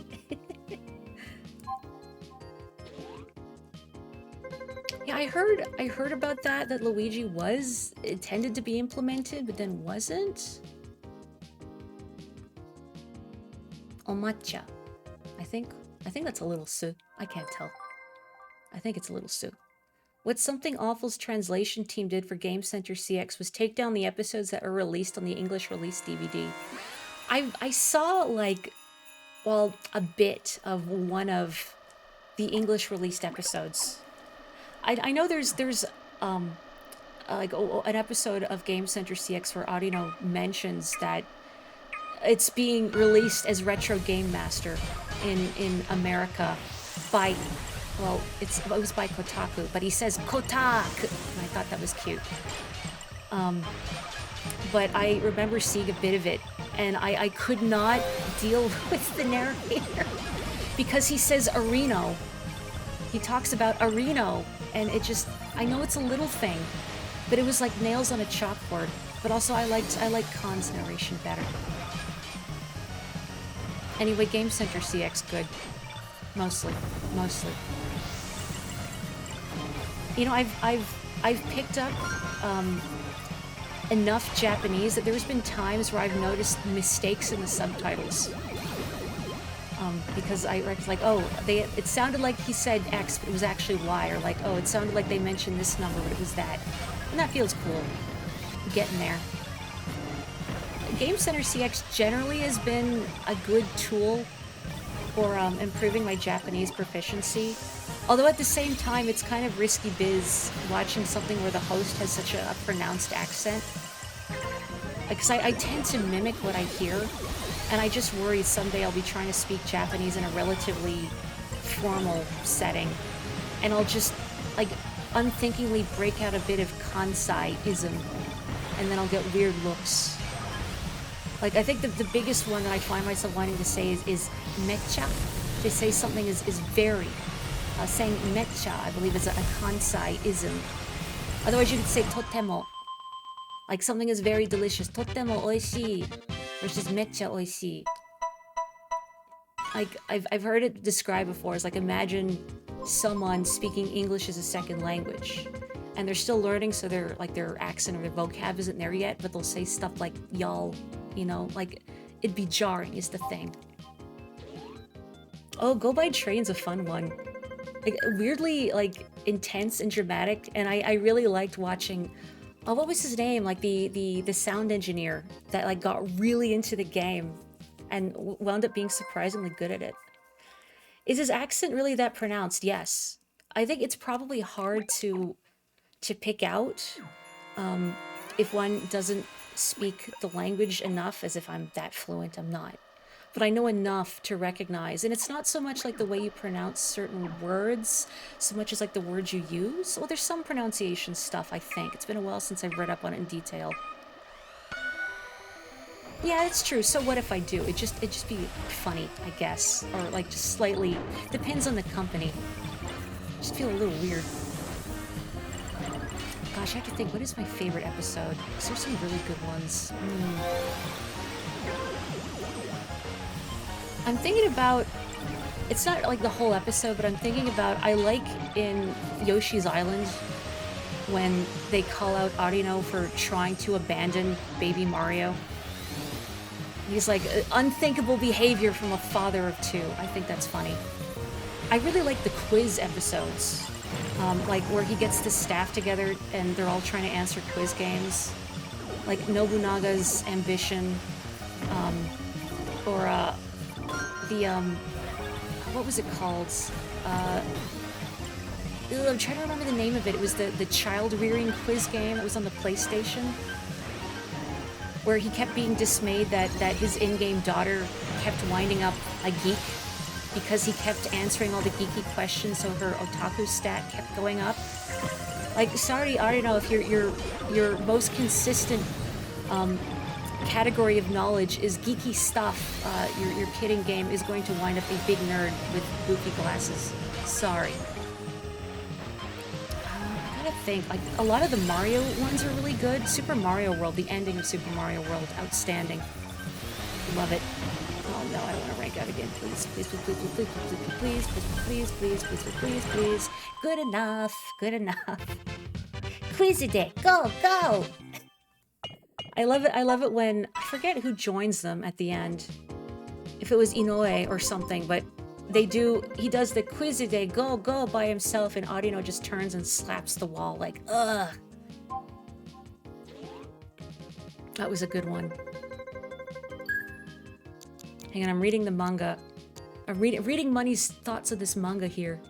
Yeah, I heard about that Luigi was intended to be implemented, but then wasn't. Omacha. I think that's a little su. I can't tell. I think it's a little su. What Something Awful's translation team did for Game Center CX was take down the episodes that were released on the English release DVD. I saw like, well, a bit of one of the English released episodes. I know there's like an episode of Game Center CX where Audino mentions that it's being released as Retro Game Master in America by, well, it was by Kotaku, but he says Kotaku, and I thought that was cute. But I remember seeing a bit of it, and I could not deal with the narrator because he says Areno. He talks about Areno, and it just, I know it's a little thing, but it was like nails on a chalkboard. But also I like Khan's narration better. Anyway, Game Center CX good. Mostly. You know, I've picked up enough Japanese that there's been times where I've noticed mistakes in the subtitles. Because I reckon, like, oh, it sounded like he said X, but it was actually Y, or like, oh, it sounded like they mentioned this number, but it was that. And that feels cool. Getting there. Game Center CX generally has been a good tool for improving my Japanese proficiency. Although at the same time, it's kind of risky biz watching something where the host has such a pronounced accent. Because I tend to mimic what I hear, and I just worry someday I'll be trying to speak Japanese in a relatively formal setting, and I'll just, like, unthinkingly break out a bit of Kansai-ism, and then I'll get weird looks. Like, I think the biggest one that I find myself wanting to say is mecha. To say something is very. Saying mecha, I believe, is a Kansai-ism. Otherwise, you could say totemo. Like, something is very delicious. Totemo oishii versus mecha oishii. Like, I've heard it described before as, like, imagine someone speaking English as a second language. And they're still learning, so their accent or their vocab isn't there yet, but they'll say stuff like y'all, you know, like, it'd be jarring is the thing. Oh, Go by Train's a fun one. Like, weirdly, like, intense and dramatic, and I really liked watching Oh, what was his name? Like the sound engineer that like got really into the game and wound up being surprisingly good at it. Is his accent really that pronounced? Yes. I think it's probably hard to pick out if one doesn't speak the language enough, as if I'm that fluent, I'm not. But I know enough to recognize, and it's not so much like the way you pronounce certain words, so much as like the words you use. Well, there's some pronunciation stuff, I think. It's been a while since I've read up on it in detail. Yeah, it's true. So what if I do? It just be funny, I guess, or like just slightly depends on the company. Just feel a little weird. Gosh, I have to think. What is my favorite episode? 'Cause there's some really good ones. I'm thinking about. It's not like the whole episode, but I'm thinking about. I like in Yoshi's Island when they call out Arino for trying to abandon baby Mario. He's like unthinkable behavior from a father of two. I think that's funny. I really like the quiz episodes, like where he gets the staff together and they're all trying to answer quiz games, like Nobunaga's ambition, or the what was it called? I'm trying to remember the name of it. It was the child rearing quiz game. It was on the PlayStation, where he kept being dismayed that his in-game daughter kept winding up a geek because he kept answering all the geeky questions, so her otaku stat kept going up. Like, sorry, I don't know if your most consistent category of knowledge is geeky stuff. Your kid in game is going to wind up a big nerd with goofy glasses. Sorry. I gotta think. Like, a lot of the Mario ones are really good. Super Mario World, the ending of Super Mario World, outstanding. Love it. Oh no, I don't want to rank out again. Please, please, please, please, please, please, please, please, please, please, please, please, please. Good enough. Good enough. Quiz a day. Go, go. I love it. I love it when I forget who joins them at the end. If it was Inoue or something, but he does the quiz a day, go, go by himself, and Audino just turns and slaps the wall like, ugh. That was a good one. Hang on, I'm reading the manga. I'm reading Money's thoughts of this manga here.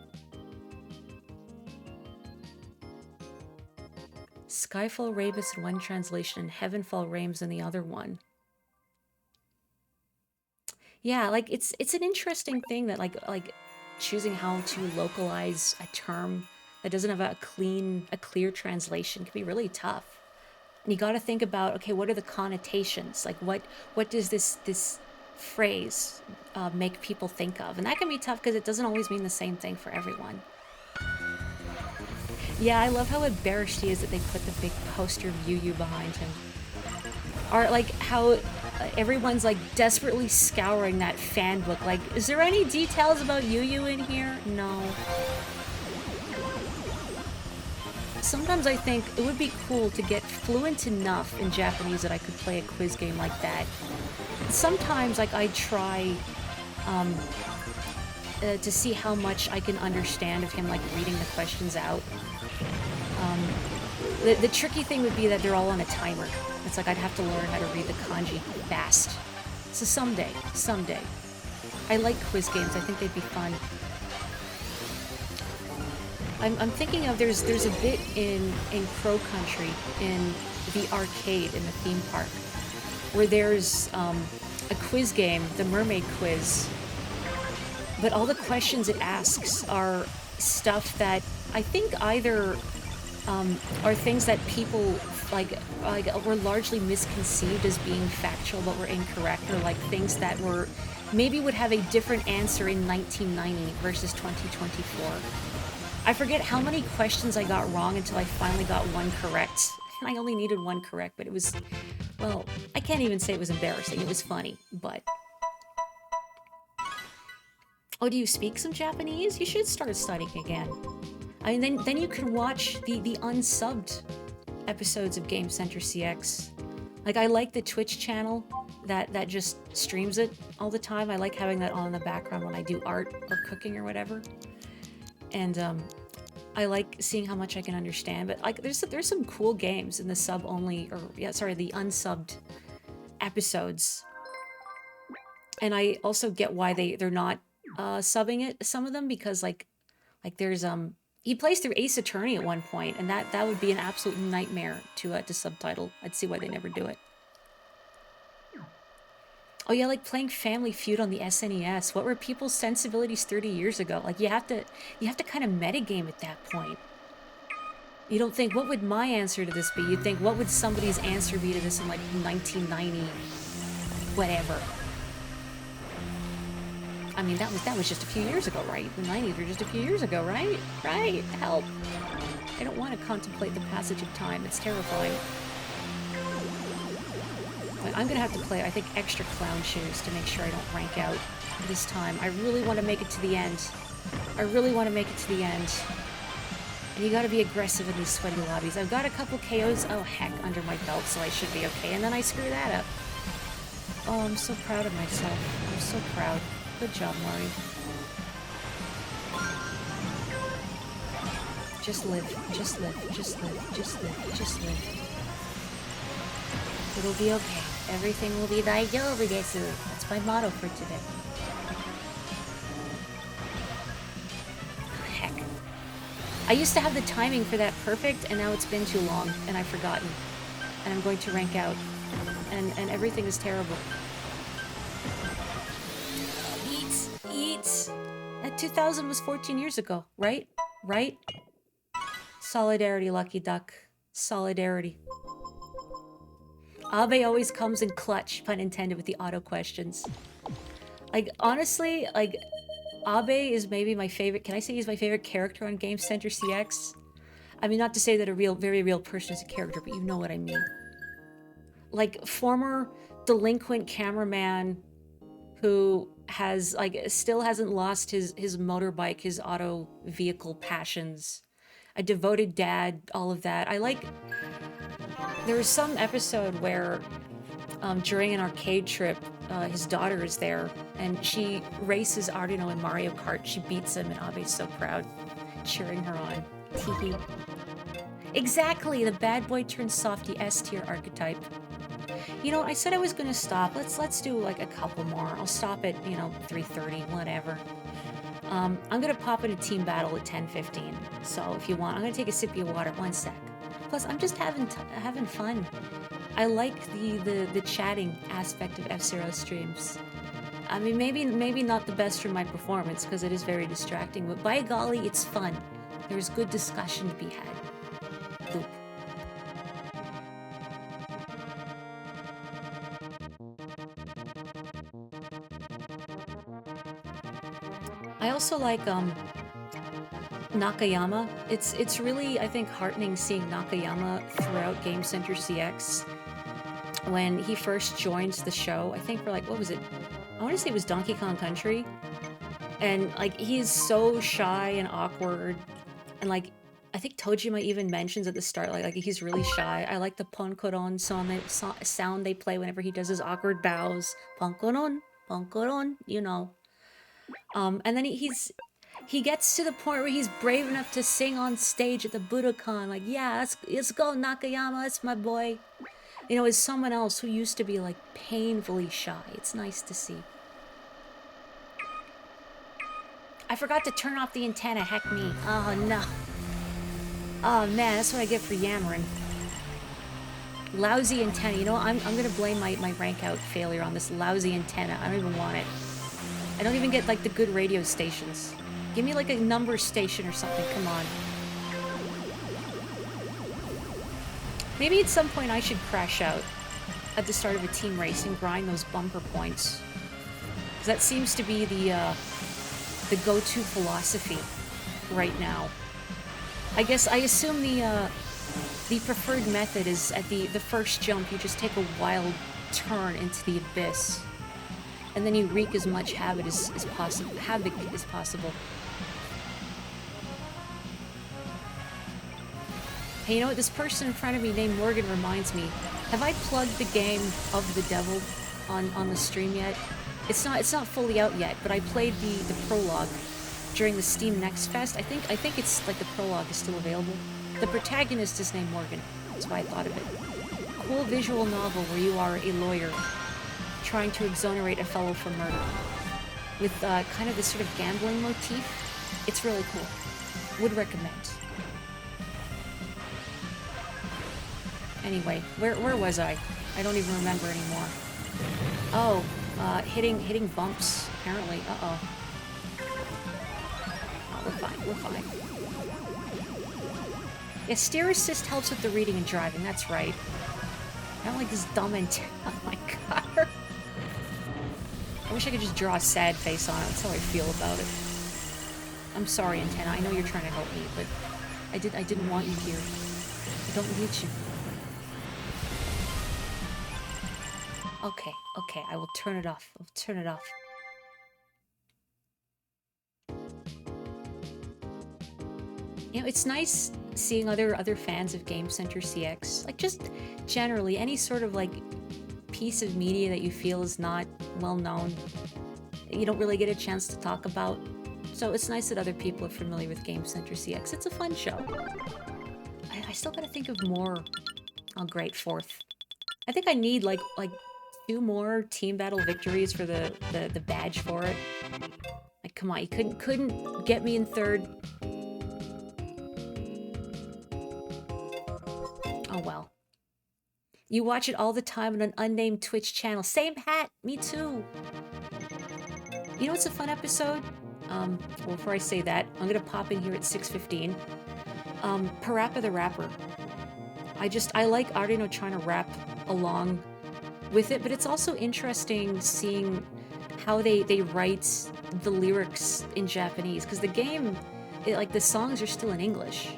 Skyfall Ravus in one translation and Heavenfall Rames in the other one. Yeah, like it's an interesting thing that like choosing how to localize a term that doesn't have a clear translation can be really tough. And you got to think about, okay, what are the connotations? Like what does this phrase make people think of? And that can be tough because it doesn't always mean the same thing for everyone. Yeah, I love how embarrassed he is that they put the big poster of Yu Yu behind him. Or like how everyone's like desperately scouring that fan book. Like, is there any details about Yu Yu in here? No. Sometimes I think it would be cool to get fluent enough in Japanese that I could play a quiz game like that. Sometimes like I try to see how much I can understand of him like reading the questions out. The tricky thing would be that they're all on a timer. It's like I'd have to learn how to read the kanji fast. So someday. I like quiz games. I think they'd be fun. I'm thinking of there's a bit in Crow Country in the arcade in the theme park where there's a quiz game, the Mermaid Quiz. But all the questions it asks are stuff that I think either are things that people like were largely misconceived as being factual but were incorrect, or like things that were maybe would have a different answer in 1990 versus 2024. I forget how many questions I got wrong until I finally got one correct. I only needed one correct, but it was, well, I can't even say it was embarrassing. It was funny, but... Oh, do you speak some Japanese? You should start studying again. I mean, then you can watch the unsubbed episodes of Game Center CX. Like, I like the Twitch channel that just streams it all the time. I like having that on in the background when I do art or cooking or whatever. And I like seeing how much I can understand, but like there's some cool games in the sub only, or yeah, sorry, the unsubbed episodes. And I also get why they're not subbing it, some of them, because like there's he plays through Ace Attorney at one point, and that would be an absolute nightmare to subtitle. I'd see why they never do it. Oh yeah, like playing Family Feud on the SNES. What were people's sensibilities 30 years ago? Like you have to kind of metagame at that point. You don't think, what would my answer to this be? You think, what would somebody's answer be to this in like 1990, whatever. I mean, that was just a few years ago, right? The 90s were just a few years ago, right? Right, help. I don't want to contemplate the passage of time. It's terrifying. I'm gonna have to play, I think, extra clown shoes to make sure I don't rank out this time. I really want to make it to the end. I really want to make it to the end. And you gotta be aggressive in these sweaty lobbies. I've got a couple KOs, oh heck, under my belt, so I should be okay. And then I screw that up. Oh, I'm so proud of myself. I'm so proud. Good job, Mari. Just live, just live, just live, just live, just live. It'll be okay. Everything will be daijoubu desu. That's my motto for today. Heck. I used to have the timing for that perfect, and now it's been too long, and I've forgotten. And I'm going to rank out. And everything is terrible. Eat! That 2000 was 14 years ago, right? Right? Solidarity, Lucky Duck. Solidarity. Abe always comes in clutch, pun intended, with the auto questions. Like, honestly, like, Abe is maybe my favorite. Can I say he's my favorite character on Game Center CX? I mean, not to say that a very real person is a character, but you know what I mean. Like, former delinquent cameraman who has, like, still hasn't lost his motorbike, his auto vehicle passions. A devoted dad, all of that. I like... There was some episode where, during an arcade trip, his daughter is there, and she races Arduino in Mario Kart. She beats him, and Abe's so proud, cheering her on. Teehee. Exactly, the bad boy turns softy S-tier archetype. You know, I said I was gonna stop. Let's do like a couple more. I'll stop at, 3:30, whatever. I'm gonna pop in a team battle at 10:15. So if you want, I'm gonna take a sip of water. 1 sec. Plus, I'm just having fun. I like the chatting aspect of F-Zero streams. I mean, maybe not the best from my performance, because it is very distracting, but by golly, it's fun. There's good discussion to be had. Boop. I also like, Nakayama. It's really, I think, heartening seeing Nakayama throughout Game Center CX. When he first joined the show, I think for like, what was it? I want to say it was Donkey Kong Country. And like, he's so shy and awkward. And like, I think Tojima even mentions at the start, like he's really shy. I like the ponkoron sound they play whenever he does his awkward bows. Ponkoron, ponkoron, you know. And then he gets to the point where he's brave enough to sing on stage at the Budokan, like, yeah, let's go, Nakayama, that's my boy. You know, as someone else who used to be, like, painfully shy. It's nice to see. I forgot to turn off the antenna, heck me. Oh, no. Oh, man, that's what I get for yammering. Lousy antenna. You know what? I'm gonna blame my rank out failure on this lousy antenna. I don't even want it. I don't even get, like, the good radio stations. Give me, like, a number station or something, come on. Maybe at some point I should crash out at the start of a team race and grind those bumper points. Because that seems to be the go-to philosophy right now. I assume the preferred method is at the first jump, you just take a wild turn into the abyss. And then you wreak as much havoc as possible. Hey, you know what? This person in front of me named Morgan reminds me. Have I plugged the game of the Devil on the stream yet? It's not fully out yet, but I played the prologue during the Steam Next Fest. I think it's like the prologue is still available. The protagonist is named Morgan. That's why I thought of it. Cool visual novel where you are a lawyer trying to exonerate a fellow from murder with kind of this sort of gambling motif. It's really cool. Would recommend. Anyway, where was I? I don't even remember anymore. Oh, hitting bumps, apparently. Uh-oh. Oh, we're fine. Yeah, steer assist helps with the reading and driving, that's right. I don't like this dumb antenna on my car. I wish I could just draw a sad face on it. That's how I feel about it. I'm sorry, antenna. I know you're trying to help me, but I didn't want you here. I don't need you. Okay, I will turn it off. You know, it's nice seeing other fans of Game Center CX. Like, just generally, any sort of, like, piece of media that you feel is not well known, you don't really get a chance to talk about. So it's nice that other people are familiar with Game Center CX. It's a fun show. I still gotta think of more. Oh, great, 4th. I think I need, like 2 more team battle victories for the badge for it. Like, come on, you couldn't get me in 3rd. Oh well. You watch it all the time on an unnamed Twitch channel. Same hat, me too. You know what's a fun episode? Well, before I say that, I'm gonna pop in here at 6:15. Parappa the Rapper. I like Arino trying to rap along with it, but it's also interesting seeing how they write the lyrics in Japanese, because the game, like, the songs are still in English.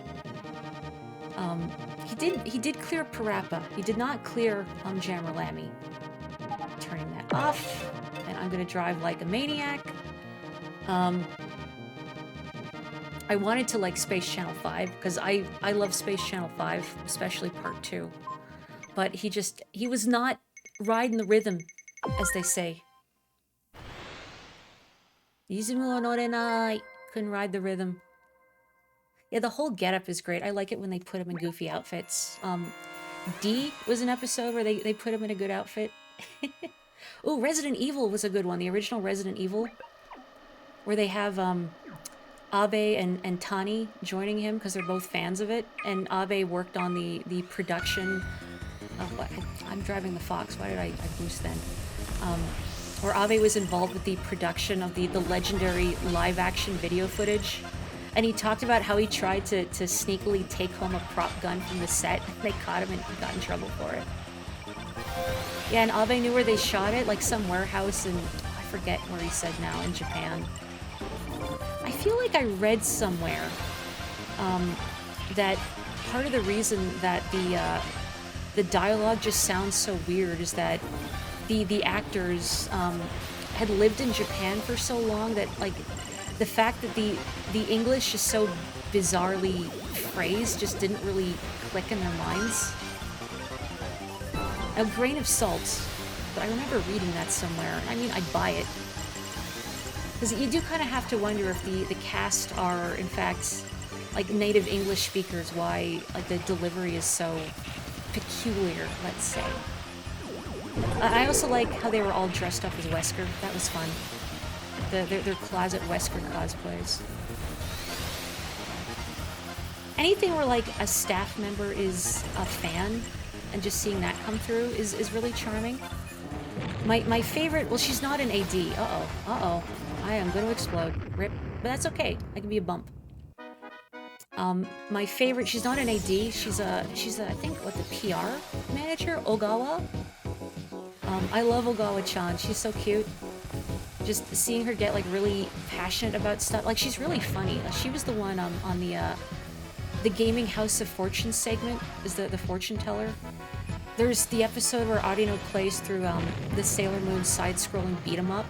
He did clear Parappa. He did not clear Jammerlammy. Turning that off, and I'm gonna drive like a maniac. I wanted to like Space Channel 5, because I love Space Channel 5, especially Part 2. But he was not riding the rhythm, as they say. Izumu no norenai. Couldn't ride the rhythm. Yeah, the whole getup is great. I like it when they put him in goofy outfits. D was an episode where they put him in a good outfit. Ooh, Resident Evil was a good one. The original Resident Evil, where they have Abe and Tani joining him because they're both fans of it. And Abe worked on the production of what? I'm driving the Fox. Why did I boost then? Where Abe was involved with the production of the legendary live-action video footage. And he talked about how he tried to sneakily take home a prop gun from the set. They caught him and he got in trouble for it. Yeah, and Abe knew where they shot it, like some warehouse in, I forget where he said now, in Japan. I feel like I read somewhere that part of the reason that the dialogue just sounds so weird is that the actors had lived in Japan for so long that, like, the fact that the English is so bizarrely phrased just didn't really click in their minds. A grain of salt, but I remember reading that somewhere. I mean, I'd buy it. Because you do kind of have to wonder if the cast are, in fact, like, native English speakers, why, like, the delivery is so peculiar, let's say. I also like how they were all dressed up as Wesker. That was fun. Their closet Wesker cosplays. Anything where, like, a staff member is a fan and just seeing that come through is really charming. My favorite, well, she's not an AD. Uh-oh. I am going to explode. Rip. But that's okay. I can be a bump. My favorite, she's not an AD. She's a I think, what, the PR manager? Ogawa? I love Ogawa-chan. She's so cute. Just seeing her get, like, really passionate about stuff. Like, she's really funny. She was the one on the Gaming House of Fortune segment, is the fortune teller. There's the episode where Audino plays through the Sailor Moon side-scrolling beat-em-up,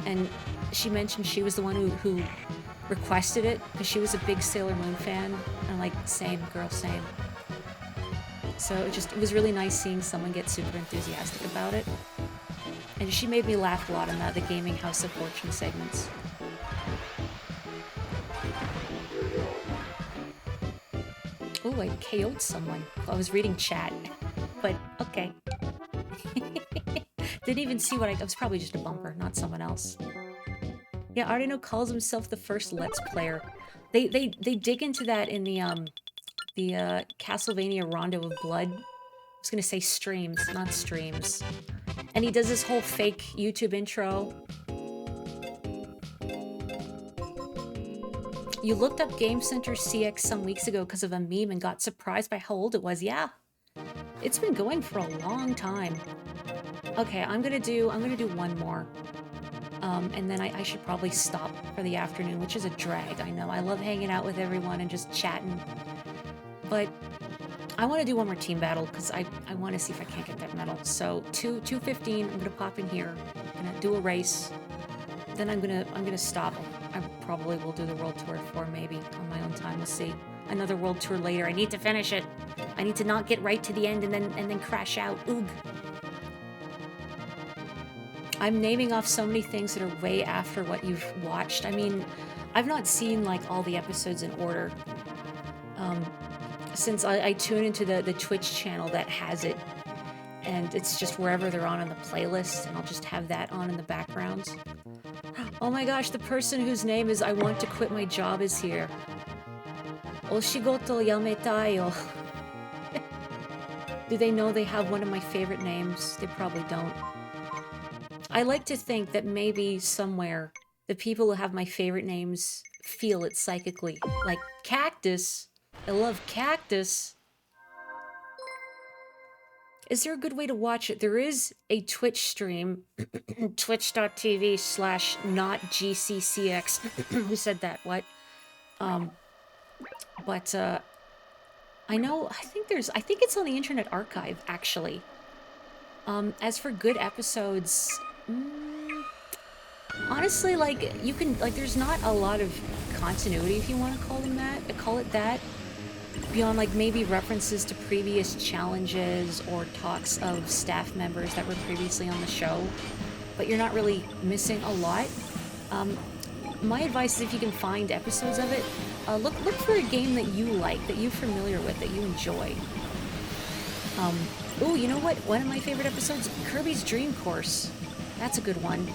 and she mentioned she was the one who requested it, because she was a big Sailor Moon fan. And, like, same, girl, same. So it was really nice seeing someone get super enthusiastic about it. And she made me laugh a lot in the Gaming House of Fortune segments. Oh, I KO'd someone. I was reading chat. But, okay. Didn't even see what I was probably just a bumper, not someone else. Yeah, Ardino calls himself the first Let's Player. They dig into that in the Castlevania Rondo of Blood. I was gonna say streams, not streams. And he does this whole fake YouTube intro. You looked up Game Center CX some weeks ago because of a meme and got surprised by how old it was. Yeah, it's been going for a long time. Okay, I'm gonna do one more. And then I should probably stop for the afternoon, which is a drag, I know. I love hanging out with everyone and just chatting. But I want to do one more team battle because I want to see if I can't get that medal. So 2:15, I'm gonna pop in here, I'm gonna do a race. Then I'm gonna stop. I probably will do the world tour at 4 maybe on my own time. We'll see. Another world tour later. I need to finish it. I need to not get right to the end and then crash out. Oog. I'm naming off so many things that are way after what you've watched. I mean, I've not seen like all the episodes in order. Since I tune into the Twitch channel that has it, and it's just wherever they're on the playlist, and I'll just have that on in the background. Oh my gosh, the person whose name is I want to quit my job is here. Oshigoto yametai yo. Do they know they have one of my favorite names? They probably don't. I like to think that maybe somewhere the people who have my favorite names feel it psychically. Like Cactus. I love Cactus. Is there a good way to watch it? There is a Twitch stream, twitch.tv/notgccx. Who said that? What? But I think it's on the Internet Archive, actually. As for good episodes, honestly, like, you can, like, there's not a lot of continuity, if you want to call it that. Beyond, like, maybe references to previous challenges or talks of staff members that were previously on the show. But you're not really missing a lot. My advice is if you can find episodes of it, look for a game that you like, that you're familiar with, that you enjoy. Ooh, you know what? One of my favorite episodes, Kirby's Dream Course. That's a good one.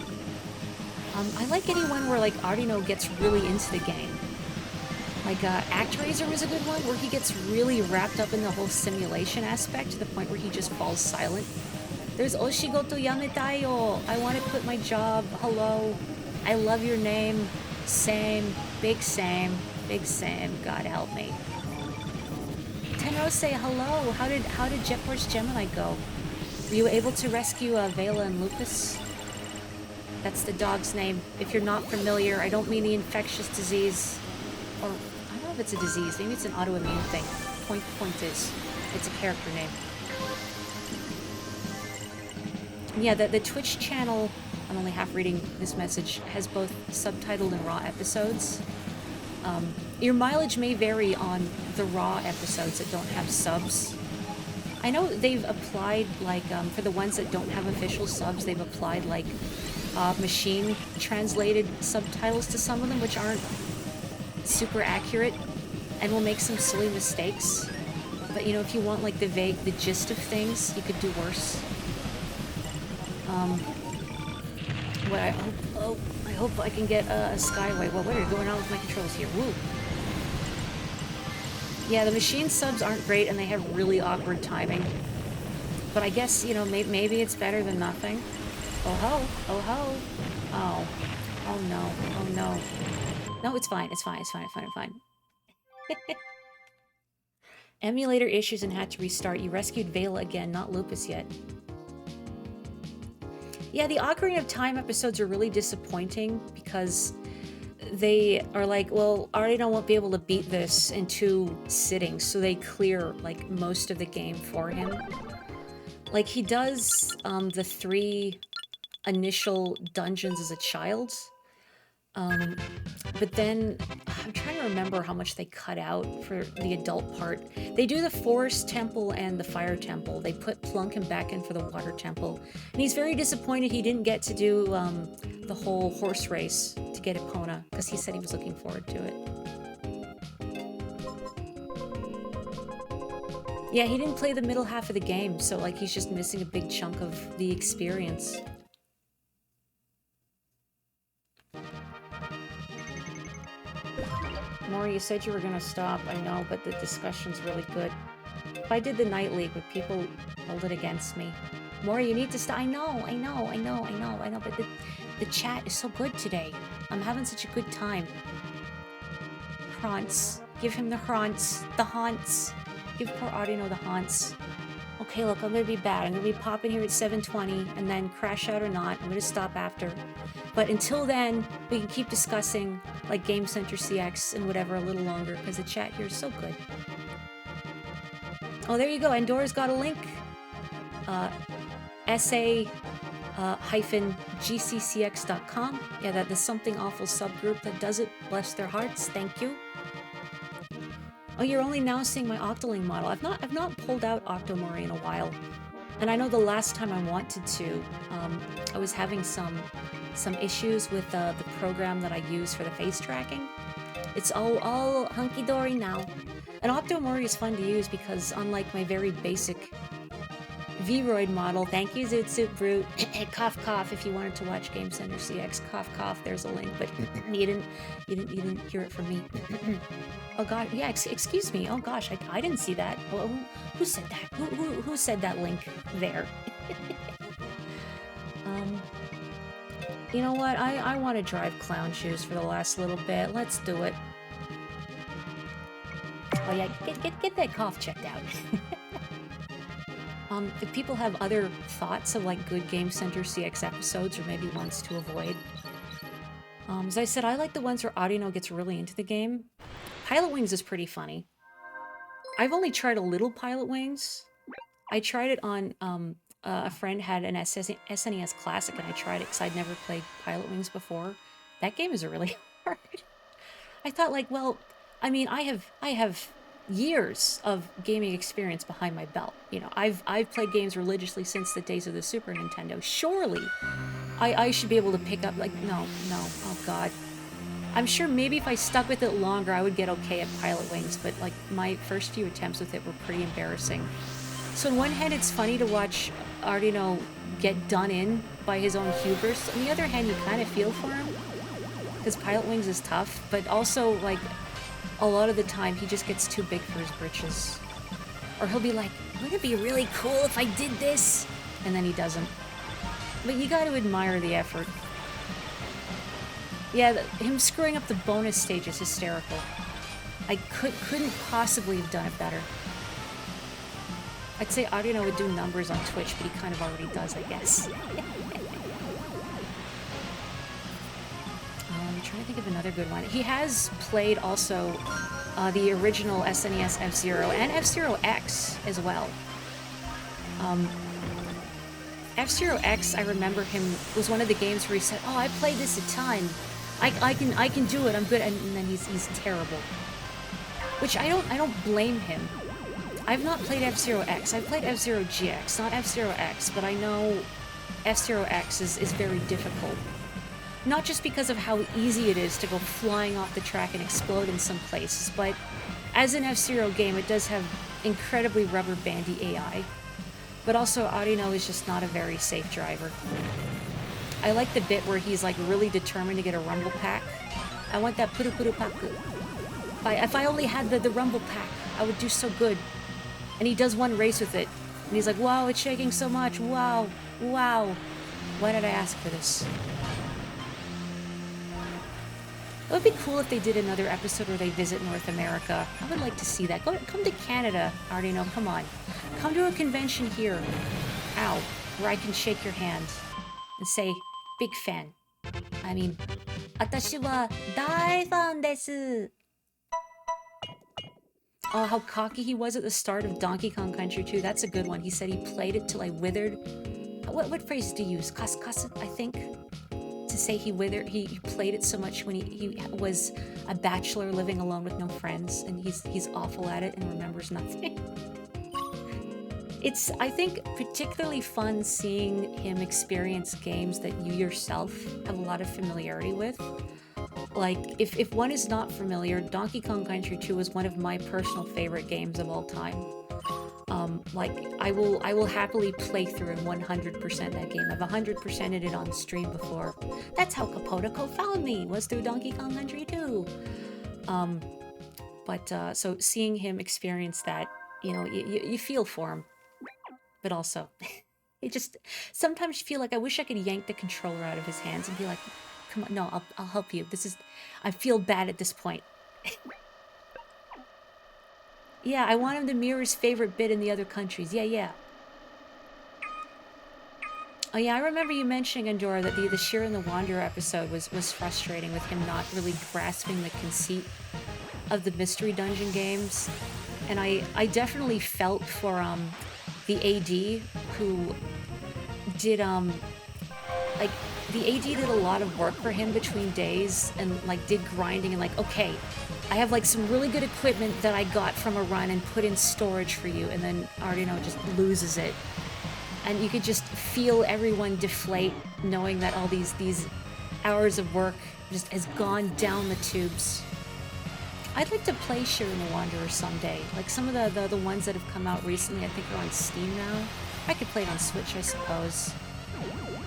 I like anyone where, like, Ardino gets really into the game. Like, ActRaiser was a good one, where he gets really wrapped up in the whole simulation aspect to the point where he just falls silent. There's Oshigoto yametai yo. I want to quit my job. Hello. I love your name. Same. Big same. Big same. God help me. Tenro say hello. How did Jet Force Gemini go? Were you able to rescue Vela and Lupus? That's the dog's name. If you're not familiar, I don't mean the infectious disease. Or, I don't know if it's a disease. Maybe it's an autoimmune thing. Point is, it's a character name. Yeah, the Twitch channel, I'm only half reading this message, has both subtitled and raw episodes. Your mileage may vary on the raw episodes that don't have subs. I know they've applied, like, for the ones that don't have official subs, they've applied, like, machine-translated subtitles to some of them, which aren't super accurate and will make some silly mistakes. But, you know, if you want, like, the gist of things, you could do worse. What I hope I can get a Skyway. Well, what are going on with my controls here? Woo! Yeah, the machine subs aren't great, and they have really awkward timing. But I guess, you know, maybe it's better than nothing. Oh ho! Oh ho! Oh. Oh no. Oh no. No, it's fine. It's fine. It's fine. It's fine. It's fine. Emulator issues and had to restart. You rescued Vela again, not Lupus yet. Yeah, the Ocarina of Time episodes are really disappointing because they are like, well, Ardino won't be able to beat this in 2 sittings, so they clear, like, most of the game for him. Like, he does the 3 initial dungeons as a child, but then I'm trying to remember how much they cut out for the adult part. They do the Forest Temple and the Fire Temple. They put Plunkin back in for the Water Temple. And he's very disappointed he didn't get to do the whole horse race to get Epona, because he said he was looking forward to it. Yeah, he didn't play the middle half of the game, so like he's just missing a big chunk of the experience. Maury, you said you were gonna stop. I know, but the discussion's really good. If I did the Night League, would people hold it against me? Maury, you need to stop. I know, but the chat is so good today. I'm having such a good time. Haunts. Give him the haunts. The haunts. Give poor Audino the haunts. Okay, look, I'm gonna be bad. I'm gonna be popping here at 7:20 and then crash out or not. I'm gonna stop after. But until then, we can keep discussing like Game Center CX and whatever a little longer because the chat here is so good. Oh, there you go. Andorra's got a link. SA-GCCX.com. Yeah, that the Something Awful subgroup that does it. Bless their hearts. Thank you. Oh, you're only now seeing my Octoling model. I've not pulled out Octomori in a while. And I know the last time I wanted to, I was having some issues with the program that I use for the face tracking. It's all hunky-dory now. And Octomori is fun to use because unlike my very basic Vroid model, thank you Zoot Suit Brute, cough cough if you wanted to watch Game Center CX, cough cough, there's a link, but you didn't hear it from me. Oh god, yeah, excuse me, oh gosh, I didn't see that. Well, who said that? Who said that link there? You know what, I want to drive clown shoes for the last little bit, let's do it. Oh yeah, get that cough checked out. If people have other thoughts of like good Game Center CX episodes or maybe ones to avoid. As I said, I like the ones where Audino gets really into the game. Pilot Wings is pretty funny. I've only tried a little Pilot Wings. I tried it on, a friend had an SNES Classic and I tried it because I'd never played Pilot Wings before. That game is really hard. I thought like, well, I mean, I have years of gaming experience behind my belt. You know, I've played games religiously since the days of the Super Nintendo. Surely, I should be able to pick up, like, no, oh god. I'm sure maybe if I stuck with it longer, I would get okay at Pilot Wings, but like, my first few attempts with it were pretty embarrassing. So on one hand, it's funny to watch Audino get done in by his own hubris. On the other hand, you kind of feel for him, because Pilot Wings is tough, but also, like, a lot of the time, he just gets too big for his britches. Or he'll be like, wouldn't it be really cool if I did this? And then he doesn't. But you gotta admire the effort. Yeah, him screwing up the bonus stage is hysterical. I couldn't possibly have done it better. I'd say Audino would do numbers on Twitch, but he kind of already does, I guess. I'm trying to think of another good one. He has played also the original SNES F-Zero and F-Zero X as well. F-Zero X, I remember him, was one of the games where he said, oh, I played this a ton. I can do it, I'm good, and then he's terrible. Which I don't blame him. I've not played F-Zero X. I've played F-Zero GX, not F-Zero X, but I know F-Zero X is very difficult. Not just because of how easy it is to go flying off the track and explode in some places, but as an F-Zero game, it does have incredibly rubber bandy AI. But also, Audino is just not a very safe driver. I like the bit where he's like really determined to get a rumble pack. I want that puru puru paku. If I only had the rumble pack, I would do so good. And he does one race with it, and he's like, wow, it's shaking so much, wow. Why did I ask for this? It would be cool if they did another episode where they visit North America. I would like to see that. Come to Canada, Audino, come on. Come to a convention here. Ow. Where I can shake your hand and say, big fan. I mean, 私は大ファンです。 oh, how cocky he was at the start of Donkey Kong Country 2. That's a good one. He said he played it till I withered. What phrase do you use? Kaskasa, I think? To say he withered, he played it so much when he was a bachelor living alone with no friends, and he's awful at it and remembers nothing. It's, I think, particularly fun seeing him experience games that you yourself have a lot of familiarity with. Like, if one is not familiar, Donkey Kong Country 2 is one of my personal favorite games of all time. Like, I will happily play through and 100% that game. I've 100%ed it on stream before. That's how Capodico found me, was through Donkey Kong Country 2. So seeing him experience that, you know, you feel for him. But also, it just, sometimes you feel like I wish I could yank the controller out of his hands and be like, come on, no, I'll help you. I feel bad at this point. Yeah, I want him to mirror his favorite bit in the other countries. Yeah. Oh yeah, I remember you mentioning, Andorra, that the Sheeran the Wanderer episode was frustrating with him not really grasping the conceit of the mystery dungeon games. And I definitely felt for the AD who did like the AD did a lot of work for him between days and like did grinding and like, okay, I have like some really good equipment that I got from a run and put in storage for you, and then Ardino just loses it. And you could just feel everyone deflate knowing that all these hours of work just has gone down the tubes. I'd like to play Sheeran the Wanderer someday. Like some of the ones that have come out recently, I think are on Steam now. I could play it on Switch, I suppose.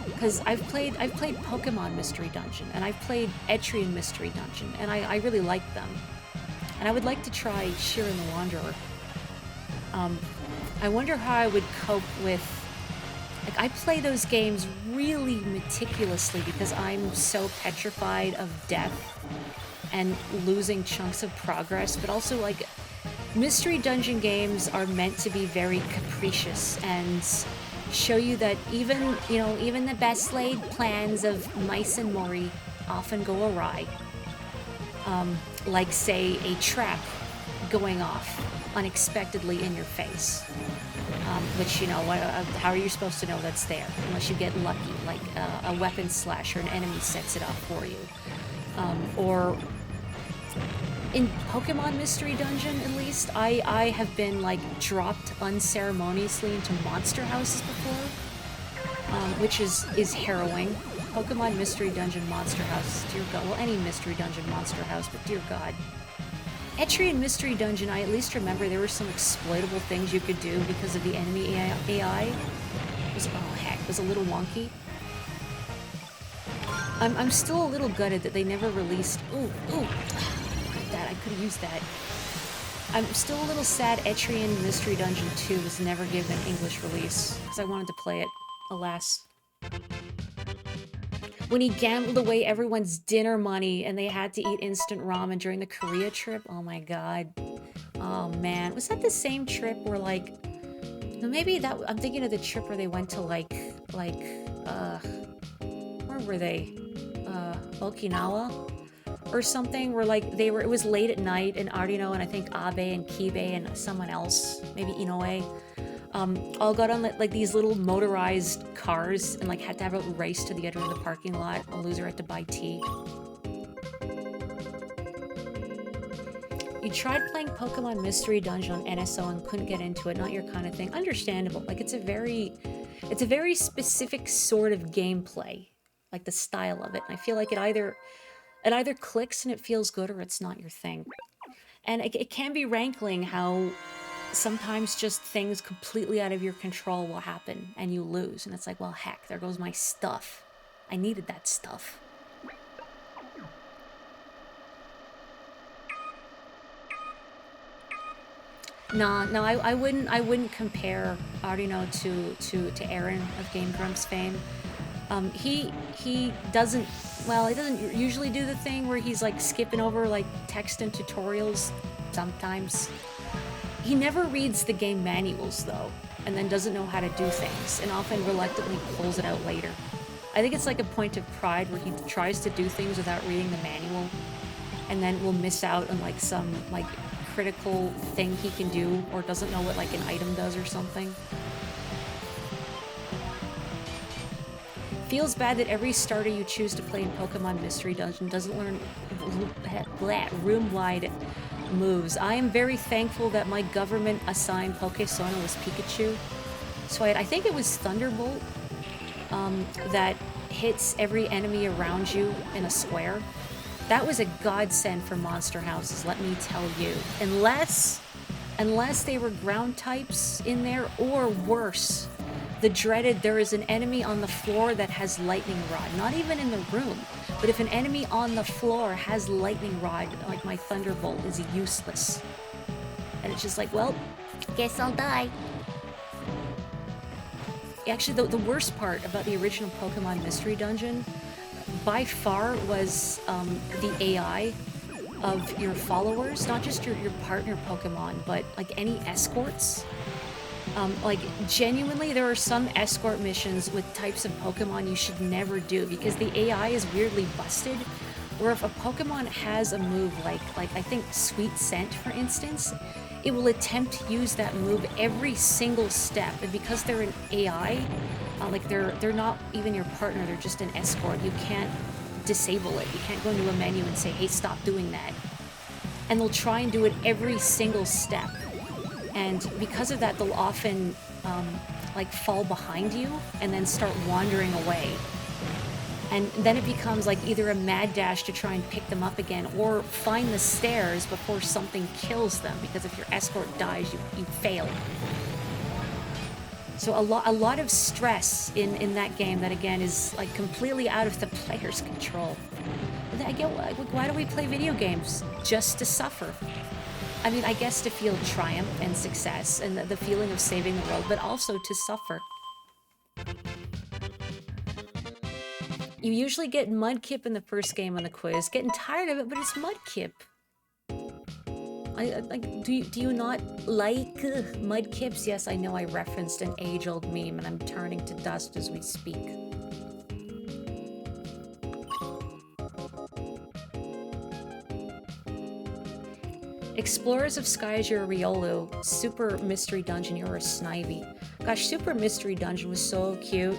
Because I've played Pokemon Mystery Dungeon, and I've played Etrian Mystery Dungeon, and I really like them. And I would like to try Sheeran the Wanderer. I wonder how I would cope with... Like, I play those games really meticulously because I'm so petrified of death and losing chunks of progress, but also, like, Mystery Dungeon games are meant to be very capricious and show you that even the best laid plans of Mice and Mori often go awry. Like, say, a trap going off unexpectedly in your face. Which, you know, how are you supposed to know that's there? Unless you get lucky, like a weapon slash or an enemy sets it up for you. Or in Pokemon Mystery Dungeon, at least, I have been, like, dropped unceremoniously into monster houses before, which is harrowing. Pokemon Mystery Dungeon monster houses, dear God. Well, any Mystery Dungeon monster house, but dear God. Etrian Mystery Dungeon, I at least remember there were some exploitable things you could do because of the enemy AI. It was a little wonky. I'm still a little gutted that they never released... Ooh. I could have used that. I'm still a little sad Etrian Mystery Dungeon 2 was never given an English release, because I wanted to play it, alas. When he gambled away everyone's dinner money and they had to eat instant ramen during the Korea trip, oh my god. Oh man, was that the same trip where, like... Maybe that... I'm thinking of the trip where they went to, where were they? Okinawa? Or something, where, like, it was late at night, and Ardino and I think Abe and Kibe and someone else, maybe Inoue, all got on, like, these little motorized cars and, like, had to have a race to the end of the parking lot. A loser had to buy tea. You tried playing Pokemon Mystery Dungeon on NSO and couldn't get into it, not your kind of thing. Understandable. Like, it's a very specific sort of gameplay, like the style of it. And I feel like it either clicks and it feels good, or it's not your thing. And it can be rankling how sometimes just things completely out of your control will happen and you lose. And it's like, well, heck, there goes my stuff. I needed that stuff. No, I wouldn't compare Ardino to Aaron of Game Grumps fame. He doesn't usually do the thing where he's, like, skipping over, like, text and tutorials sometimes. He never reads the game manuals, though, and then doesn't know how to do things, and often reluctantly pulls it out later. I think it's like a point of pride where he tries to do things without reading the manual, and then will miss out on, like, some, like, critical thing he can do, or doesn't know what, like, an item does or something. Feels bad that every starter you choose to play in Pokemon Mystery Dungeon doesn't learn room-wide moves. I am very thankful that my government-assigned Pokesona was Pikachu. So I think it was Thunderbolt that hits every enemy around you in a square. That was a godsend for monster houses, let me tell you. Unless unless they were ground types in there, or worse, the dreaded there is an enemy on the floor that has lightning rod. Not even in the room, but if an enemy on the floor has lightning rod, like my Thunderbolt is useless. And it's just like, well, Guess I'll die. actually the worst part about the original Pokemon Mystery Dungeon by far was the AI of your followers, not just your partner Pokemon, but like any escorts. Like genuinely, there are some escort missions with types of Pokemon you should never do because the AI is weirdly busted. Where if a Pokemon has a move like I think Sweet Scent, for instance, it will attempt to use that move every single step, and because they're an AI, like they're not even your partner, they're just an escort. You can't disable it. You can't go into a menu and say, hey, stop doing that. And they'll try and do it every single step. And because of that, they'll often like fall behind you and then start wandering away. And then it becomes like either a mad dash to try and pick them up again or find the stairs before something kills them, because if your escort dies, you fail. So a lot of stress in that game that, again, is like completely out of the player's control. And I get, why do we play video games? Just to suffer. I mean, I guess to feel triumph and success and the feeling of saving the world, but also to suffer. You usually get Mudkip in the first game on the quiz. Getting tired of it, but it's Mudkip. Do you not like Mudkips? Yes, I know I referenced an age-old meme, and I'm turning to dust as we speak. Explorers of Skies, you're a Riolu. Super Mystery Dungeon, you're a Snivy. Gosh, Super Mystery Dungeon was so cute.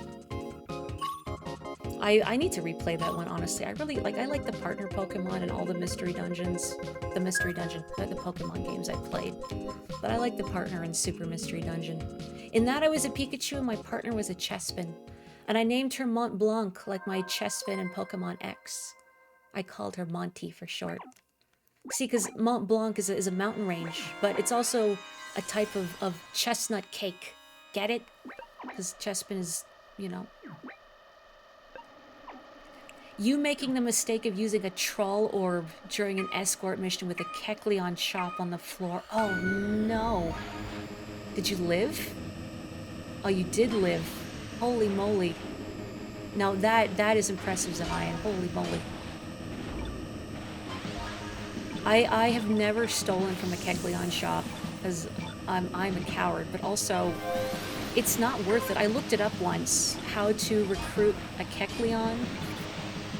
I need to replay that one, honestly. I like the partner Pokemon and all the Mystery Dungeons. The Pokemon games I played. But I like the partner in Super Mystery Dungeon. In that, I was a Pikachu and my partner was a Chespin. And I named her Mont Blanc, like my Chespin in Pokemon X. I called her Monty for short. See, because Mont Blanc is a mountain range, but it's also a type of chestnut cake. Get it? Because Chespin is, you know... You making the mistake of using a troll orb during an escort mission with a Kecleon chop on the floor. Oh no. Did you live? Oh, you did live. Holy moly. Now that is impressive, Zahayan. Holy moly. I have never stolen from a Kecleon shop because I'm a coward, but also it's not worth it. I looked it up once, how to recruit a Kecleon.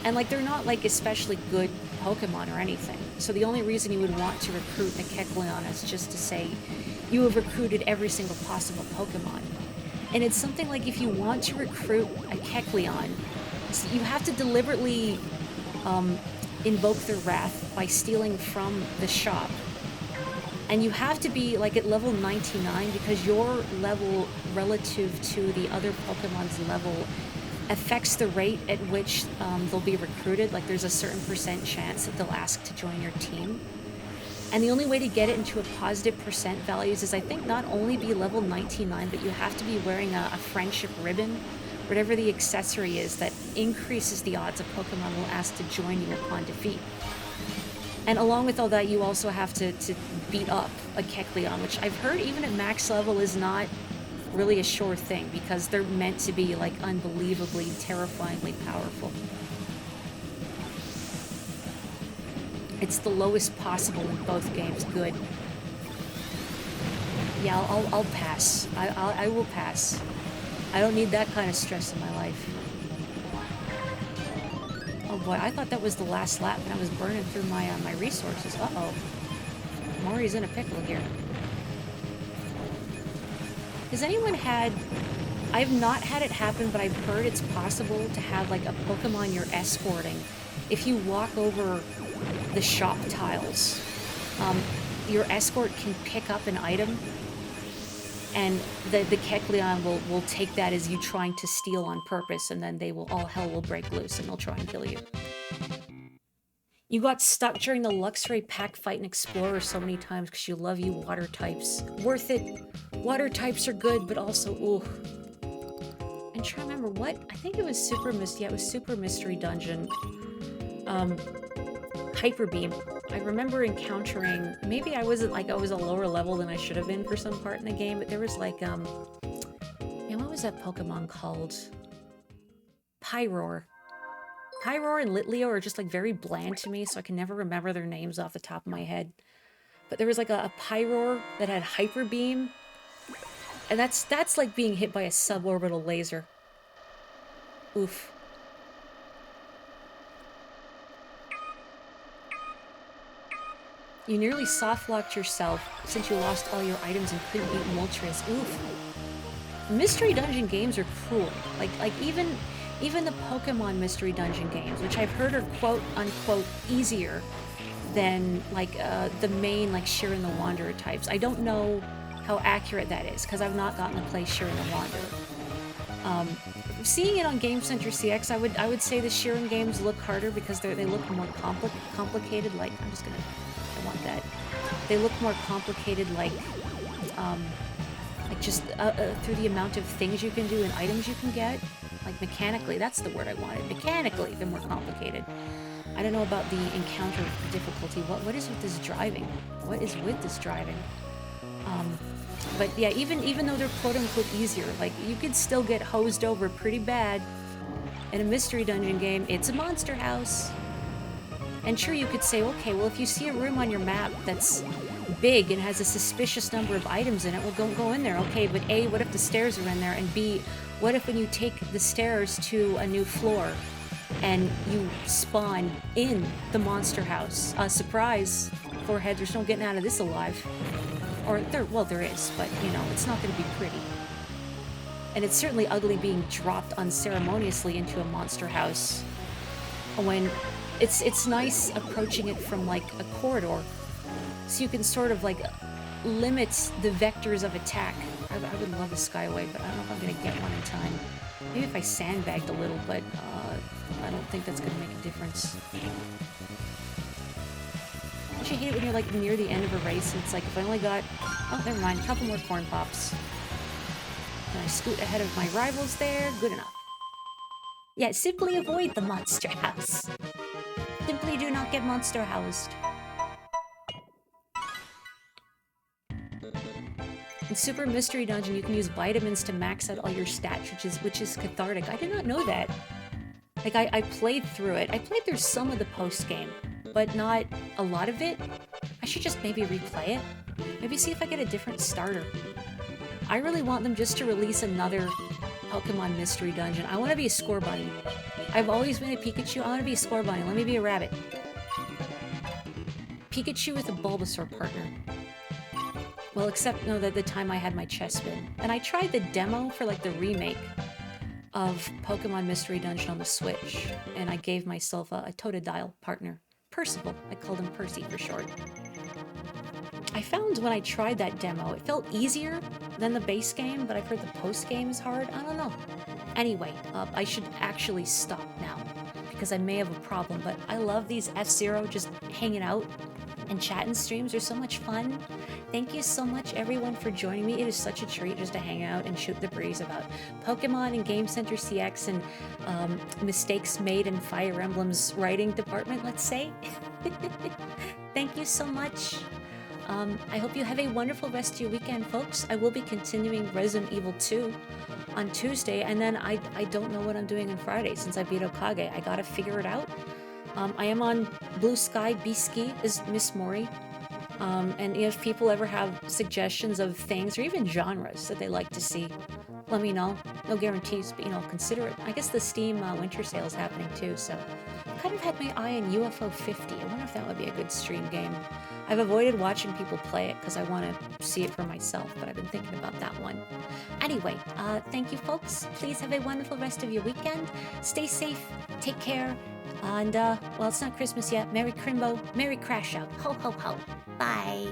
And, like, they're not, like, especially good Pokemon or anything. So the only reason you would want to recruit a Kecleon is just to say you have recruited every single possible Pokemon. And it's something like if you want to recruit a Kecleon, you have to deliberately invoke their wrath by stealing from the shop. And you have to be, like, at level 99 because your level relative to the other Pokemon's level affects the rate at which they'll be recruited. Like, there's a certain percent chance that they'll ask to join your team. And the only way to get it into a positive percent values is, I think, not only be level 99, but you have to be wearing a friendship ribbon, whatever the accessory is that increases the odds a Pokemon will ask to join you upon defeat. And along with all that, you also have to beat up a Kecleon, which I've heard even at max level is not really a sure thing, because they're meant to be, like, unbelievably, terrifyingly powerful. It's the lowest possible in both games. Good. Yeah, I'll pass. I will pass. I don't need that kind of stress in my life. Oh boy, I thought that was the last lap and I was burning through my my resources. Uh-oh. Maury's in a pickle here. Has anyone had... I've not had it happen, but I've heard it's possible to have, like, a Pokemon you're escorting. If you walk over the shop tiles, your escort can pick up an item, and the Kecleon will take that as you trying to steal on purpose, and then all hell will break loose, and they'll try and kill you. You got stuck during the Luxray pack fight in Explorer so many times because you love you water types. Worth it. Water types are good, but also, ooh. I'm trying to remember what. I think it was Super Mystery. Yeah, it was Super Mystery Dungeon. Hyper Beam. I remember encountering. Maybe I wasn't like I was a lower level than I should have been for some part in the game, but there was like what was that Pokemon called? Pyroar. Pyroar and Litleo are just like very bland to me, so I can never remember their names off the top of my head. But there was like a Pyroar that had Hyper Beam, and that's like being hit by a suborbital laser. Oof. You nearly soft-locked yourself since you lost all your items and couldn't beat Moltres. Oof. Mystery Dungeon games are cruel. Like even the Pokemon Mystery Dungeon games, which I've heard are quote-unquote easier than like the main like Shiren the Wanderer types. I don't know how accurate that is because I've not gotten to play Shiren the Wanderer. Seeing it on Game Center CX, I would say the Shiren games look harder because they look more complicated. Like I want that. They look more complicated, like just through the amount of things you can do and items you can get. Like mechanically, that's the word I wanted. Mechanically, they're more complicated. I don't know about the encounter difficulty. What is with this driving? What is with this driving? But yeah, even though they're quote-unquote easier, like you could still get hosed over pretty bad in a Mystery Dungeon game. It's a monster house. And sure, you could say, okay, well, if you see a room on your map that's big and has a suspicious number of items in it, well, go in there. Okay, but A, what if the stairs are in there? And B, what if when you take the stairs to a new floor and you spawn in the monster house? Surprise, Forehead, there's no getting out of this alive. Or, there is, but, you know, it's not going to be pretty. And it's certainly ugly being dropped unceremoniously into a monster house when it's nice approaching it from, like, a corridor. So you can sort of, like, limit the vectors of attack. I would love a Skyway, but I don't know if I'm going to get one in time. Maybe if I sandbagged a little, but I don't think that's going to make a difference. Don't you hate it when you're, like, near the end of a race and it's like, if I only got... Oh, never mind. A couple more corn pops. And I scoot ahead of my rivals there. Good enough. Yeah, simply avoid the monster house. Simply do not get monster housed. In Super Mystery Dungeon, you can use vitamins to max out all your stats, which is cathartic. I did not know that. Like, I played through it. I played through some of the post-game, but not a lot of it. I should just maybe replay it. Maybe see if I get a different starter. I really want them just to release another Pokemon Mystery Dungeon. I want to be a Score Bunny. I've always been a Pikachu. I want to be a Score Bunny. Let me be a rabbit. Pikachu with a Bulbasaur partner. Well, except, no, the time I had my Chespin. And I tried the demo for, like, the remake of Pokemon Mystery Dungeon on the Switch. And I gave myself a Totodile partner. Percival. I called him Percy for short. I found when I tried that demo, it felt easier than the base game, but I've heard the post game is hard. I don't know. Anyway, I should actually stop now, because I may have a problem, but I love these F-Zero just hanging out and chatting streams. Are so much fun. Thank you so much, everyone, for joining me. It is such a treat just to hang out and shoot the breeze about Pokemon and Game Center CX and mistakes made in Fire Emblem's writing department, let's say. Thank you so much. I hope you have a wonderful rest of your weekend, folks. I will be continuing Resident Evil 2 on Tuesday, and then I don't know what I'm doing on Friday since I beat Okage. I gotta figure it out. I am on Blue Sky Biski as Miss Mori. And if people ever have suggestions of things or even genres that they like to see, let me know. No guarantees, but, you know, consider it. I guess the Steam winter sale is happening too, so I kind of had my eye on UFO 50. I wonder if that would be a good stream game. I've avoided watching people play it because I want to see it for myself, but I've been thinking about that one. Anyway, thank you, folks. Please have a wonderful rest of your weekend. Stay safe, take care, and, well, it's not Christmas yet. Merry Crimbo, Merry Crash Out. Ho, ho, ho. Bye.